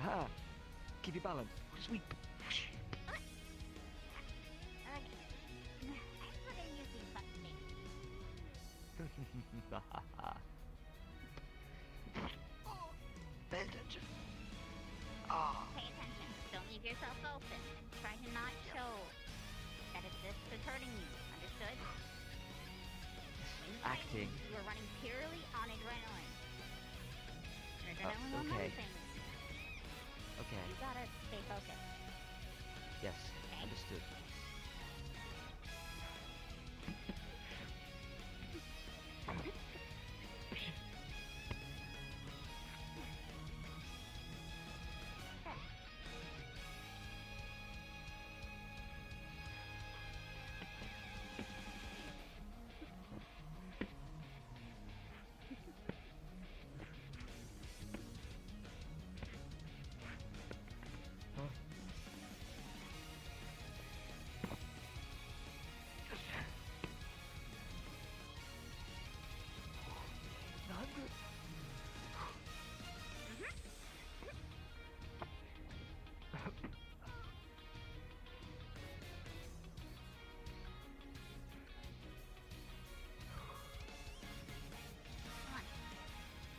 Aha. Keep your balance. Sweep. Okay. I'm gonna use these fucking Pay attention. Ah. Pay attention. Don't leave yourself open. Try to not show that this is hurting you. Understood? When you Acting. You are running purely on adrenaline. And adrenaline will okay. move things. Okay. You gotta stay focused. Yes. Understood.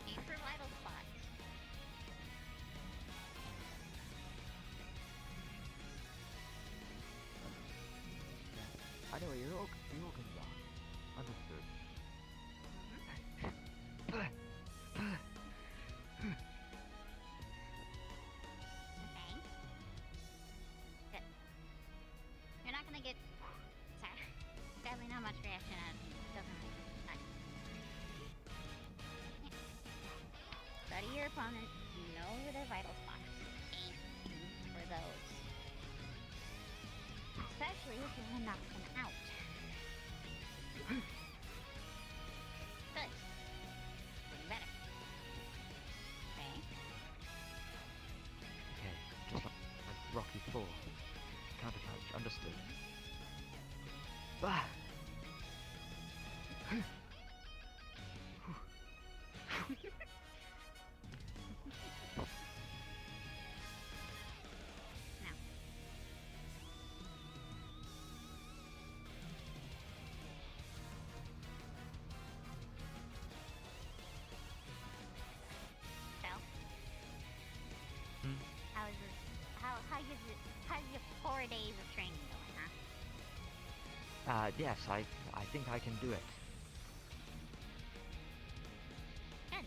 Aim for vital spots. I know where your organs are. Understood. Okay. Good. You're not gonna get sadly not much reaction out of me. Doesn't really matter. Study your opponent. Know their vital spots. Aim for those. Especially if you want to knock them out. Good. Getting better. Okay. Okay. Just like Rocky 4. Counterpunch. Understood. Ah. Now. Phil? How's your 4 days of training going, huh? Yes, I think I can do it. Good.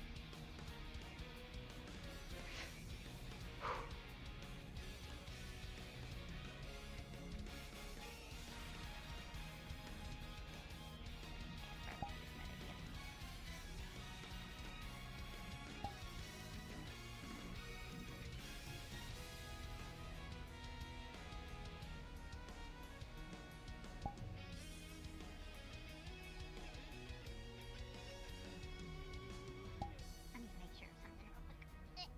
I need to make sure something real quick.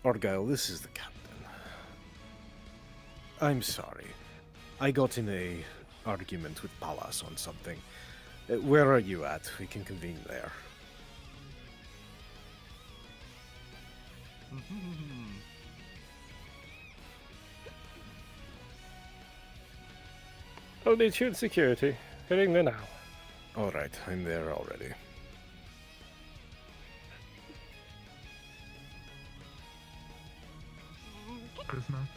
Argyle, this is the captain. I'm sorry. I got in a argument with Palas on something. Where are you at? We can convene there. I'll need you in security. Heading there now. Alright, I'm there already. Charisma.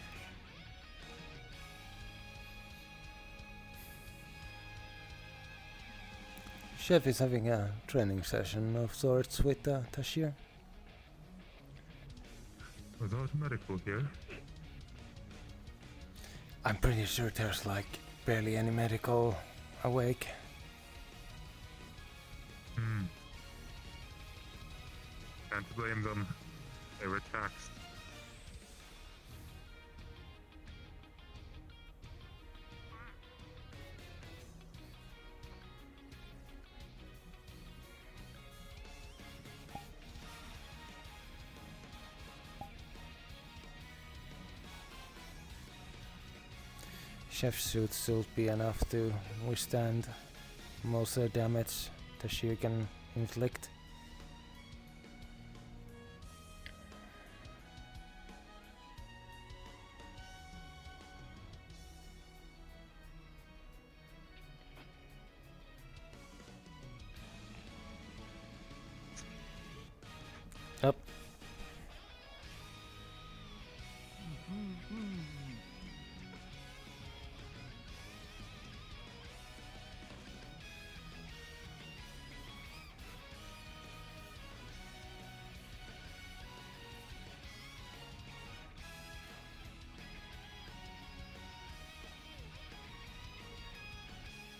Chef is having a training session of sorts with Tashir. Without medical here. I'm pretty sure there's like barely any medical awake. Can't blame them. They were taxed. Chef's suit should be enough to withstand most of the damage Tashir can inflict. Up.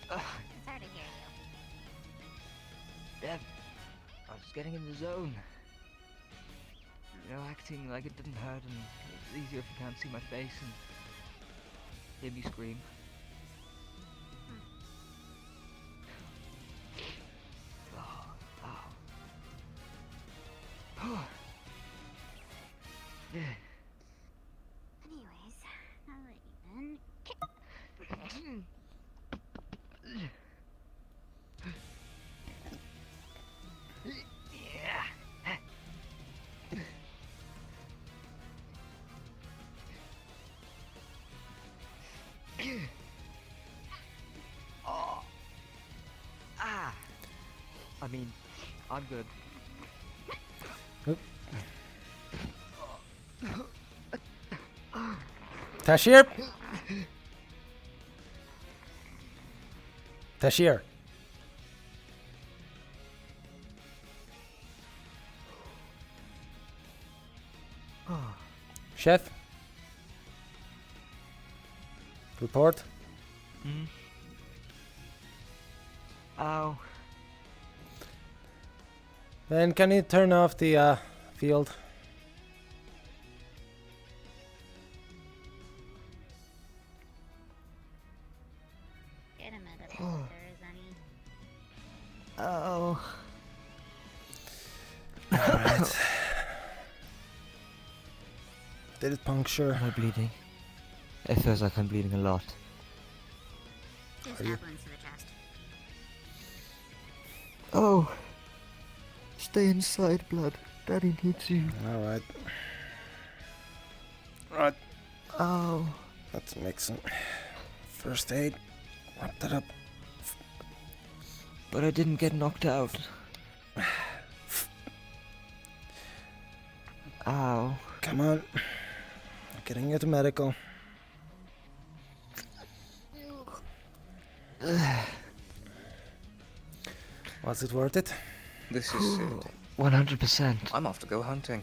It's hard to hear you. Deb, I was getting in the zone. You know, acting like it didn't hurt, and it's easier if you can't see my face and hear me scream. Oh. Yeah. Anyways, now that you've been Oh. Ah. I mean, I'm good. Oop. Tashir! Tashir! Chef? Report? Ow. Then can you turn off the field? get a medical if there is any. Ow. Alright. Did it puncture? Am I bleeding? It feels like I'm bleeding a lot. Two Are you? stab wounds to the chest. Oh. Stay inside, blood. Daddy needs you. Alright. Right. Oh. Let's make some first aid. Wrap that up. But I didn't get knocked out. Ow. Come on. I'm getting you to medical. Was it worth it? This is it. 100%. I'm off to go hunting.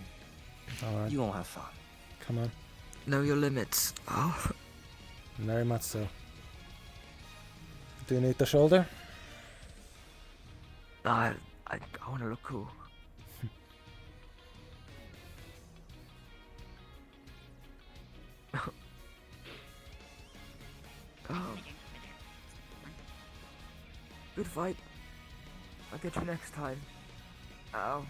Alright. You all have fun. Come on. Know your limits. Oh. Very much so. Do you need the shoulder? I want to look cool. Oh. Good fight. I'll get you next time. Ow.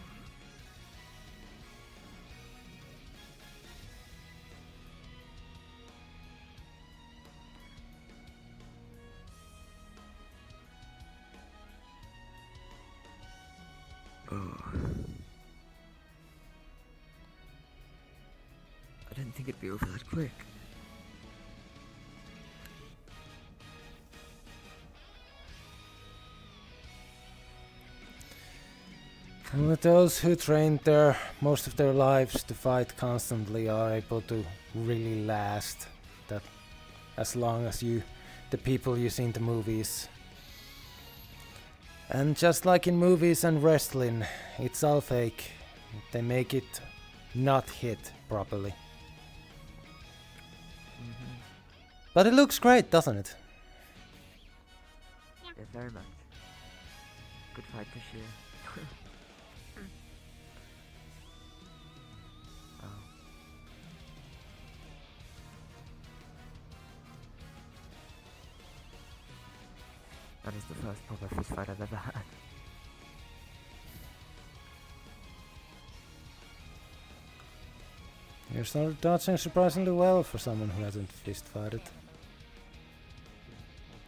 I didn't think it'd be over that quick. Only those who trained their most of their lives to fight constantly are able to really last that as long as the people you see in the movies. And just like in movies and wrestling, it's all fake. They make it not hit properly. But it looks great, doesn't it? Yeah, very much. Good fight, Cashier. Oh. That is the first proper fist fight I've ever had. You're started dodging surprisingly well for someone who hasn't fist fighted.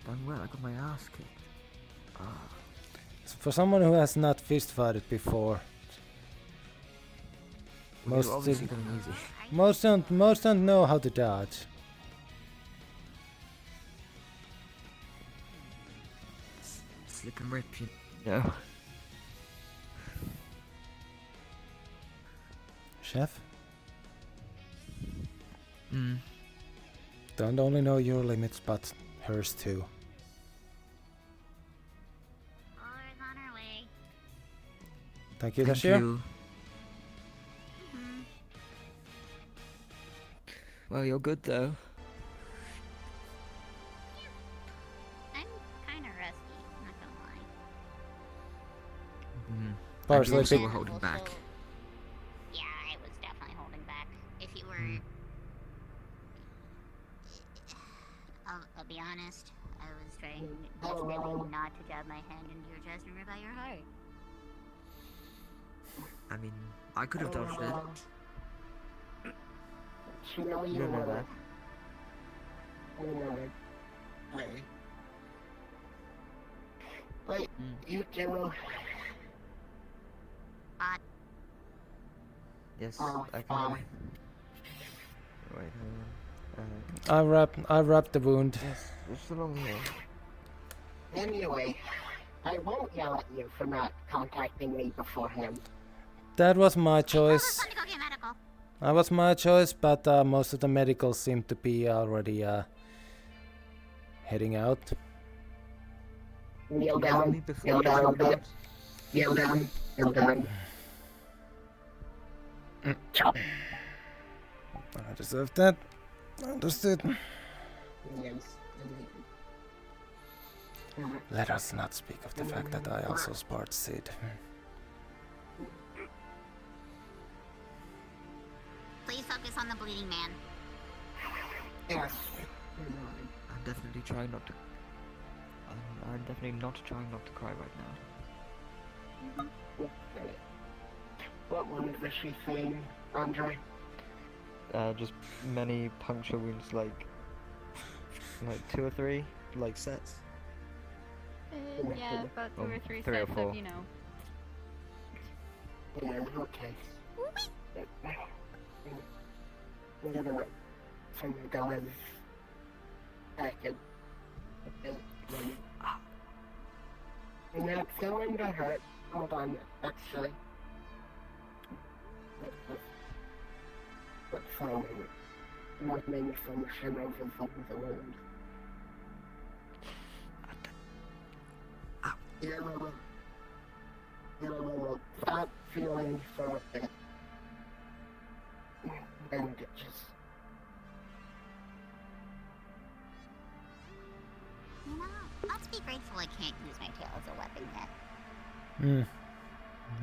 Done well, I got my ass kicked. Ah. So for someone who has not fist fighted before, Well, you're obviously going easy. most don't know how to dodge. Slip and rip, you know. Chef? Hmm. Don't only know your limits, but hers too. Laura's on her way. Thank you, Thank Tashir. you. Well, you're good though. I'm kind of rusty, not gonna lie. Partially Also, big- we're holding back. Yeah, I was definitely holding back. If you were... I'll be honest, I was trying desperately not to jab my hand into your chest and rip out your heart. I mean, I could have dodged it. You don't know that. Wait, you General. Yes, Oh, I can. fine. Wait, hold on. I wrapped the wound. Yes, it's along here. Anyway, I won't yell at you for not contacting me beforehand. That was my choice. That was my choice, but most of the medicals seem to be already heading out. Kneel down, kneel down a bit. Kneel down, kneel down. Chop. I deserve that. Understood. Yes. Let us not speak of the fact that I also sparred Sid. Please focus on the bleeding man. Yes. I'm definitely trying not to. I'm definitely not trying not to cry right now. What wound was she saying, Andre? Just many puncture wounds, like 2 or 3, like sets. Yeah, about 2 or 3 3 or sets 4. of, you know. Yeah, okay. We're gonna send the guys back in a bit. And that's going to hurt. Hold on, actually. Let's find what malfunction over from the wound. You'll stop feeling for a bit. Bandages. You know, let's be grateful I can't use my tail as a weapon yet.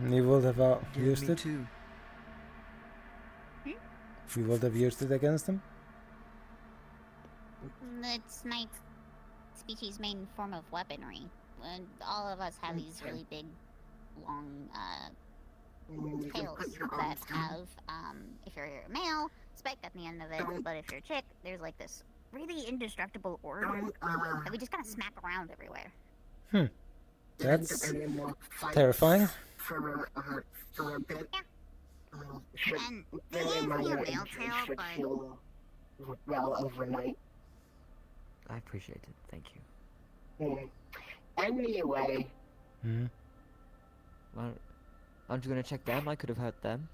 You would have used me it? too. You would have used it against him? It's my species' main form of weaponry. All of us have these really big, long, tails that have, if you're a male, spike at the end of it, but if you're a chick, there's like this really indestructible orb that we just kind of smack around everywhere. That's terrifying. For a bit. And it is the male tail, but... Well, overnight. I appreciate it, thank you. Anyway. Well, Aren't you gonna check them? I could have hurt them.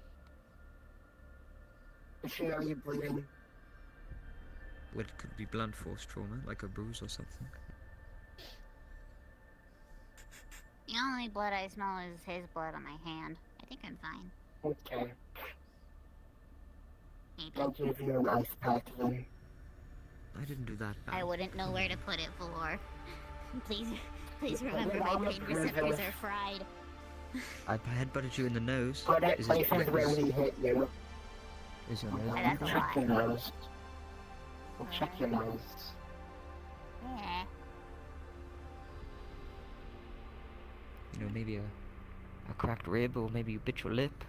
Are you bleeding? Well, it could be blunt force trauma, like a bruise or something. The only blood I smell is his blood on my hand. I think I'm fine. Okay. Maybe. I'll give you an ice pack then. I didn't do that bad. I wouldn't know where to put it, Valor. Please remember my pain receptors are fried. I headbutted you in the nose. But it places where we hit you. Is your nose? That's a Check your lot. nose. We'll check your nose. Yeah. You know, maybe a cracked rib, or maybe you bit your lip.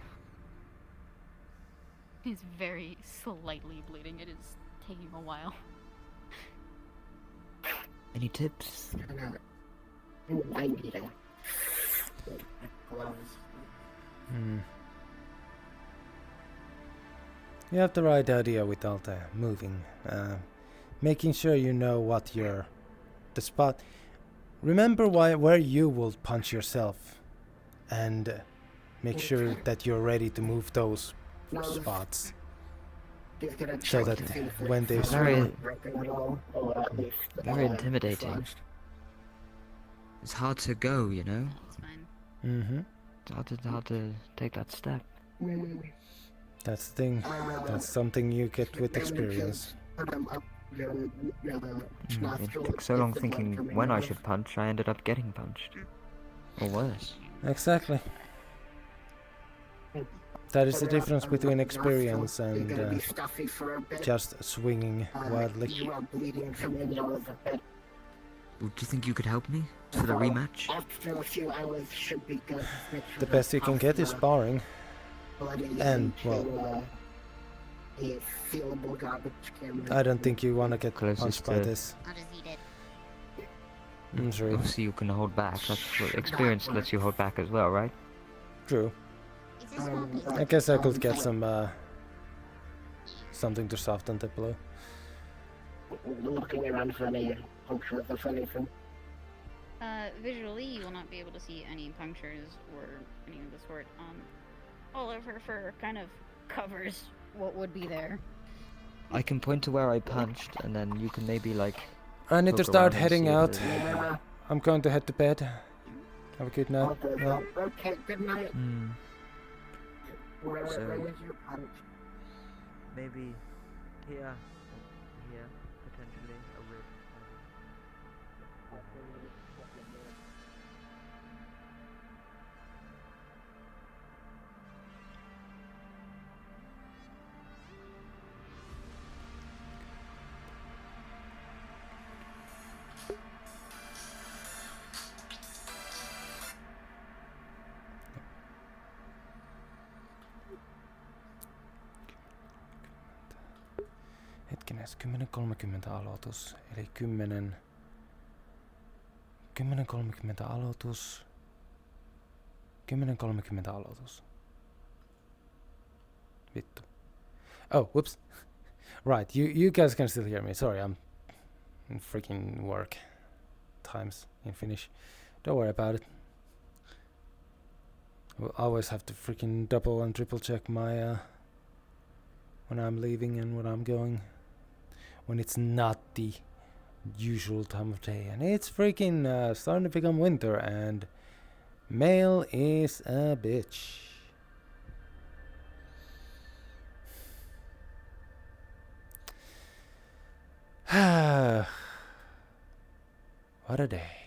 He's very slightly bleeding. It is taking a while. Any tips? I need it. Gloves. You have the right idea with all the moving. Making sure you know what the spot. Remember where you will punch yourself, and make sure that you're ready to move those spots. So that when they swing, Very intimidating. It's hard to go, you know? It's hard to take that step. that's the thing. That's something you get with experience. It took so long thinking when I should punch, I ended up getting punched. Or worse. Exactly. That is the difference between experience and just swinging wildly. Well, do you think you could help me for the rematch? After a few hours should be good. The best you can get is sparring. And, well, a feelable garbage can. I don't think you want to get Closest punched by to- this. I'll just eat it. I'm sorry. Obviously you can hold back. That's what experience lets you hold back as well, right? True. I guess I could get some something to soften the blow. Looking around for any punctures or anything. Visually, you will not be able to see any punctures or any of the sort. All of her fur kind of covers what would be there. I can point to where I punched, and then you can maybe like. I need to poke start around and heading see if out. there's- I'm going to head to bed. Have a good night. Well, Okay, good night. Where So- was your punch? Maybe here, here, potentially a rib. Hetkenes, 10.30 aloitus, eli 10.30 aloitus, 10.30 aloitus. Vittu. Oh, whoops. Right, you guys can still hear me. Sorry, I'm in freaking work times in Finnish. Don't worry about it. We'll always have to freaking double and triple check my when I'm leaving and when I'm going. When it's not the usual time of day. And it's freaking starting to become winter, and mail is a bitch. What a day.